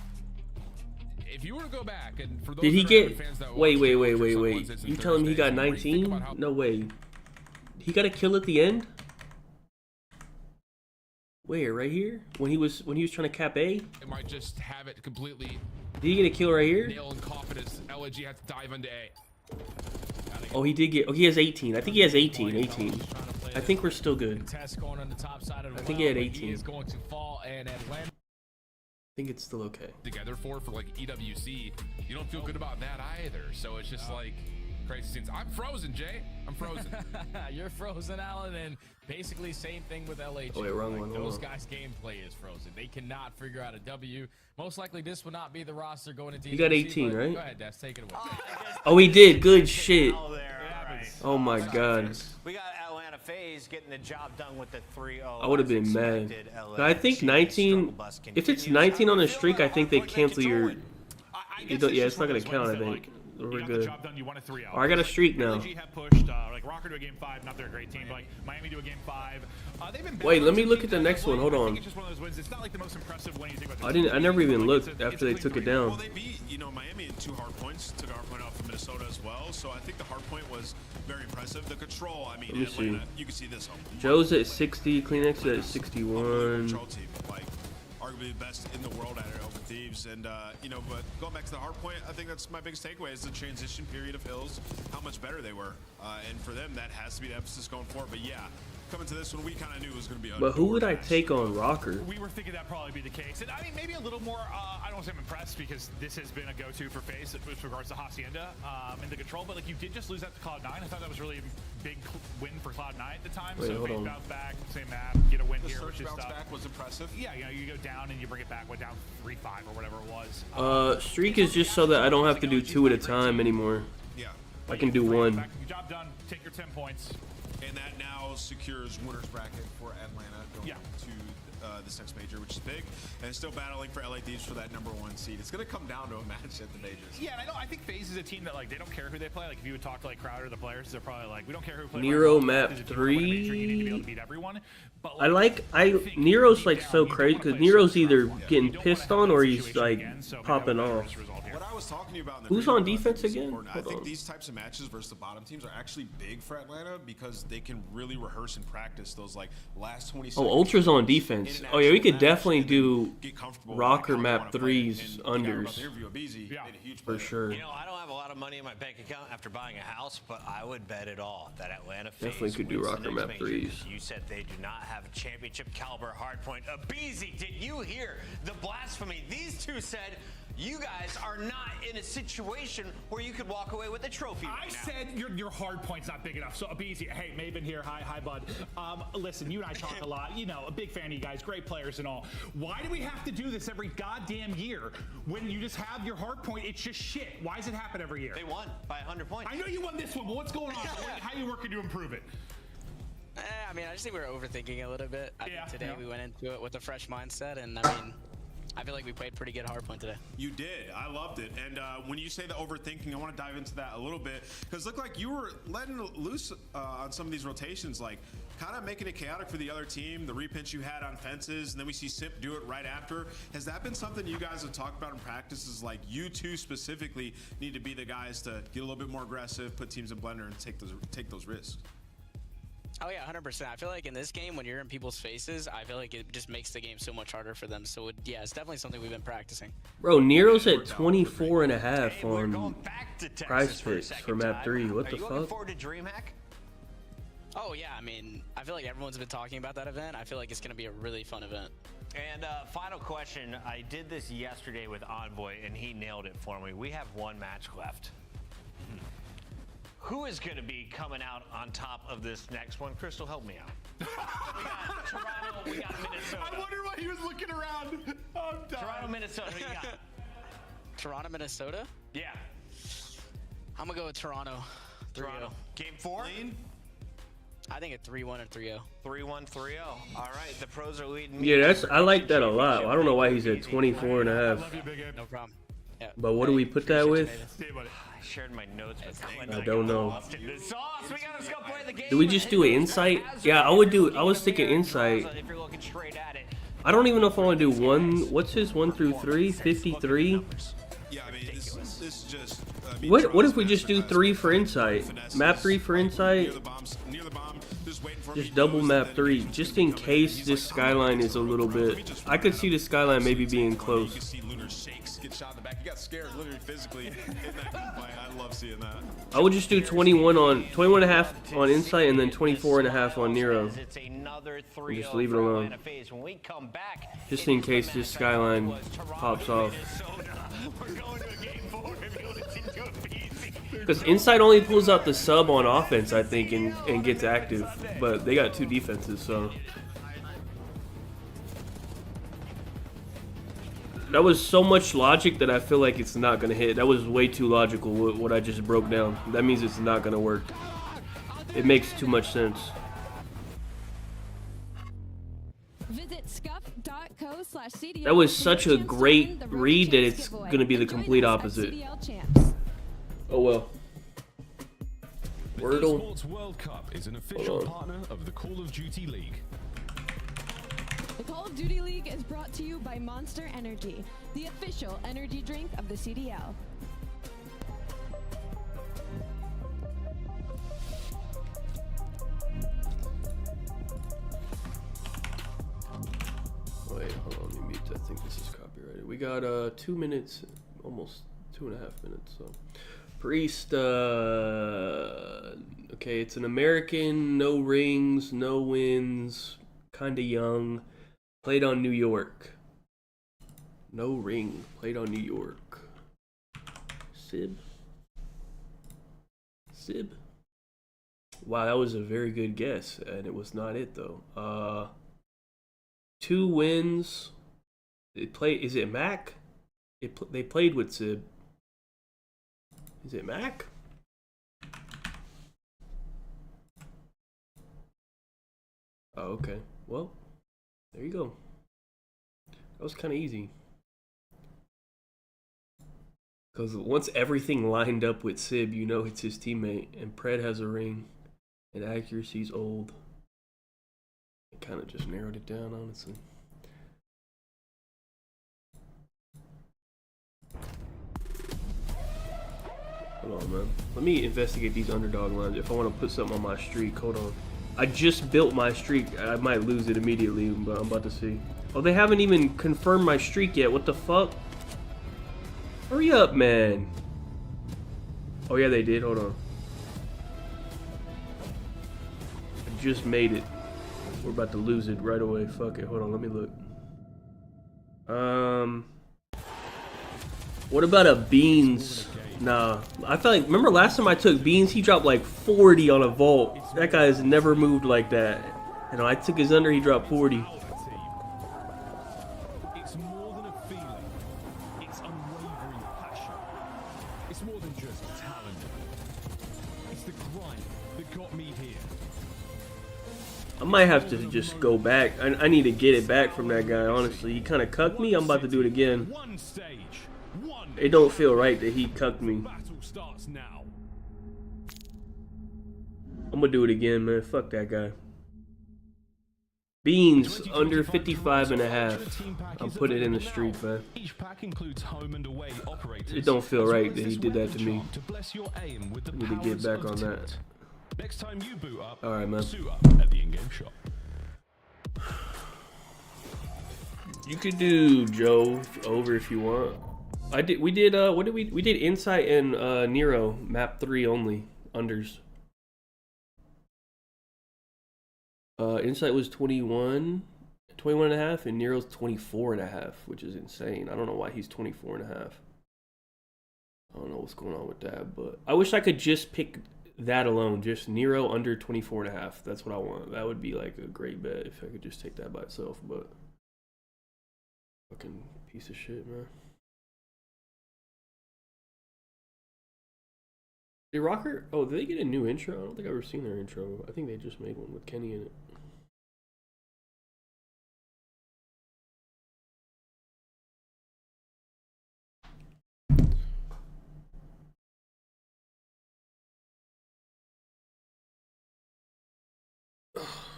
if you were to go back and for those did he get? Fans that wait. You telling me he got 19? No way. He got a kill at the end. Where? Right here? When he was trying to cap A? It might just have it completely. Did he get a kill right here? Nail and confidence. LAG had to dive into A. Oh, he did get. Oh, he has 18. I think he has 18. 18. I think we're still good. I think he had 18. I think it's still okay. Together for like EWC, you don't feel good about that either. So it's just like crazy scenes. I'm frozen, Jay. I'm frozen. You're frozen, Alan, and basically same thing with LAG. Oh wait, wrong one. Those guys' gameplay is frozen. They cannot figure out a W. Most likely, this will not be the roster going into. You got 18, right? Go ahead, Des. Take it away. Oh, he did. Good shit. Oh my god. We got Atlanta FaZe getting the job done with the 3-0. I would have been mad. But I think 19. If it's 19 on a streak, I think they cancel your. Yeah, it's not gonna count. I think. We're good. Oh, I got a streak now. Have pushed, like Rocker to a game 5, not they're a great team, but like Miami to a game 5. Wait, let me look at the next one. Hold on. It's not like the most impressive when you think about I never even looked after they took it down. Well, they beat, Miami 2 hardpoints. Took a hardpoint out from Minnesota as well. So I think the hardpoint was very impressive. The control, I mean, Atlanta, you can see this. Joe's at 60, Kleenex at 61. Control team, like arguably the best in the world at it over Thieves. And you know, but going back to the hardpoint, I think that's my biggest takeaway is the transition period of Hills, how much better they were, and for them that has to be the emphasis going forward. But yeah, coming to this one, we kind of knew it was going to be. But who would I take on Rocker? We were thinking that'd probably be the case, and I mean maybe a little more. I don't want to say I'm impressed because this has been a go-to for FaZe with regards to Hacienda and the control. But like you did just lose that to Cloud9. I thought that was really a big win for Cloud9 at the time. Wait, so FaZe bounced back, same map, get a win here, which is bounce back was impressive. Yeah, you know, you go down and you bring it back, went down 3-5 or whatever it was. Streak is just so that I don't have to do 2 at a time anymore. Yeah. I can do 1. Your job done. Take your 10 points. And that now secures winner's bracket for Atlanta going to this next major, which is big, and still battling for LA Thieves for that #1 seed. It's going to come down to a match at the majors. Yeah, and I think FaZe is a team that like they don't care who they play. Like if you would talk to like Crowder, the players, they're probably like, we don't care who plays. Nero map 3. You need to be able to beat everyone. But Nero's like so crazy because Nero's either getting pissed on or he's like popping off. What I was talking to you about in the Who's on defense again? I think these types of matches versus the bottom teams are actually big for Atlanta because they can really rehearse and practice those like last 20 seconds. Oh, Ultra's on defense. Oh yeah, we could definitely do Rocker map 3's unders for sure. You know, I don't have a lot of money in my bank account after buying a house, but I would bet it all that Atlanta definitely could do Rocker map 3's. You said they do not have a championship caliber hardpoint. Abizi, did you hear the blasphemy? These two said you guys are not in a situation where you could walk away with a trophy right now. said your hard point's not big enough. So Abizi, hey, Maven here. Hi, bud. Listen, you and I talk a lot. You know, a big fan of you guys, great players and all. Why do we have to do this every goddamn year when you just have your hard point? It's just shit. Why does it happen every year? They won by 100 points. I know you won this one, but what's going on? How are you working to improve it? I mean, I just think we were overthinking a little bit. I think today we went into it with a fresh mindset, and I mean, I feel like we played pretty good hardpoint today. You did. I loved it. And when you say the overthinking, I want to dive into that a little bit because it looked like you were letting loose on some of these rotations, like kind of making it chaotic for the other team. The repinch you had on fences, and then we see Simp do it right after. Has that been something you guys have talked about in practices? Like you two specifically need to be the guys to get a little bit more aggressive, put teams in blender, and take those risks. Oh yeah, 100%. I feel like in this game, when you're in people's faces, I feel like it just makes the game so much harder for them. So yeah, it's definitely something we've been practicing. Bro, Nero's at 24.5 on Prize Picks for map 3. What the fuck? Looking forward to DreamHack? Oh yeah, I mean, I feel like everyone's been talking about that event. I feel like it's going to be a really fun event. And final question. I did this yesterday with Envoy, and he nailed it for me. We have one match left. Who is going to be coming out on top of this next one? Crystal, help me out. We got Toronto, we got Minnesota. I wonder why he was looking around. I'm done. Toronto, Minnesota, who you got? Toronto, Minnesota? Yeah. I'm going to go with Toronto. Toronto. Game 4? I think a 3-1 or 3-0. 3-1, 3-0. All right, the pros are leading. Yeah, I like that a lot. I don't know why he's at 24.5. No problem. Yeah. But what do we put that with? I shared my notes with Clint. I don't know. Do we just do an insight? Yeah, I was thinking insight. I don't even know if I want to do one. What's his 1 through 3? 53. Yeah, I mean, this is just. What if we just do 3 for insight? Map 3 for insight. Just double map 3, just in case this skyline is a little bit. I could see the skyline maybe being close. I love seeing that. I would just do 21.5 on insight and then 24.5 on Nero. And just leave it alone. Just in case this skyline pops off. Because Insight only pulls out the sub on offense, I think, and gets active. But they got 2 defenses, so. That was so much logic that I feel like it's not going to hit. That was way too logical, what I just broke down. That means it's not going to work. It makes too much sense. Visit scuff.co/CDL. That was such a great read that it's going to be the complete opposite. Oh well. Wordle. Sports World Cup is an official partner of the Call of Duty League. The Call of Duty League is brought to you by Monster Energy, the official energy drink of the CDL. I think this is copyrighted. We got 2 minutes, almost 2.5 minutes. So, Priest. Okay, it's an American, no rings, no wins, kind of young. Played on New York. No ring. Played on New York. Sib. Wow, that was a very good guess, and it was not it though. 2 wins. Is it Mac? They played with Sib. Is it Mac? Oh, okay. Well, there you go. That was kind of easy. Because once everything lined up with Sib, you know it's his teammate. And Pred has a ring. And accuracy's old. It kind of just narrowed it down, honestly. Hold on, man. Let me investigate these underdog lines if I want to put something on my streak. Hold on. I just built my streak. I might lose it immediately, but I'm about to see. Oh, they haven't even confirmed my streak yet. What the fuck? Hurry up, man. Oh, yeah, they did. Hold on. I just made it. We're about to lose it right away. Fuck it. Hold on. Let me look. What about a Beans? Nah. I feel like, remember last time I took Beans, he dropped like 40 on a vault. That guy has never moved like that. You know, I took his under, he dropped 40. It's more than a feeling. It's unwavering passion. It's more than just talent. It's the grind that got me here. I might have to just go back. I need to get it back from that guy, honestly. He kind of cucked me. I'm about to do it again. It don't feel right that he cucked me. I'm gonna do it again, man. Fuck that guy. Beans under 55.5. I'm putting it in the streak, man. It don't feel right that he did that to me. Need to get back on that. Next time you boot up, all right, man. Suit up at the in-game shop. You could do Joe over if you want. We did we did Insight and Nero map 3 only unders. Insight was 21.5, and Nero's 24.5, which is insane. I don't know why he's 24.5. I don't know what's going on with that, but I wish I could just pick that alone, just Nero under 24.5. That's what I want. That would be like a great bet if I could just take that by itself, but fucking piece of shit, man. Did Rocker? Oh, did they get a new intro? I don't think I've ever seen their intro. I think they just made one with Kenny in it.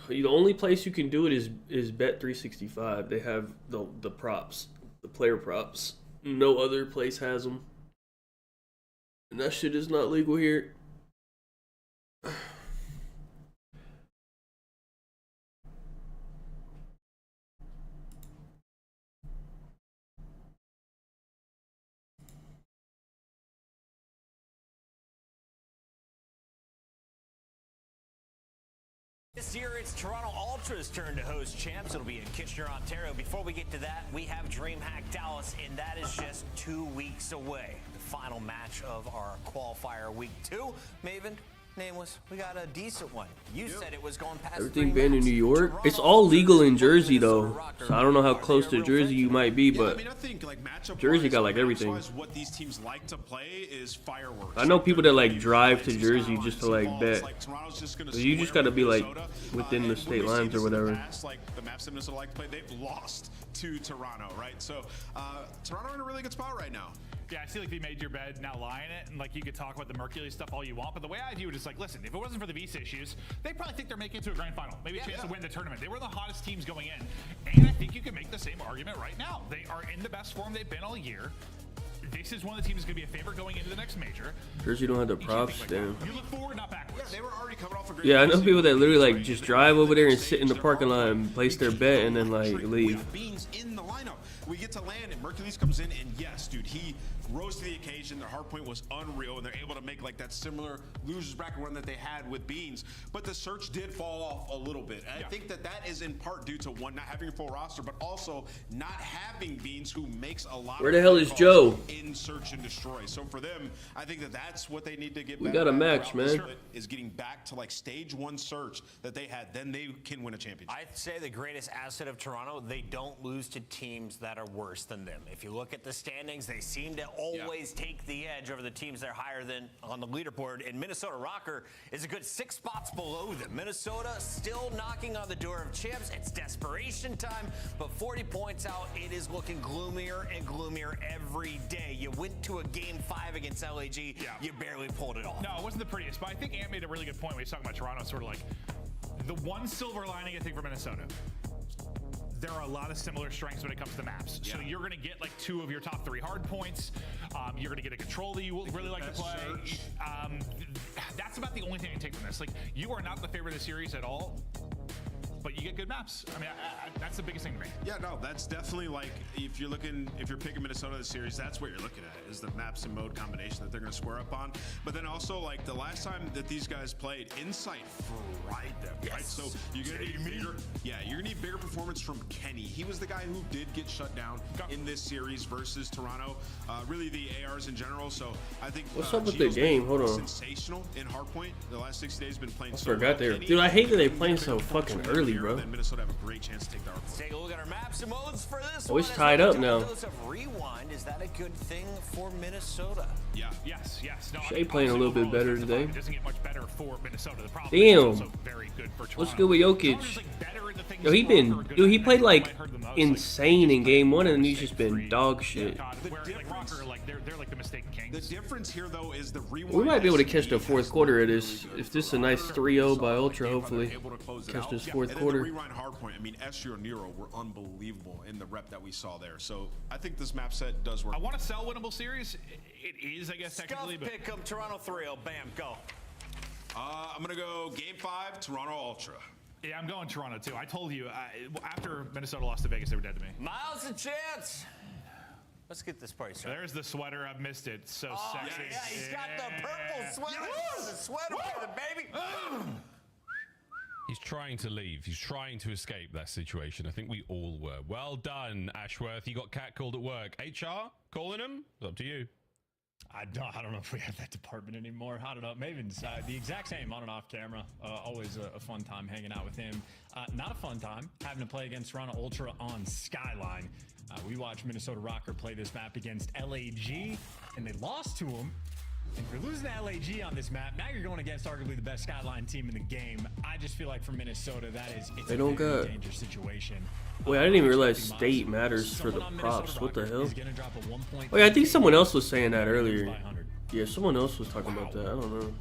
The only place you can do it is Bet365. They have the props, the player props. No other place has them. And that shit is not legal here. This year, it's Toronto Ultra's turn to host champs. It'll be in Kitchener, Ontario. Before we get to that, we have DreamHack Dallas, and that is just 2 weeks away. The final match of our qualifier week 2. Maven, Nameless, we got a decent one. You said it was going past everything banned in New York. It's all legal in Jersey though, so I don't know how close to Jersey you might be, but Jersey got like everything. What these teams like to play is fireworks. I know people that like drive to Jersey just to like bet. So you just got to be like within the state lines or whatever. Like the maps that Minnesota like to play, they've lost to Toronto, right? So Toronto are in a really good spot right now. Yeah, I see like they made your bed, now lie in it, and like you could talk about the Mercury stuff all you want, but the way I view it is like, listen, if it wasn't for the visa issues, they probably think they're making it to a grand final, maybe a chance to win the tournament. They were the hottest teams going in, and I think you can make the same argument right now. They are in the best form they've been all year. This is one of the teams that's going to be a favorite going into the next major. Jersey don't have the props, damn. You look forward, not backwards. Yeah, they were already coming off a great yeah, I know people that literally like just drive over there and sit in the parking lot and place their bet and then like leave. Beans in the lineup. we get to land and Mercules comes in, and yes, dude, he rose to the occasion. Their hardpoint was unreal, and they're able to make like that similar losers bracket run that they had with Beans. But the search did fall off a little bit. And I think that is in part due to one, not having a full roster, but also not having Beans, who makes a lot. Where the hell is Joe? In search and destroy. So for them, I think that that's what they need to get. We got a match, man. Is getting back to like stage 1 search that they had. Then they can win a championship. I'd say the greatest asset of Toronto, they don't lose to teams that are worse than them. If you look at the standings, they seem to always take the edge over the teams that are higher than on the leaderboard. And Minnesota Rocker is a good 6 spots below them. Minnesota still knocking on the door of champs. It's desperation time, but 40 points out, it is looking gloomier and gloomier every day. You went to a game 5 against LAG, you barely pulled it off. No, it wasn't the prettiest, but I think Ant made a really good point when he's talking about Toronto, sort of like the one silver lining I think for Minnesota. There are a lot of similar strengths when it comes to maps. So you're going to get like 2 of your top 3 hard points. You're going to get a control that you will really like to play. That's about the only thing I can take from this. Like, you are not the favorite of the series at all, but you get good maps. I mean, that's the biggest thing to me. Yeah, no, that's definitely like, if you're picking Minnesota this series, that's what you're looking at, is the maps and mode combination that they're going to square up on. But then also, like, the last time that these guys played, Insight fried them, right? So you're going to need bigger, you're going to need bigger performance from Kenny. He was the guy who did get shut down in this series versus Toronto, really the ARs in general. So I think what's up with the game? Hold on. Sensational in Hardpoint. The last 60 days been playing. I forgot they were. Dude, I hate that they playing so fucking early, bro. Minnesota have a great chance to take the Hardpoint. Take a look at our maps and modes for this. Oh, it's tied up now. Those of Rewind, is that a good thing for Minnesota? Yeah. Yes. No, Shea playing a little bit better today. It doesn't get much better for Minnesota. The problem Damn. is also very good for Toronto. What's good with Jokic? Yo, he played like insane in game 1, and he's just been dog shit. They're like the mistake kings. The difference here, though, is the Rewind. We might be able to catch the 4th quarter of this. If this is a nice 3-0 by Ultra, hopefully catch this 4th quarter. And then the Rewind Hardpoint, I mean, Estrio and Nero were unbelievable in the rep that we saw there. So I think this map set does work. I want to sell winnable series. It is, I guess, technically. Scuff pick 'em, Toronto 3-0. Bam, go. I'm going to go game 5, Toronto Ultra. Yeah, I'm going Toronto, too. I told you, after Minnesota lost to Vegas, they were dead to me. Miles a chance. Let's get this party started. There's the sweater. I've missed it. So sexy. Yeah, he's got the purple sweater. The sweater for the baby. He's trying to leave. He's trying to escape that situation. I think we all were. Well done, Ashworth. You got catcalled at work. HR calling him? It's up to you. I don't know if we have that department anymore. I don't know. Maven's the exact same on and off camera. Always a fun time hanging out with him. Not a fun time having to play against Toronto Ultra on Skyline. We watched Minnesota Rocker play this map against LAG, and they lost to him. And if you're losing to LAG on this map, now you're going against arguably the best Skyline team in the game. I just feel like for Minnesota, it's a very dangerous situation. Wait, I didn't even realize state matters for the props. What the hell? Wait, I think someone else was saying that earlier. Yeah, someone else was talking about that. I don't know.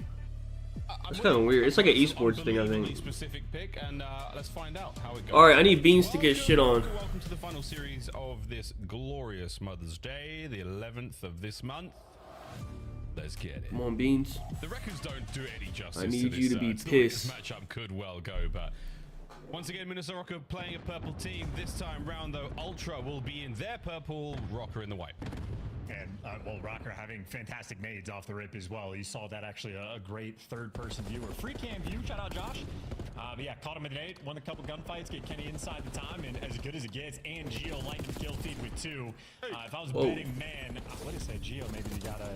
It's kind of weird. It's like an esports thing, I think. Specific pick, and let's find out how it goes. All right, I need Beans to get shit on. Welcome to the final series of this glorious Mother's Day, the 11th of this month. Let's get it. Come on, Beans. The records don't do it any justice. I need to you this, to be pissed. pissed. This matchup could well go, but once again, Minnesota Rocker playing a purple team. This time round, though, Ultra will be in their purple, Rocker in the white. And, well, Rocker having fantastic nades off the rip as well. You saw that actually a great third-person view or free cam view. Shout out, Josh. But yeah, caught him in an 8, won a couple gunfights, get Kenny inside the time, and as good as it gets. And Gio lighting kill feed with 2. If I was betting, man, what is that? Gio, maybe you gotta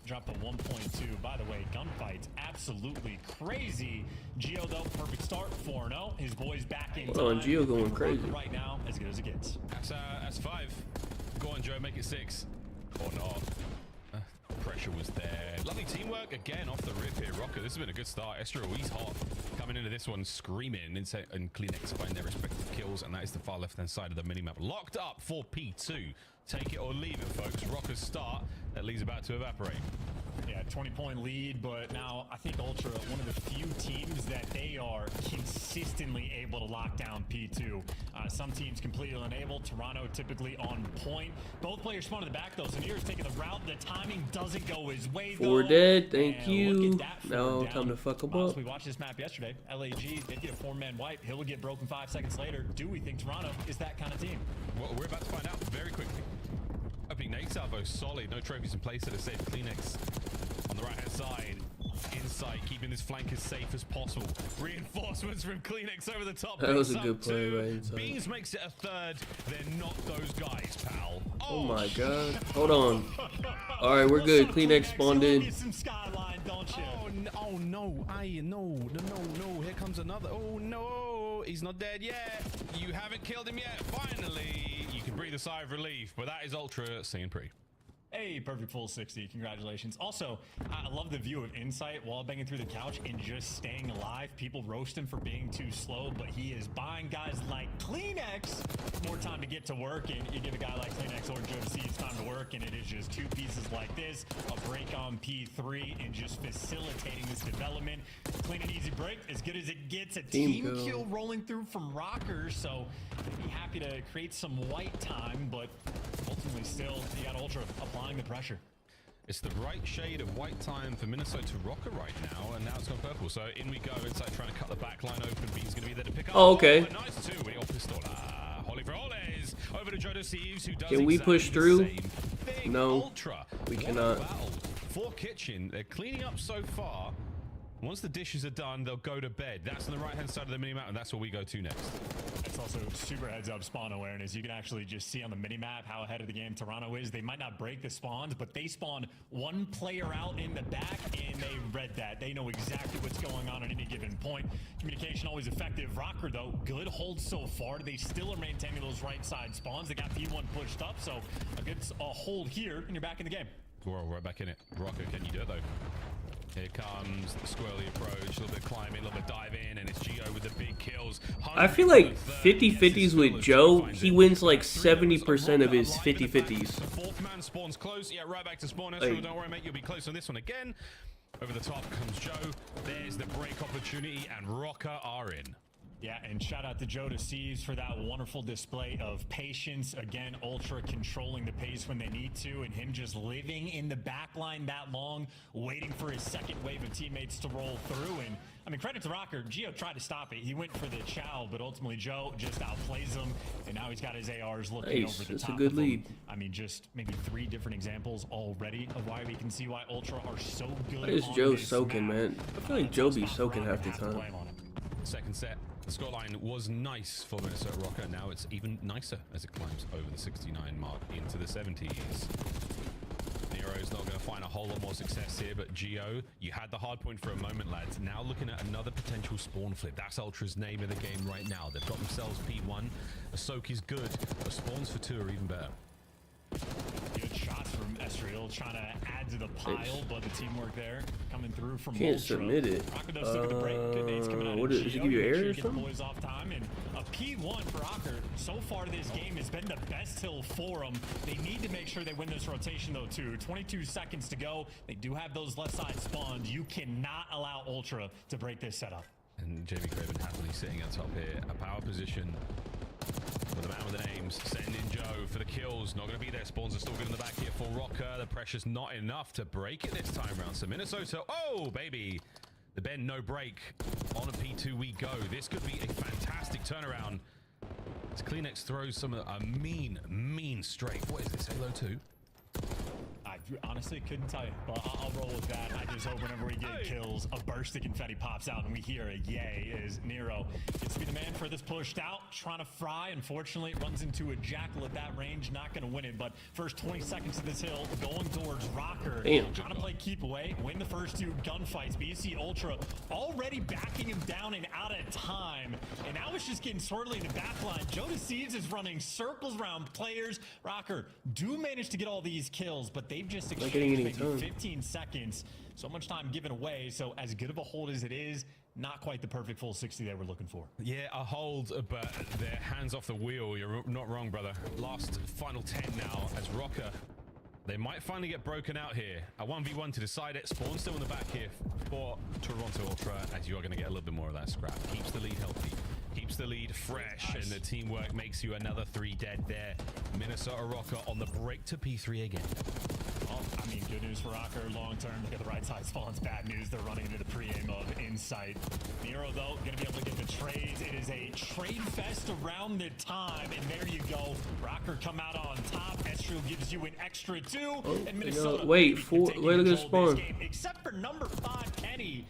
drop to 1.2. By the way, gunfights absolutely crazy. Gio, though, perfect start, 4-0. His boys back in. Hold on, Gio going crazy right now. As good as it gets. That's 5. Go on, Joe, make it 6. Or not. Pressure was there. Lovely teamwork again off the rip here. Rocker, this has been a good start. Estro, he's hot. Coming into this one, screaming. And Kleenex find their respective kills, and that is the far left-hand side of the minimap. Locked up for P2. Take it or leave it, folks. Rocker's start. That leaves about to evaporate. Yeah, 20-point lead, but now I think Ultra, one of the few teams that they are consistently able to lock down P2. Some teams completely unable. Toronto typically on point. Both players spawn in the back though, so Nero's taking the route. The timing doesn't go his way though. 4 dead, thank And you. look at that, Now four time down. to fuck him So up. we watched this map yesterday. LAG, they get a 4-man wipe. Hill would get broken 5 seconds later. Do we think Toronto is that kind of team? Well, we're about to find out very quickly. Opening nade salvo, solid. No trophies in place to save Kleenex on the right-hand side. Inside, keeping this flank as safe as possible. Reinforcements from Kleenex over the top. That was a Up good play two. right inside. Beans makes it a third. They're not those guys, pal. Oh my god. Hold on. Alright, we're good. Kleenex spawned in. Some skyline, don't you? Oh no, no. Here comes another. Oh no, he's not dead yet. You haven't killed him yet. Finally, you can breathe a sigh of relief, but that is Ultra seeing pre. Hey, perfect full 60. Congratulations. Also, I love the view of Insight wall banging through the couch and just staying alive. People roast him for being too slow, but he is buying guys like Kleenex more time to get to work. And you give a guy like Kleenex or Joe Seeds time to work, and it is just 2 pieces like this, a break on P3, and just facilitating this development. Clean and easy break, as good as it gets. A team kill rolling through from Rocker, so be happy to create some white time, but ultimately still, you got Ultra applying the pressure. It's the right shade of white time for Minnesota Rocker right now, and now it's gone purple. So in we go. Inside trying to cut the back line open. Bean's going to be there to pick up. Oh, okay. Nice too. With your pistol. Holly for Hollies. Over to Jodo Seeves, who does Can we push through? No, Ultra. we cannot. For Kitchen, they're cleaning up so far. Once the dishes are done, they'll go to bed. That's on the right-hand side of the mini-map, and that's where we go to next. That's also super heads-up spawn awareness. You can actually just see on the mini-map how ahead of the game Toronto is. They might not break the spawns, but they spawn one player out in the back, and they read that. They know exactly what's going on at any given point. Communication always effective. Rocker, though, good hold so far. They still are maintaining those right-side spawns. They got P1 pushed up, so a good hold here, and you're back in the game. We're right back in it. Rocker, can you do it, though? Here comes the squirrely approach, a little bit climbing, a little bit dive in, and it's Gio with the big kills. I feel like 50-50s with Joe, he wins like 70% of his 50-50s. The fourth man spawns close. Yeah, right back to spawn. Like, don't worry, mate, you'll be close on this one again. Over the top comes Joe. There's the break opportunity, and Rocker are in. Yeah, and shout out to Joe to Seas for that wonderful display of patience. Again, Ultra controlling the pace when they need to, and him just living in the back line that long, waiting for his second wave of teammates to roll through. And I mean, credit to Rocker. Gio tried to stop it. He went for the chow, but ultimately Joe just outplays him, and now he's got his ARs looking over the that's top a good of him. lead. I mean, just maybe 3 different examples already of why we can see why Ultra are so good. Why is on Joe this soaking, map. man? I feel like Joe be soaking half the time. Second set. The scoreline was nice for Minnesota Rocker. Now it's even nicer as it climbs over the 69 mark into the 70s. Nero's not going to find a whole lot more success here, but Gio, you had the hard point for a moment, lads. Now looking at another potential spawn flip. That's Ultra's name of the game right now. They've got themselves P1. A soak is good, but spawns for 2 are even better. Good shots from Estriel, trying to add to the pile, but the teamwork there coming through from Can't Ultra. submit it. Rocker does look at the break. Good nades coming out What of does Gio. it give you, Make air sure or you get the something? boys off time, and a P1 for Rocker. So far this game has been the best hill for them. They need to make sure they win this rotation though too. 22 seconds to go. They do have those left side spawns. You cannot allow Ultra to break this setup. And Jamie Craven happily sitting on top here. A power position. With the man with the names, send in Joe for the kills. Not going to be there. Spawns are still good in the back here for Rocker. The pressure's not enough to break it this time round. So Minnesota, oh baby, the bend no break. On a P2 we go. This could be a fantastic turnaround. As Kleenex throws some a mean straight. What is this, Halo 2? I honestly couldn't tell you, but I'll roll with that. I just hope whenever we get kills, a burst of confetti pops out and we hear a yay as Nero gets to be the man for this pushed out, trying to fry. Unfortunately, runs into a jackal at that range, not going to win it, but first 20 seconds of this hill going towards Rocker. Damn. Trying to play keep away, win the first 2 gunfights, but you see Ultra already backing him down and out of time, and now it's just getting swirly in the back line. Joe Seeds is running circles around players. Rocker do manage to get all these kills, but they've just exchanged maybe 15 seconds. So much time given away. So as good of a hold as it is, not quite the perfect full 60 that we're looking for. Yeah, a hold, but their hands off the wheel. You're not wrong, brother. Last final 10 now as Rocker They might finally get broken out here. A 1v1 to decide it. Spawn still in the back here for Toronto Ultra, as you are going to get a little bit more of that scrap. Keeps the lead healthy. Keeps the lead fresh, and the teamwork makes you another 3 dead there. Minnesota Rocker on the break to P3 again. Well, I mean, good news for Rocker long term. Look at the right side spawns. Bad news, they're running into the pre-aim of Insight. Nero, though, going to be able to get the trades. It is a trade fest around the time, and there you go. Rocker come out on top. Estro gives you an extra 2, and Minnesota. Wait, look at the spawn. Except for number 5, Kenny.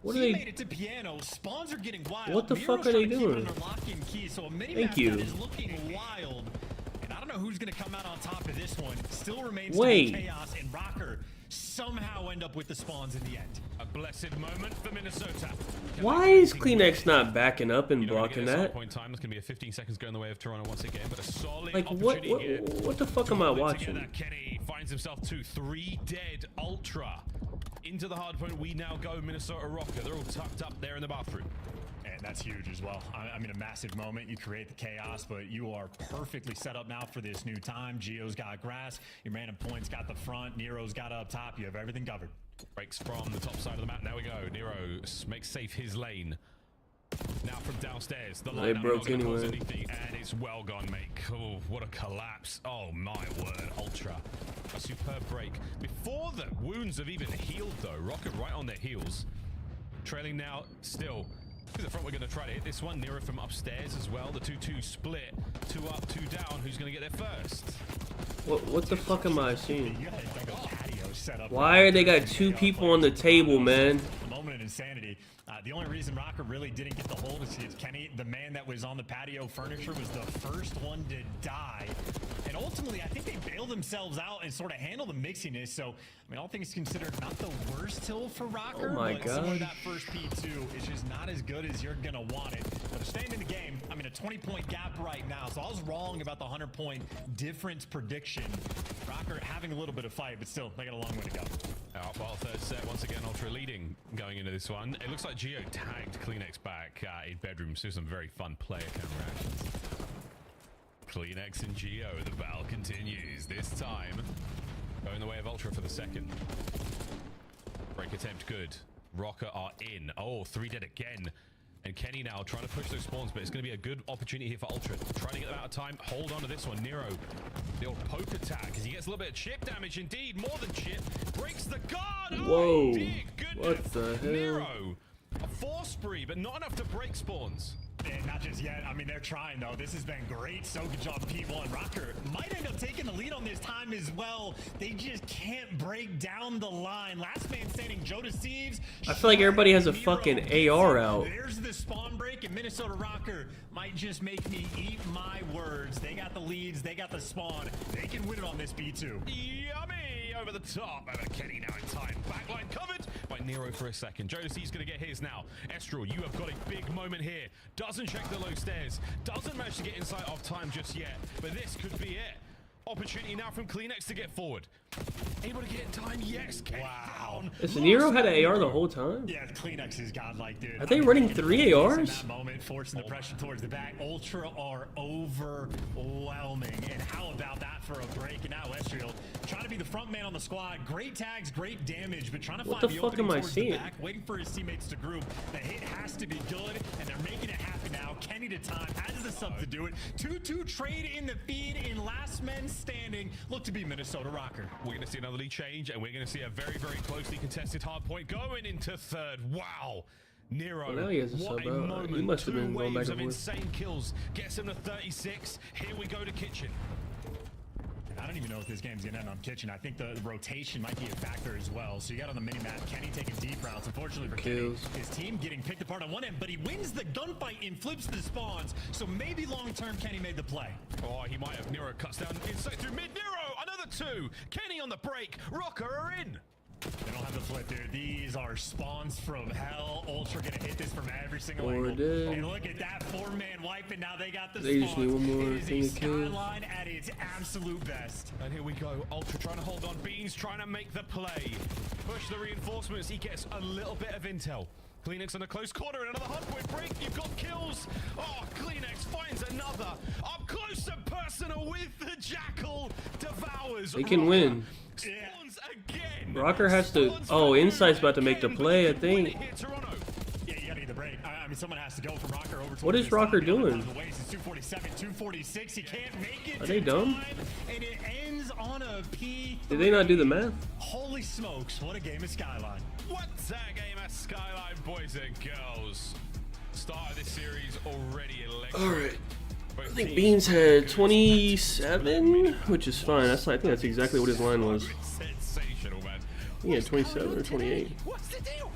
What are he they? Made it to piano. Spawns are getting wild. What the fuck are they doing? Key, so a Thank you. Is looking wild. And I don't know who's going to come out on top of this one. Still remains Wait. to be chaos, and Rocker somehow end up with the spawns in the end. A blessed moment for Minnesota. Why is Kleenex not backing up and blocking that? Point time. It's going to be a 15 seconds going the way of Toronto once again, but a solid Like opportunity here. what the fuck am I watching? Together, Kenny finds himself 3 dead Ultra. Into the hard point we now go. Minnesota Rocker. They're all tucked up there in the bathroom. And that's huge as well. I mean, a massive moment. You create the chaos, but you are perfectly set up now for this new time. Gio's got grass. Your man and Point's got the front. Nero's got up top. You have everything covered. Breaks from the top side of the map. Now we go. Nero makes safe his lane. Now from downstairs, the line broke anyway. Anything, and it's well gone, mate. Oh, what a collapse. Oh my word, Ultra. A superb break. Before the wounds have even healed though, Rocket right on their heels. Trailing now, still. To the front, we're going to try to hit this one. Nero from upstairs as well. The 2-2 split. 2 up, 2 down. Who's going to get there first? What the fuck am I seeing? Why are they got 2 people on the table, man? A moment of insanity. The only reason Rocker really didn't get the hold is Kenny, the man that was on the patio furniture, was the first one to die. And ultimately, I think they bailed themselves out and sort of handled the mixiness. So, I mean, all things considered, not the worst hill for Rocker. Oh my but god. That first P2 is just not as good as you're going to want it. But staying in the game, I mean, a 20-point gap right now. So I was wrong about the 100-point difference prediction. Rocker having a little bit of fight, but still, they got a long way to go. Well, third set, once again, Ultra leading going into this one. It looks like Gio tagged Kleenex back in bedrooms. So some very fun player counteractions. Kleenex and Gio, the battle continues. This time, going the way of Ultra for the second. Break attempt good. Rocker are in. Oh, 3 dead again. And Kenny now trying to push those spawns, but it's going to be a good opportunity here for Ultra. Trying to get them out of time. Hold on to this one. Nero, the old poke attack, as he gets a little bit of chip damage. Indeed, more than chip. Breaks the guard. Whoa. Oh, dear goodness. What the hell? Nero, a 4 spree, but not enough to break spawns. And not just yet. I mean, they're trying, though. This has been great. So good job, P1. Rocker might end up taking the lead on this time as well. They just can't break down the line. Last man standing, Joe Deceives. I feel like everybody has a fucking AR out. There's the spawn break, and Minnesota Rocker might just make me eat my words. They got the leads. They got the spawn. They can win it on this B2. Yummy! Over the top. Over Kenny now in time. Backline covered by Nero for a second. Joe Deceives going to get his now. Estro, you have got a big moment here. Doesn't check the low stairs. Doesn't manage to get inside off time just yet. But this could be it. Opportunity now from Kleenex to get forward. Able to get in time. Yes. Wow. Is Nero had an AR the whole time? Yeah, Kleenex is godlike, dude. Are they running 3 ARs? In that moment, forcing the pressure towards the back. Ultra are overwhelming. And how about that for a break? And now Estriel trying to be the front man on the squad. Great tags, great damage, but trying to find the opening towards the back, waiting for his teammates to group. The hit has to be good, and they're making it happen now. Kenny to time has the sub to do it. 2-2 trade in the feed in last men standing. Look to be Minnesota Rocker. We're going to see another lead change, and we're going to see a very, very closely contested hard point going into third. Wow. Nero, well, now he has a what sub a out. moment. He must have been going back waves and of forth. insane kills. Gets him to 36. Here we go to Kitchen. I don't even know if this game's gonna end on Kitchen. I think the rotation might be a factor as well. So you got on the mini-map, Kenny taking deep routes. Unfortunately for Kenny, his team getting picked apart on one end, but he wins the gunfight and flips the spawns. So maybe long-term Kenny made the play. Oh, he might have. Nero cuts down inside through mid. Nero, another 2. Kenny on the break. Rocker are in. They don't have the flip, dude. These are spawns from hell. Ultra gonna hit this from every single angle. And look at that 4-man wipe, and now they got the They spawns. just need one more it thing is to a kill. skyline at its absolute best. And here we go. Ultra trying to hold on. Beans trying to make the play. Push the reinforcements. He gets a little bit of intel. Kleenex in a close corner, and another hardpoint break. You've got kills. Oh, Kleenex finds another. Up close and personal with the Jackal. Devours. They can win. Spawns again. Rocker has to. Oh, Insight's about to make the play, I think. Yeah, you gotta get the break. I mean, someone has to go from Rocker over to What is Rocker doing? 247, 246. He can't make it. Are they dumb? And it ends on a P. Did they not do the math? Holy smokes! What a game of Skyline. What's that game of Skyline, boys and girls? Start of this series already electric. All right. I think Beans had 27, which is fine. I think that's exactly what his line was. Sensational, man. He had 27 or 28. What's the deal?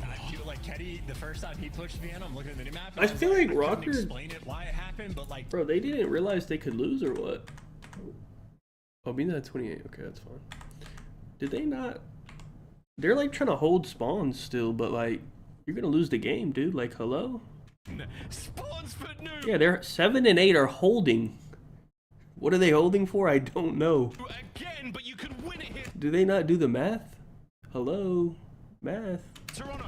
I feel like Ketty, the first time he pushed me in, I'm looking at the map. I feel like Rocker. Explain it why it happened, but like, bro, they didn't realize they could lose or what? Oh, Beans had 28. Okay, that's fine. Did they not? They're like trying to hold spawns still, but like you're gonna lose the game, dude. Like, hello. Spawns for noob. Yeah, they're 7 and 8 are holding. What are they holding for? I don't know. Again, but you could win it here. Do they not do the math? Hello, math. Toronto.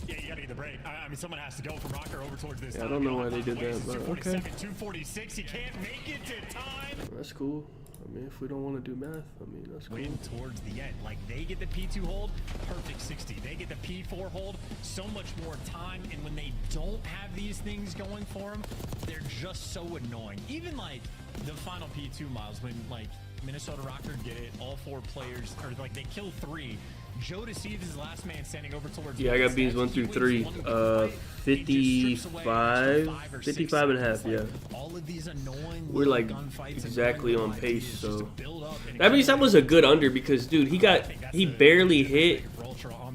Yeah, you gotta get the break. I mean, someone has to go from Rocker over towards this. Yeah, I don't know why they did that, but okay. 246. He can't make it to time. That's cool. I mean, if we don't want to do math, I mean, that's cool. Win towards the end. Like, they get the P2 hold, perfect 60. They get the P4 hold, so much more time. And when they don't have these things going for them, they're just so annoying. Even, like, the final P2 miles, when, like, Minnesota Rocker get it, all 4 players, or, like, they kill 3. Joe deceives his last man standing over towards. Yeah, I got B's 1 through 3. 55 and a half, yeah. All of these annoying we're like exactly on pace, so that means that was a good under because dude, he barely hit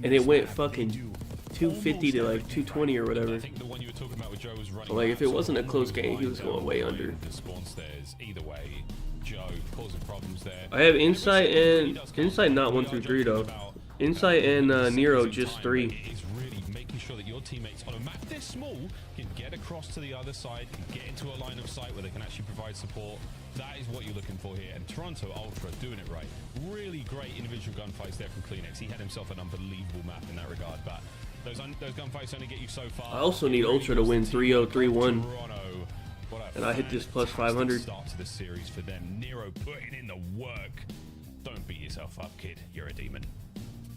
and it went fucking 250 to like 220 or whatever. So like if it wasn't a close game, he was going way under. Either way, Joe causing problems there. I have Insight not 1 through 3 though. Insight and Nero just 3. It's really making sure that your teammates on a map this small can get across to the other side, can get into a line of sight where they can actually provide support. That is what you're looking for here. And Toronto Ultra doing it right. Really great individual gunfights there from Kleenex. He had himself an unbelievable map in that regard, but those gunfights only get you so far. I also need Ultra to win 3-0, 3-1. And I hit this plus 500. Start to the series for them. Nero putting in the work. Don't beat yourself up, kid. You're a demon.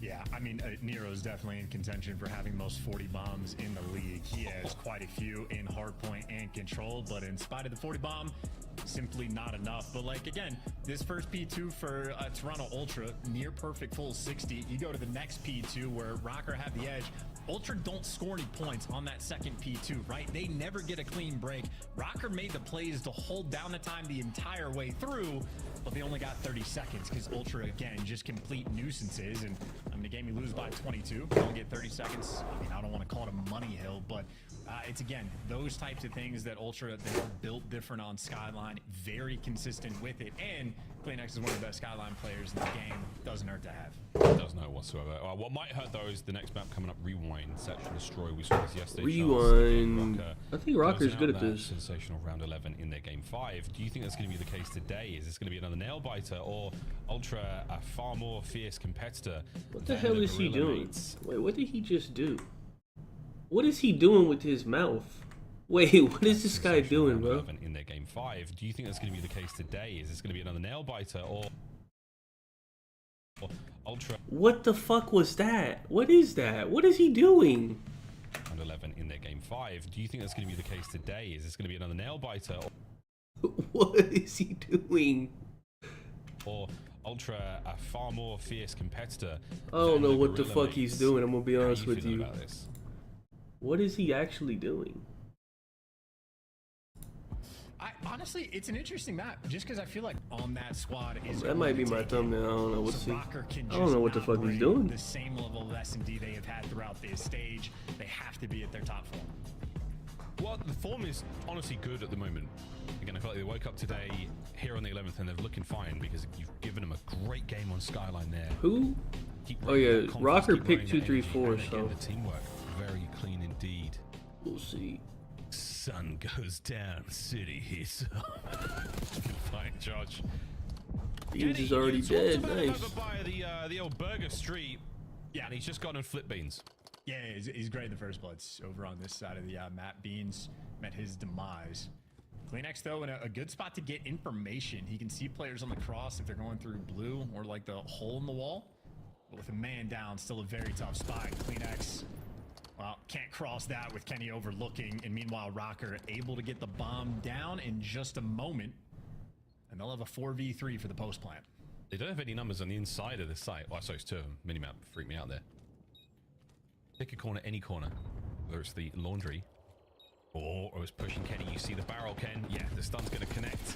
Yeah, I mean, Nero's definitely in contention for having most 40 bombs in the league. He has quite a few in Hardpoint and Control, but in spite of the 40 bomb, simply not enough. But like, again, this first P2 for Toronto Ultra, near perfect full 60. You go to the next P2 where Rocker had the edge. Ultra don't score any points on that second P2, right? They never get a clean break. Rocker made the plays to hold down the time the entire way through, but they only got 30 seconds because Ultra, again, just complete nuisances. And I mean, the game you lose by 22, you only get 30 seconds. I mean, I don't want to call it a money hill, but it's, again, those types of things that Ultra, they're built different on Skyline, very consistent with it. And Kleenex is one of the best Skyline players in the game. Doesn't hurt to have. It doesn't hurt whatsoever. What might hurt, though, is the next map coming up, Rewind, Search and Destroy. We saw this yesterday. Rewind. I think Rocker's good at this. Sensational round 11 in their game 5. Do you think that's going to be the case today? Is this going to be another nail biter, or Ultra a far more fierce competitor? What the hell is he doing? Wait, what did he just do? What is he doing with his mouth? Wait, what is this guy doing, bro? In their game 5. Do you think that's going to be the case today? Is this going to be another nail biter, or Ultra? What the fuck was that? What is that? What is he doing? Round 11 in their game 5. Do you think that's going to be the case today? Is this going to be another nail biter? What is he doing? Or Ultra a far more fierce competitor? I don't know what the fuck he's doing. I'm gonna be honest with you. About this? What is he actually doing? Honestly, it's an interesting map, just because I feel like on that squad is that might be my thumbnail. I don't know. We'll see. I don't know what the fuck he's doing. The same level of S&D they have had throughout this stage. They have to be at their top form. Well, the form is honestly good at the moment. Again, I feel like they woke up today here on the 11th and they're looking fine because you've given them a great game on Skyline there. Who? Oh yeah, Rocker picked 2, 3, 4. So the teamwork very clean indeed. We'll see. Sun goes down, city heats up. Fine, Josh. Beans is already dead. Nice. Over by the old Burger Street. Yeah. And he's just gone and flipped Beans. Yeah, he's great in the first bloods over on this side of the map. Beans met his demise. CleanX, though, in a good spot to get information. He can see players on the cross if they're going through blue or like the hole in the wall. But with a man down, still a very tough spot. CleanX, well, can't cross that with Kenny overlooking. And meanwhile, Rocker able to get the bomb down in just a moment. And they'll have a 4v3 for the post plant. They don't have any numbers on the inside of the site. Oh, sorry, it's two of them. Minimap freaked me out there. Pick a corner, any corner. Whether it's the laundry or it's pushing Kenny. You see the barrel, Ken. Yeah, the stun's going to connect.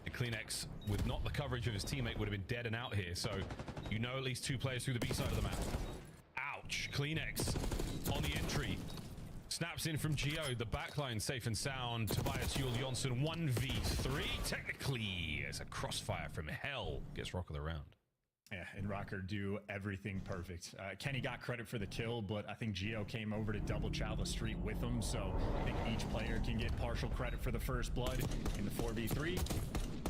And CleanX, with not the coverage of his teammate, would have been dead and out here. So you know at least two players through the B side of the map. Ouch. CleanX on the entry. Snaps in from Geo. The backline safe and sound. Tobias Yul Jonsson 1v3. Technically, it's a crossfire from hell. Gets Rock of the round. Yeah, and Rocker do everything perfect. Kenny got credit for the kill, but I think Geo came over to double chow the street with him, so I think each player can get partial credit for the first blood in the 4v3.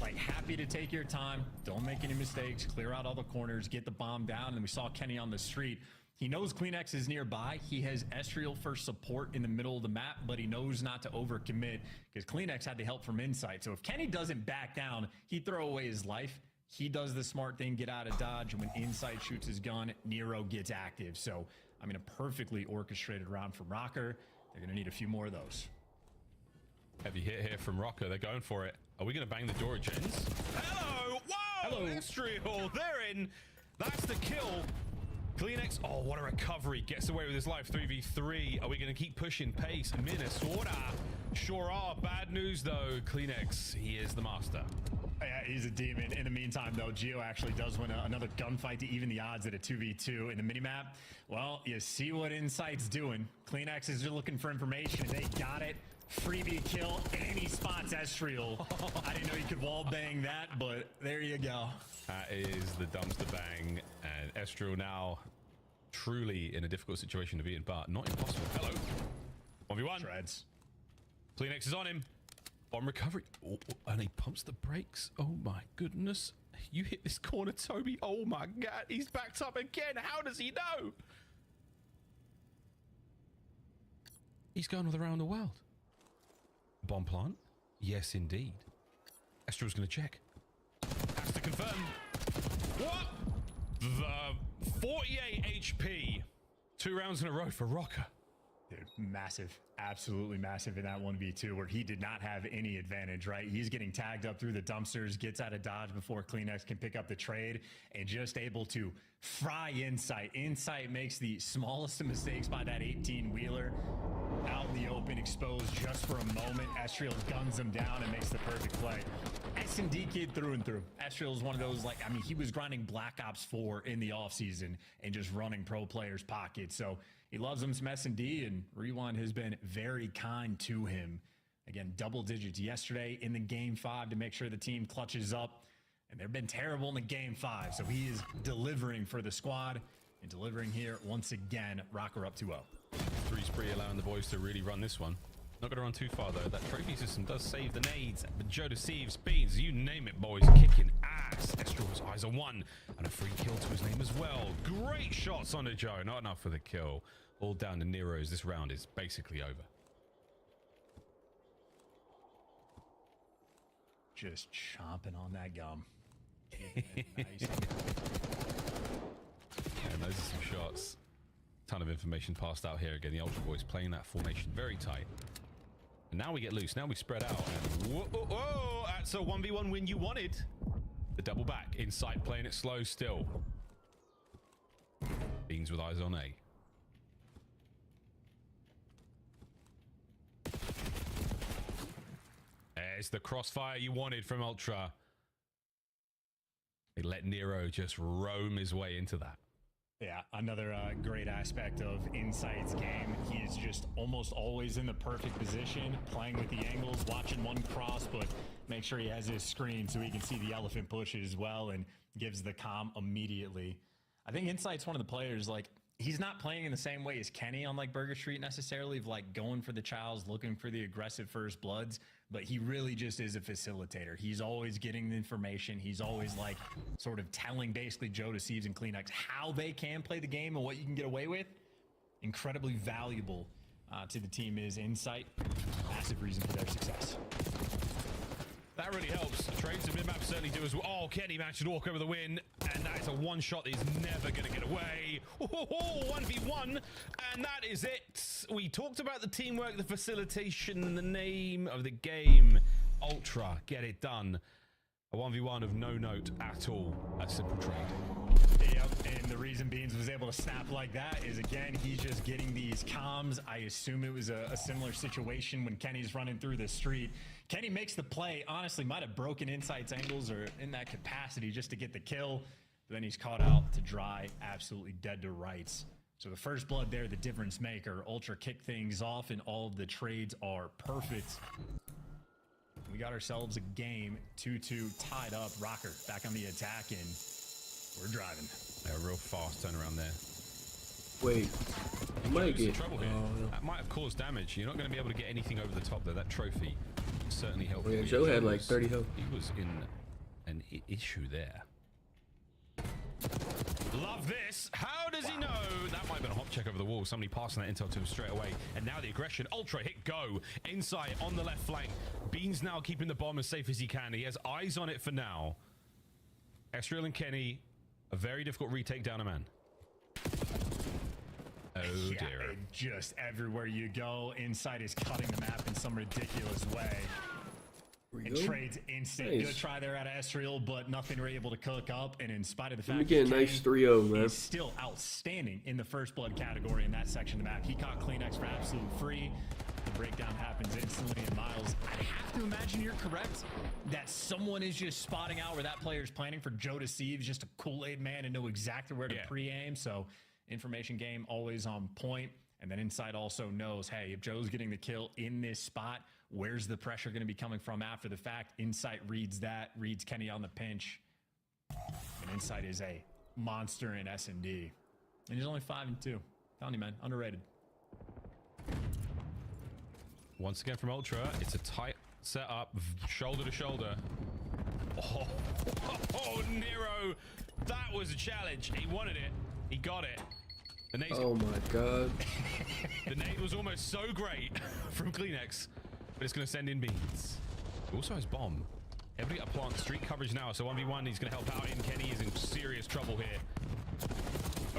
Like, happy to take your time. Don't make any mistakes. Clear out all the corners. Get the bomb down. And we saw Kenny on the street. He knows CleanX is nearby. He has Estriel for support in the middle of the map, but he knows not to overcommit because CleanX had the help from Insight. So if Kenny doesn't back down, he'd throw away his life. He does the smart thing, get out of dodge, and when Insight shoots his gun, Nero gets active. So, I mean, a perfectly orchestrated round from Rocker. They're going to need a few more of those. Heavy hit here from Rocker. They're going for it. Are we going to bang the door, gents? Hello! Whoa! Hello! Estriel, they're in. That's the kill. CleanX, oh, what a recovery. Gets away with his life. 3v3. Are we going to keep pushing pace? Minnesota sure are. Bad news, though. CleanX, he is the master. Yeah, he's a demon. In the meantime, though, Geo actually does win another gunfight to even the odds at a 2v2 in the minimap. Well, you see what Insight's doing. CleanX is just looking for information, and they got it. Freebie kill, and he spots Estriel. I didn't know you could wall bang that, but there you go. That is the dumpster bang, and Estriel now truly in a difficult situation to be in, but not impossible. Hello. 1v1. Shreds. CleanX is on him. On recovery. Oh, and he pumps the brakes. Oh my goodness. You hit this corner, Toby. Oh my God. He's backed up again. How does he know? He's going all around the world. Bomb plant? Yes, indeed. Estriel's going to check. Has to confirm. What? The 48 HP. 2 rounds in a row for Rocker. Dude, massive, absolutely massive in that 1v2 where he did not have any advantage, right? He's getting tagged up through the dumpsters, gets out of dodge before CleanX can pick up the trade, and just able to fry Insight. Insight makes the smallest of mistakes by that 18-wheeler. Out in the open, exposed just for a moment. Estriel guns him down and makes the perfect play. S&D kid through and through. Estriel is one of those, like, I mean, he was grinding Black Ops 4 in the offseason and just running pro players' pockets. So he loves him some S&D, and Rewind has been very kind to him. Again, double digits yesterday in the Game 5 to make sure the team clutches up. And they've been terrible in the Game 5, so he is delivering for the squad and delivering here once again. Rocker up 2-0. 3 spree allowing the boys to really run this one. Not going to run too far, though. That trophy system does save the nades, but Joe deceives. Beans, you name it, boys. Kicking ass. Estriel's eyes on 1, and a free kill to his name as well. Great shots on the Joe. Not enough for the kill. All down to Nero's. This round is basically over. Just chomping on that gum. Nice. And those are some shots. Ton of information passed out here. Again, the Ultra Boys playing that formation very tight. And now we get loose. Now we spread out. And whoa, that's a 1v1 win you wanted. The double back. Insight playing it slow still. Beans with eyes on A. There's the crossfire you wanted from Ultra. They let Nero just roam his way into that. Yeah, another great aspect of Insight's game. He is just almost always in the perfect position, playing with the angles, watching one cross, but make sure he has his screen so he can see the elephant push as well and gives the comm immediately. I think Insight's one of the players, like, he's not playing in the same way as Kenny on, like, Burger Street necessarily, of, like, going for the chows, looking for the aggressive first bloods, but he really just is a facilitator. He's always getting the information. He's always like sort of telling basically Joe Deceives and Kleenex how they can play the game and what you can get away with. Incredibly valuable to the team is insight. Massive reason for their success. That really helps. Trades and mid-map certainly do as well. Oh, Kenny managed to walk over the win, and that is a one-shot that is never going to get away. 1v1, and that is it. We talked about the teamwork, the facilitation, the name of the game. Ultra, get it done. A 1v1 of no note at all. A simple trade. Yep, and the reason Beans was able to snap like that is, again, he's just getting these comms. I assume it was a similar situation when Kenny's running through the street. Kenny makes the play, honestly, might have broken Insight's angles or in that capacity just to get the kill. But then he's caught out to dry, absolutely dead to rights. So the first blood there, the difference maker. Ultra kick things off, and all of the trades are perfect. We got ourselves a game, 2-2 tied up. Rocker back on the attack, and we're driving. A real fast turnaround there. Wait, you might get trouble here. That might have caused damage. You're not going to be able to get anything over the top there. That trophy certainly helped. Yeah, Joe had like 30 health. He was in an issue there. Love this. How does he know? That might have been a hop check over the wall. Somebody passing that intel to him straight away. And now the aggression. Ultra hit go. Inside on the left flank. Beans now keeping the bomb as safe as he can. He has eyes on it for now. Esriel and Kenny, a very difficult retake down a man. Oh dear. And just everywhere you go, Insight is cutting the map in some ridiculous way. And trades instant. Nice. Good try there out of Esriel, but nothing we're able to cook up. And in spite of the We fact get a that nice Kenny 3-0, man. is still outstanding in the first blood category in that section of the map. He caught Kleenex for absolute free. The breakdown happens instantly. And Miles, I have to imagine you're correct that someone is just spotting out where that player is planning for Joe Deceives, just a Kool-Aid man and know exactly where to pre-aim. So information game always on point. And then Insight also knows, hey, if Joe's getting the kill in this spot, where's the pressure going to be coming from after the fact? Insight reads that, reads Kenny on the pinch. And Insight is a monster in S&D. And he's only 5-2. Telling you, man, underrated. Once again from Ultra, it's a tight setup, shoulder to shoulder. Oh, Nero, that was a challenge. He wanted it. He got it. The oh my god. The nade was almost so great from Kleenex, but it's going to send in Beans. He also has bomb. Everybody got plant street coverage now, so 1v1, he's going to help out in. Kenny is in serious trouble here.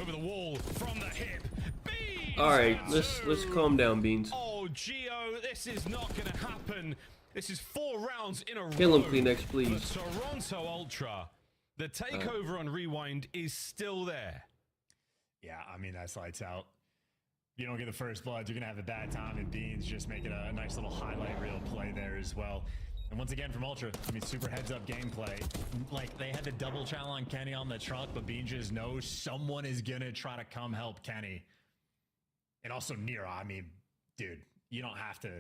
Over the wall, from the hip. Beans! All right, let's calm down, Beans. Oh, Gio, this is not going to happen. This is 4 rounds in a row. Kill him, Kleenex, please. For Toronto Ultra. The takeover on Rewind is still there. Yeah, I mean, that's lights out. If you don't get the first blood, you're going to have a bad time, and Beans just making a nice little highlight reel play there as well. And once again from Ultra, I mean, super heads-up gameplay. Like, they had the double channel on Kenny on the truck, but Beans just knows someone is going to try to come help Kenny. And also Nero, I mean, dude, you don't have to...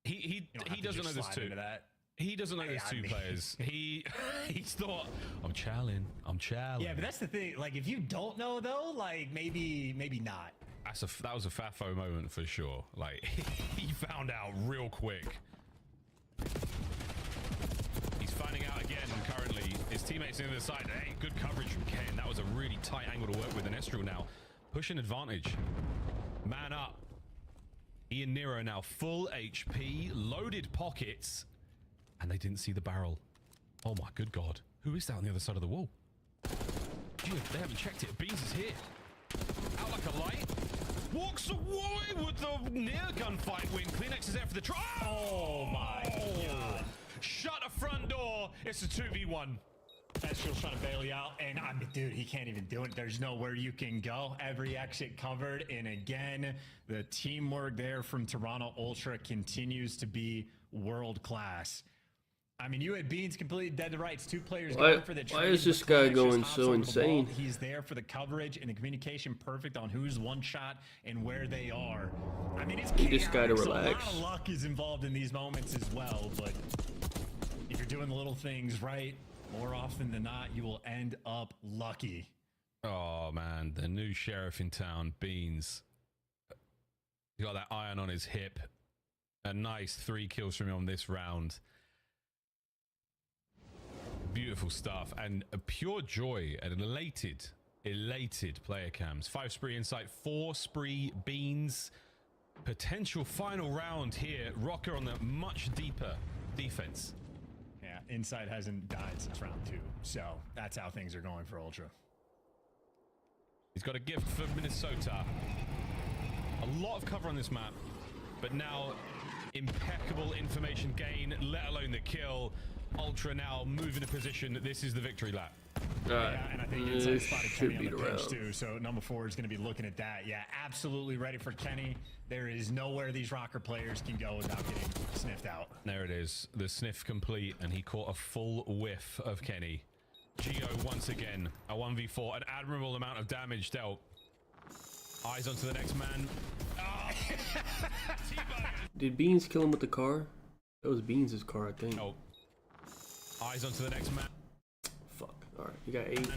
He doesn't know there's two. He doesn't know there's two players. He's thought, I'm challenging. Yeah, but that's the thing. Like, if you don't know though, like maybe not. That was a Fafo moment for sure. Like, he found out real quick. He's finding out again currently. His teammates on the other side. Hey, good coverage from Ken. That was a really tight angle to work with. And Esriel now pushing advantage. Man up. Ian Nero now full HP, loaded pockets. And they didn't see the barrel. Oh my good god. Who is that on the other side of the wall? Gee, they haven't checked it. Beans is here. Out like a light. Walks away with the near gunfight win. Kleenex is there for the try. Oh my god. Shut a front door. It's a 2v1. Esriel's trying to bail you out, and I mean, dude, he can't even do it. There's nowhere you can go. Every exit covered, and again, the teamwork there from Toronto Ultra continues to be world class. I mean, you had Beans completely dead to rights. 2 players going for the trade. Why is this guy going so insane? He's there for the coverage and the communication perfect on who's one shot and where they are. I mean, it's need this guy to so relax. a lot of luck is involved in these moments as well, but if you're doing the little things right, more often than not, you will end up lucky. Oh man, the new sheriff in town, Beans. He got that iron on his hip. A nice 3 kills from him on this round. Beautiful stuff, and a pure joy and an elated player cams. 5 spree insight, 4 spree beans. Potential final round here. Rocker on the much deeper defense. Yeah, Insight hasn't died since round 2, so that's how things are going for Ultra. He's got a gift for Minnesota. A lot of cover on this map, but now impeccable information gain, let alone the kill. Ultra now move in a position that this is the victory lap. Yeah, and I think Insight spotted Kenny on the pitch too, so number 4 is going to be looking at that. Yeah, absolutely ready for Kenny. There is nowhere these Rocker players can go without getting sniffed out. There it is, the sniff complete, and he caught a full whiff of Kenny. Geo once again, a 1v4, an admirable amount of damage dealt. Eyes onto the next man. Oh. Did Beans kill him with the car? That was Beans' car, I think. Oh. Eyes onto the next man. Fuck. Alright, you got 8.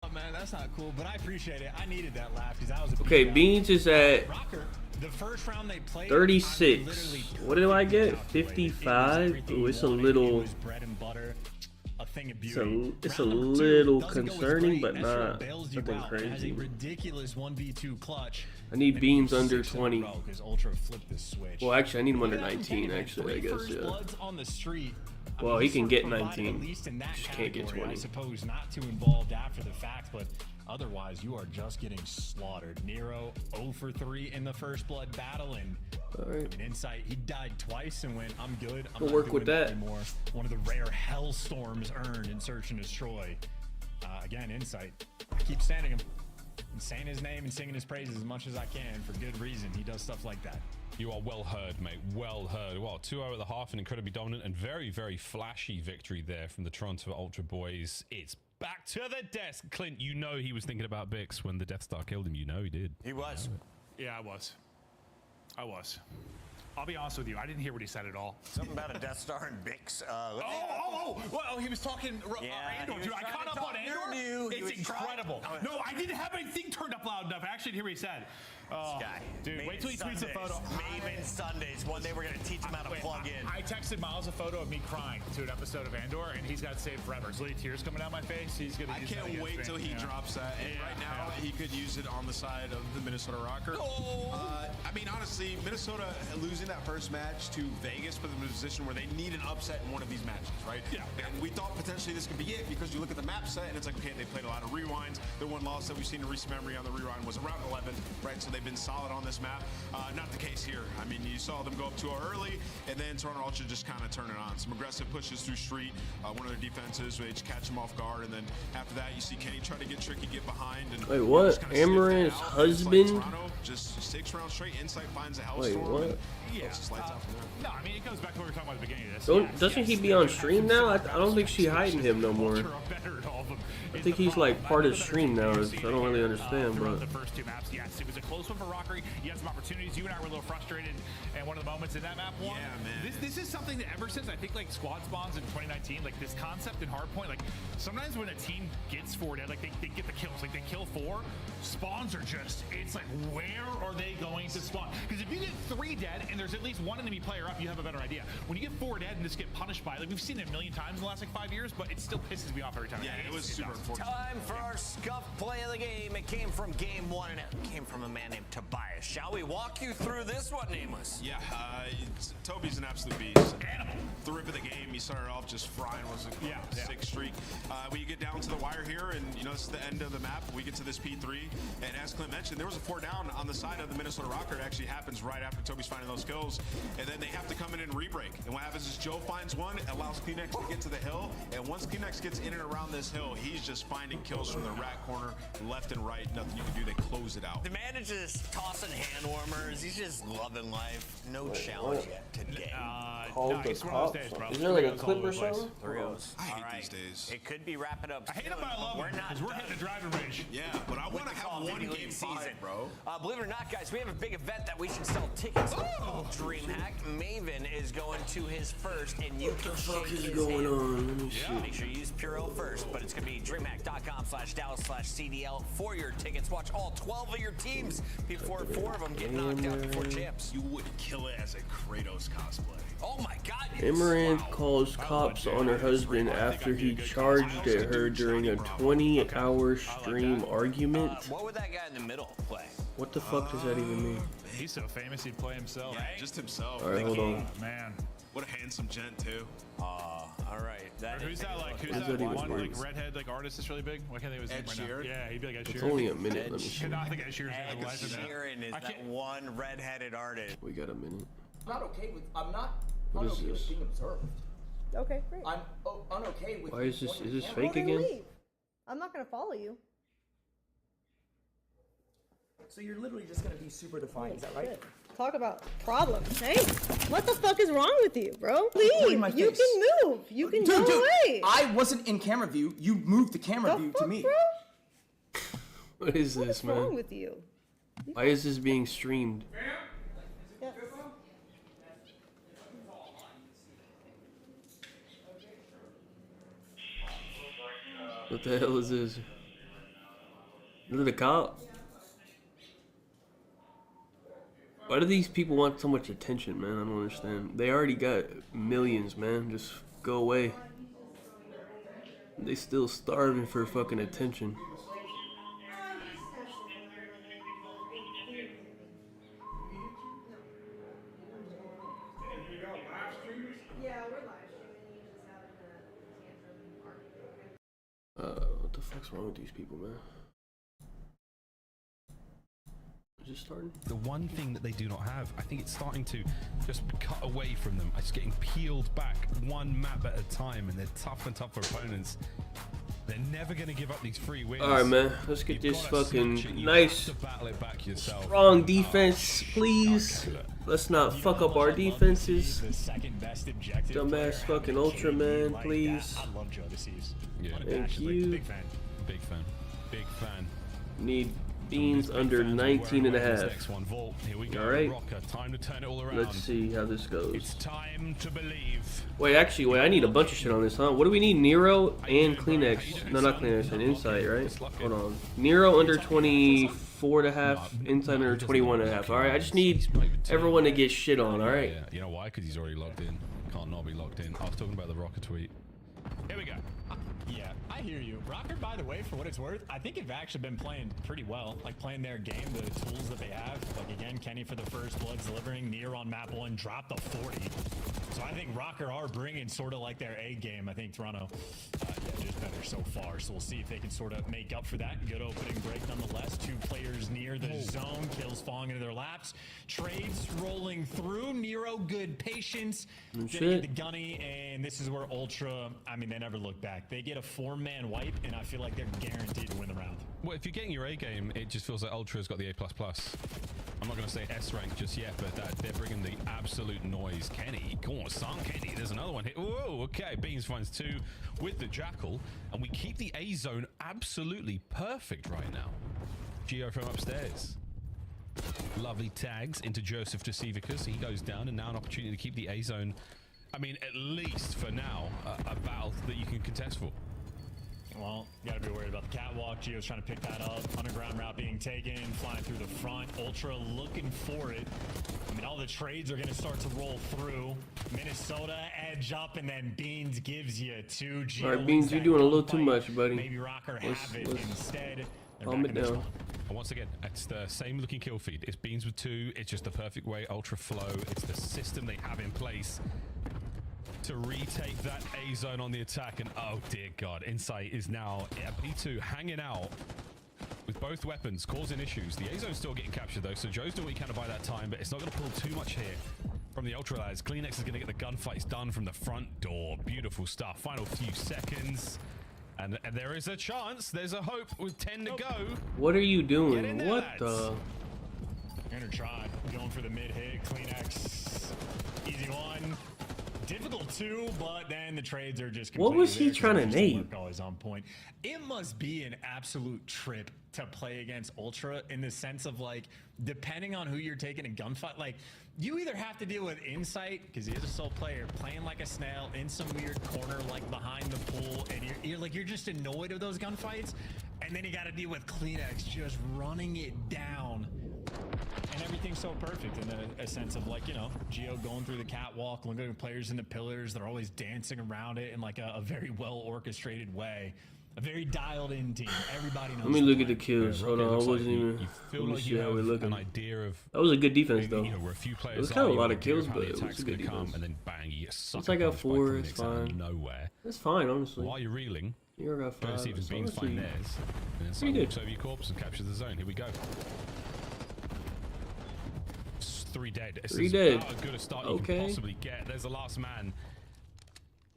Oh man, that's not cool, but I appreciate it. I needed that laugh because I was a okay, Beans is at Rocker. The first round they played, 36. What did I get? 55? Oh, it's a little. It's a little concerning, but not nothing crazy. Ridiculous 1v2 clutch. I need Beans under 20. Well, actually, I need him under 19. Actually, I guess. Yeah. Well, he can get 19. Just can't get 20. I suppose not too involved after the fact, but otherwise, you are just getting slaughtered. Nero 0 for 3 in the first blood battle, and I mean, Insight, he died twice and went, I'm good. I'm We'll not work doing with that. Anymore. One of the rare hellstorms earned in Search and Destroy. Again, Insight. I keep standing him and saying his name and singing his praises as much as I can for good reason. He does stuff like that. You are well heard, mate. Well heard. Well, 2-0 at the half, an incredibly dominant and very, very flashy victory there from the Toronto Ultra boys. It's back to the desk. Clint, you know he was thinking about Bix when the Death Star killed him. You know he did. He was. Yeah, I was. I'll be honest with you. I didn't hear what he said at all. Something about a Death Star and Bix. Well, he was talking Andor. Dude, I caught up on Andor. It's incredible. No, I didn't have anything turned up loud enough. I actually didn't hear what he said. This guy. Dude, wait till he tweets a photo. Maven Sundays, when they were going to teach him how to plug in. I texted Miles a photo of me crying to an episode of Andor, and he's got it saved forever. There's literally tears coming out my face. He's gonna. I can't wait till he drops that. And right now, he could use it on the side of the Minnesota Rocker. I mean, honestly, Minnesota losing that first match to Vegas put them in a position where they need an upset in one of these matches, right? Yeah. And we thought potentially this could be it because you look at the map set and it's like, okay, they played a lot of rewinds. The one loss that we've seen in recent memory on the rewind was around 11, right? So they've been solid on this map. Not the case here. I mean, you saw them go up 2-0 early, and then Toronto Ultra just kind of turn it on. Some aggressive pushes through street. One of their defenses, they just catch them off guard, and then after that, you see Kenny try to get tricky, get behind. And wait, what? Amaranth's husband? Toronto, just 6 rounds straight. Insight finds a hellstorm. Wait, what? Yeah. No, I mean, it goes back to what we were talking about at the beginning of this. Doesn't he be on stream now? I don't think she's hiding him no more. I think he's like part of the stream now. I don't really understand, bro. The first 2 maps, yes, it was a close one for Rockery. He had some opportunities. You and I were a little frustrated, and one of the moments in that map one. Yeah, man. This is something that ever since I think like squad spawns in 2019, like this concept in Hardpoint, like sometimes when a team gets 4 dead, like they get the kills, like they kill 4, spawns are just, it's like where are they going to spawn? Because if you get 3 dead and there's at least 1 enemy player up, you have a better idea. When you get 4 dead and just get punished by, like we've seen it a million times in the last like 5 years, but it still pisses me off every time. Yeah, it was super unfortunate. Time for our scuff play of the game. It came from game 1 and it came from a man named Tobias. Shall we walk you through this one, Nameless? Yeah, Toby's an absolute beast. Animal. The rip of the game, he started off just frying, was a 6 streak. When you get down to the wire here, and you know, this is the end of the map, we get to this P3, and as Clint mentioned, there was a 4 down on the side of the Minnesota Rocker. It actually happens right after Toby's finding those kills, and then they have to come in and re-break. And what happens is Joe finds one, allows Kleenex to get to the hill, and once Kleenex gets in and around this hill, he's just finding kills from the rat corner, left and right, nothing you can do, they close it out. The man is just tossing hand warmers, he's just loving life. No challenge yet today. Is there like a clip or something? 3-0s. I hate these days. It could be wrapping up. I hate them, but I love them because we're hitting a driving range. Yeah, but I want to have one game season, bro. Believe it or not, guys, we have a big event that we should sell tickets to. DreamHack Maven is going to his first, and you can shake his hand. shit. Make sure you use Puro first, but it's going to be DreamHack.com/Dallas/CDL for your tickets. Watch all 12 of your teams before 4 of them get knocked out before champs. You would kill it as a Kratos cosplay. Oh my God! Amaranth calls cops on her husband after he charged at her during a 20-hour stream argument. What would that guy in the middle play? What the fuck does that even mean? He's so famous he'd play himself. Yeah, just himself. All right, hold on. Man. What a handsome gent too. All right. Who's that like? Who's that one like redhead like artist that's really big? Why can't I think of his name right now? Yeah, he'd be like Ed Sheeran. It's only a minute. Let me see. No, I think Ed Sheeran's Ed Sheeran is that one redheaded artist. We got a minute. I'm not okay with. I'm not What is unokay this? with being observed. Okay, great. I'm unokay with. Why is this? Is this Well, fake then again? leave. I'm not gonna follow you. So you're literally just gonna be super defiant, is that right? Shit. Talk about problems. Hey, what the fuck is wrong with you, bro? Recording Leave. my You face. can move. You can go away. I wasn't in camera view. You moved the camera view to me. Bro? What is this, What's wrong man? with you? Why is this being streamed? Yeah. What the hell is this? Is it a cop? Why do these people want so much attention, man? I don't understand. They already got millions, man. Just go away. They still starving for fucking attention. What the fuck's wrong with these people, man? Is it starting? The one thing that they do not have, I think it's starting to just cut away from them. It's getting peeled back one map at a time, and they're tougher and tougher opponents. They're never going to give up these free wins. Alright, man. Let's get You've this gotta fucking snatch it. You nice, have to battle it back yourself. strong defense, please. Let's not fuck up our defenses. Dumbass fucking Ultra, man, please. I love Joe Deceives. Yeah. Thank you. Big fan. Big fan. Big fan. Need beans under 19 and a half. Next one, Vault. Here we go. Alright. Rocker. Time to turn it all around. Let's see how this goes. It's time to believe. Wait, actually, I need a bunch of shit on this, huh? What do we need? Nero and Kleenex. No, not Kleenex, and Insight, right? Hold on. Nero under 24 and a half, Insight under 21 and a half. Alright, I just need everyone to get shit on, alright? Yeah, you know why? Because he's already logged in. Can't not be logged in. I was talking about the Rocker tweet. Here we go. Yeah, I hear you. Rocker, by the way, for what it's worth, I think they've actually been playing pretty well. Like, playing their game, the tools that they have. Like, again, Kenny for the first bloods delivering. Nier on map 1, dropped the 40. So I think Rocker are bringing sort of like their A game. I think Toronto, yeah, just better so far. So we'll see if they can sort of make up for that. Good opening break nonetheless. 2 players near the zone. Kills falling into their laps. Trades rolling through. Nero, good patience. Getting the gunny, and this is where Ultra, I mean, they never look back. They get a 4-man wipe, and I feel like they're guaranteed to win the round. Well, if you're getting your A game, it just feels like Ultra's got the A++. I'm not going to say S rank just yet, but they're bringing the absolute noise. Kenny, go on, son, Kenny. There's another one here. Whoa, okay. Beans finds 2 with the Jackal, and we keep the A zone absolutely perfect right now. Geo from upstairs. Lovely tags into Joseph Decivicus. He goes down, and now an opportunity to keep the A zone. I mean, at least for now, a battle that you can contest for. Well, you gotta be worried about the catwalk. Geo's trying to pick that up. Underground route being taken, flying through the front. Ultra looking for it. I mean, all the trades are gonna start to roll through. Minnesota edge up, and then Beans gives you 2 Geo. Alright, Beans, you're doing a little too much, buddy. Maybe Rocker have it instead. Calm it down. And once again, it's the same looking kill feed. It's Beans with 2. It's just the perfect way. Ultra flow. It's the system they have in place to retake that A zone on the attack. And oh dear God, Insight is now at P2 hanging out with both weapons, causing issues. The A zone's still getting captured though, so Joe's doing what he can to buy that time, but it's not going to pull too much here from the Ultra lads. Kleenex is going to get the gunfights done from the front door. Beautiful stuff. Final few seconds. And there is a chance. There's a hope with 10 to go. What are you doing? There, What lads. the? Gonna try. Going for the mid hit. Kleenex. Easy one. difficult too, but then the trades are just. What was he trying to name? Always on point. It must be an absolute trip to play against Ultra in the sense of like, depending on who you're taking a gunfight, like you either have to deal with Insight because he is a sole player playing like a snail in some weird corner like behind the pool, and you're just annoyed of those gunfights, and then you got to deal with Kleenex just running it down. And everything's so perfect in a sense of like, you know, Gio going through the catwalk, looking at players in the pillars. They're always dancing around it in like a very well orchestrated way. A very dialed in team. Everybody knows. Let me look at the kills. Hold on, I wasn't even. Let me see how we're looking. That was a good defense though. You know, where a few players it was kind of a lot of kills, but it was a good defense. And then bang, you get sucked. Once I got 4, it's fine. Nowhere. It's fine, honestly. While you're reeling, you got 5. go see if Beans find theirs, and then someone walks over your corpse and captures the zone. Here we go. 3 dead. It's 3 dead. About as good a start you can possibly get. There's the last man.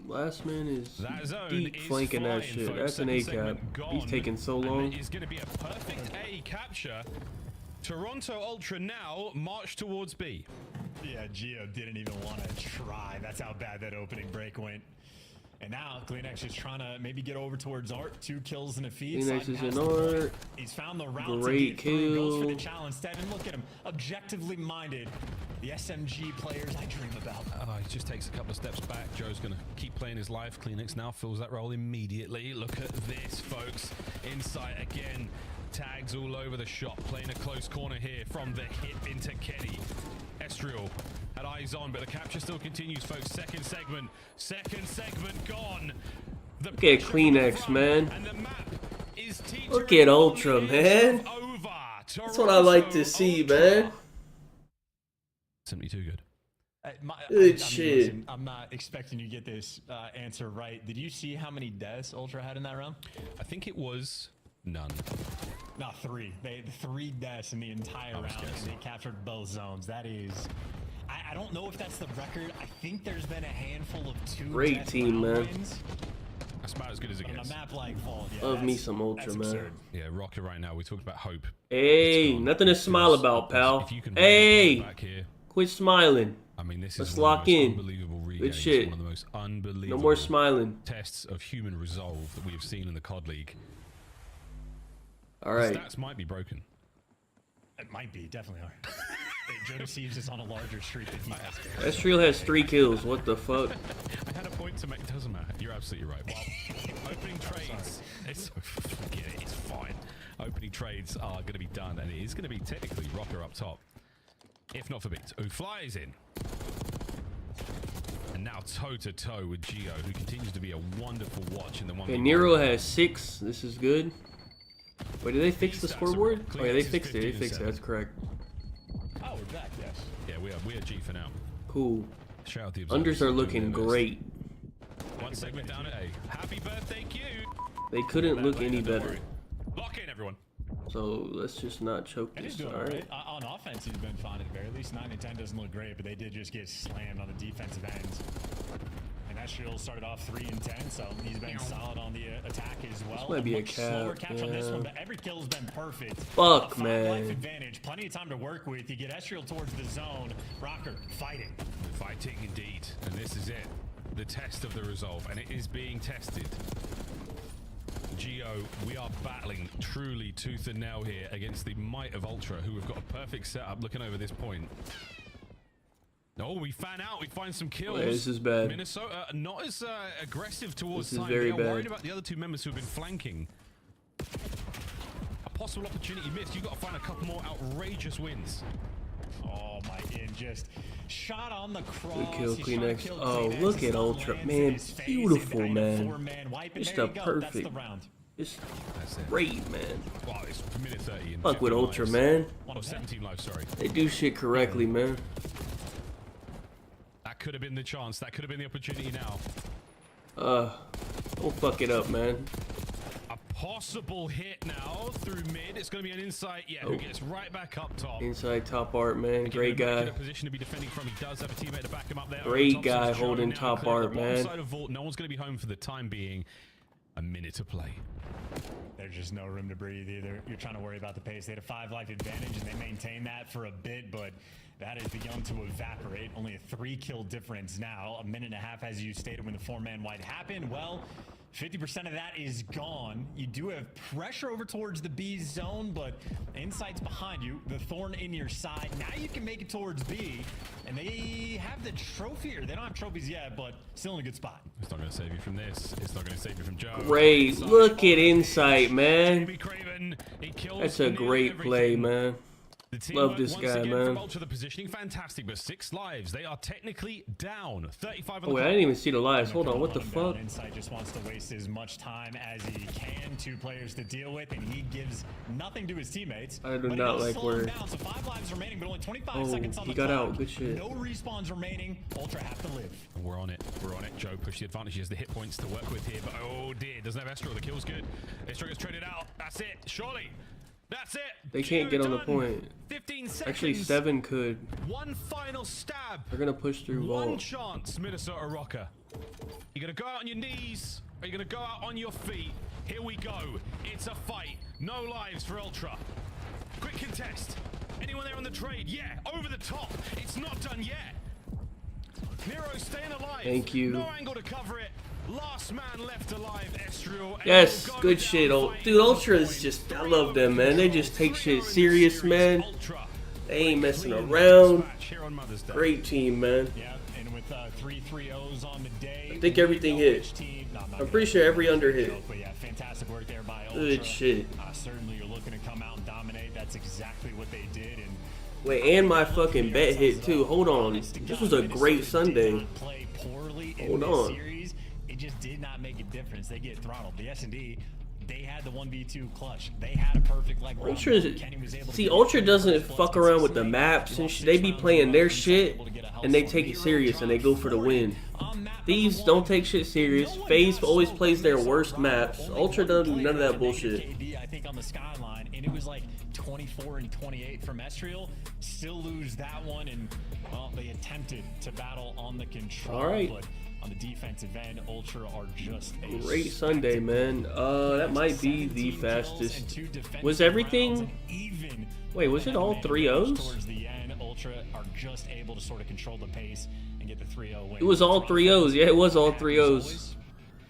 Last man is deep is flanking that flying, shit. folks. That's an A cap. He's taking so long. It's going to be a perfect A capture. Toronto Ultra now march towards B. Yeah, Gio didn't even want to try. That's how bad that opening break went. And now Kleenex is trying to maybe get over towards Art. 2 kills and a feed. Kleenex is in Art. He's found the route Great to get through. Goes for kill. the challenge. Steven, look at him. Objectively minded. The SMG players I dream about. He just takes a couple of steps back. Joe's going to keep playing his life. Kleenex now fills that role immediately. Look at this, folks. Insight again. Tags all over the shop. Playing a close corner here from the hip into Kenny. Estriel had eyes on, but the capture still continues, folks. Second segment gone. Look at Kleenex, man. And the map is Look at Ultra, man. That's what I like to see, man. 72 good. Good shit. Listen, I'm not expecting you to get this answer right. Did you see how many deaths Ultra had in that round? I think it was none. Not 3. They had 3 deaths in the entire round, and they captured both zones. That is... I don't know if that's the record. I think there's been a handful of 2 Great team, man. wins. That's about as good as it gets. On a map like Vault, yeah, Love me some Ultra, man. absurd. Yeah, Rocker right now. We talked about hope. Hey, nothing to smile about, pal. Hey, quit smiling. I mean, this Let's is lock in. Unbelievable Good shit. One of the most unbelievable No more smiling. tests of human resolve that we have seen in the COD League. All right. The stats might be broken. It might be, definitely are. Joe Deceives is on a larger streak than he has. Estriel has 3 kills. What the fuck? I had a point to make. It doesn't matter. You're absolutely right. Well, opening trades. Forget it. It's fine. Opening trades are going to be done, and it is going to be technically Rocker up top, if not for Beats, who flies in. And now toe-to-toe with Gio, who continues to be a wonderful watch in the one. Okay, Nero has 6. This is good. Wait, did they fix the scoreboard? Oh yeah, they fixed it. They fixed it. That's correct. Oh, we're back. Yes. Yeah, we are G for now. Cool. Shout out the Unders are looking great. One segment down at A. Happy birthday, Q. They couldn't look any better. Lock in, everyone. So let's just not choke It is this. doing All right. On offense, he's been fine at the very least. 9 and 10 doesn't look great, but they did just get slammed on the defensive ends. And Estriel started off 3 and 10, so he's been solid on the attack as well. This might be a slower cap. catch on this one, Yeah. but every kill has been perfect. Fuck, A 5 man. life advantage, plenty of time to work with. You get Estriel towards the zone. Rocker fighting. Fighting indeed. And this is it. The test of the resolve, and it is being tested. Gio, we are battling truly tooth and nail here against the might of Ultra, who have got a perfect setup looking over this point. Oh, we fan out. We find some kills. Yeah, this is bad. Minnesota not as aggressive towards This is time. very They are worried bad. about the other 2 members who have been flanking. A possible opportunity missed. You've got to find a couple more outrageous wins. Oh my, and just shot on the cross. Good kill, He's trying to Kleenex. kill Oh, Kleenex. look It's at not Ultra. lands Man, in his face, beautiful, and man. 4-man wipe, and Just there a you go. perfect. That's the round. Just That's it. great, man. Wow, it's minute 30. And Fuck with 15 Ultra, lives. man. Oh, 17 lives, sorry. They do shit correctly, man. That could have been the chance. That could have been the opportunity now. Don't fuck it up, man. A possible hit now through mid. It's going to be an insight. Yeah, Oh. who gets right back up top. Inside top art, man. Great Back in guy. a position to be defending from. He does have a teammate to back him up there. Great Thompson's guy showing holding now top clear art, the bottom man. Side of Vault. No one's going to be home for the time being. a minute to play. There's just no room to breathe either. You're trying to worry about the pace. They had a 5-life advantage, and they maintained that for a bit, but that has begun to evaporate. Only a 3-kill difference now. A minute and a half, as you stated, when the 4-man wipe happened. Well, 50% of that is gone. You do have pressure over towards the B zone, but Insight's behind you. The Thorn in your side. Now you can make it towards B, and they have the trophy here. They don't have trophies yet, but still in a good spot. It's not going to save you from this. It's not going to save you from Joe. Great. Look at Insight, man. Craven, That's a great play, man. Love this guy, man. Ultra, the positioning fantastic, but 6 lives. They are technically down. 35 on Oh, wait, I didn't even see the lives. Hold on, what the fuck? Insight just wants to waste as much time as he can. 2 players to deal with, and he gives nothing to his teammates. I do not like where. So 5 lives remaining, but only 25 seconds on the he got clock. out. Good shit. No respawns remaining. Ultra have to live. And we're on it. We're on it. Joe pushed the advantage. He has the hit points to work with here, but oh dear, doesn't have Estro. The kill's good. Estro gets traded out. That's it. Surely. That's it. They can't get on the point. 15 seconds. Actually, 7 could. One final stab. They're gonna push through One vault. chance, Minnesota Rocker. You're gonna go out on your knees, or you're gonna go out on your feet. Here we go. It's a fight. No lives for Ultra. Quick contest. Anyone there on the trade? Yeah, over the top. It's not done yet. Nero staying alive. Thank you. No angle to cover it. Last man left alive, Estriel. Yes, good shit. Dude, Ultra is just, I love them, man. They just take shit serious, man. They ain't messing around. Great team, man. Yeah, and with 3 3-0s on the day. I think everything hit. I'm pretty sure every under hit. But yeah, fantastic work there by Ultra. Good shit. Certainly, you're looking to come out and dominate. That's exactly what they did. And wait, and my fucking bet hit too. Hold on. This was a great Sunday. Hold on. It just did not make a difference. They get throttled. The S&D, they had the 1v2 clutch. They had a perfect like Ultra. See, Ultra doesn't fuck around with the maps and shit. They be playing their shit and they take it serious and they go for the win. Thieves don't take shit serious. FaZe always plays their worst maps. Ultra does none of that bullshit. I think on the skyline, and it was like 24 and 28 from Estriel. Still lose that one, and well, they attempted to battle on the control. All right. But on the defensive end, Ultra are just a great Sunday, man. That might be the fastest. Was everything? Wait, was it all 3-0s? Towards the end, Ultra are just able to sort of control the pace and get the 3-0 win. It was all 3-0s. Yeah, it was all 3-0s.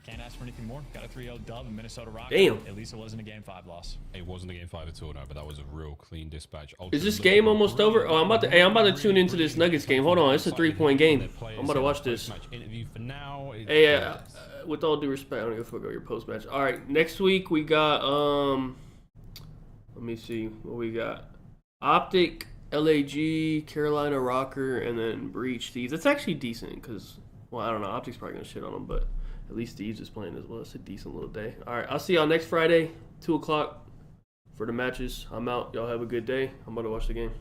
Can't ask for anything more. Got a 3-0 dub in Minnesota Rock. Damn. At least it wasn't a game 5 loss. It wasn't a game 5 at all, no, but that was a real clean dispatch. Is this game almost over? Oh, I'm about to tune into this Nuggets game. Hold on, it's a 3-point game. I'm about to watch this. Interview for now. Hey, with all due respect, I don't give a fuck about your post match. All right, next week we got let me see what we got. Optic, LAG, Carolina Rocker, and then Breach Thieves. It's actually decent because, well, I don't know. Optic's probably gonna shit on them, but at least Thieves is playing as well. It's a decent little day. All right, I'll see y'all next Friday, 2 o'clock for the matches. I'm out. Y'all have a good day. I'm about to watch the game.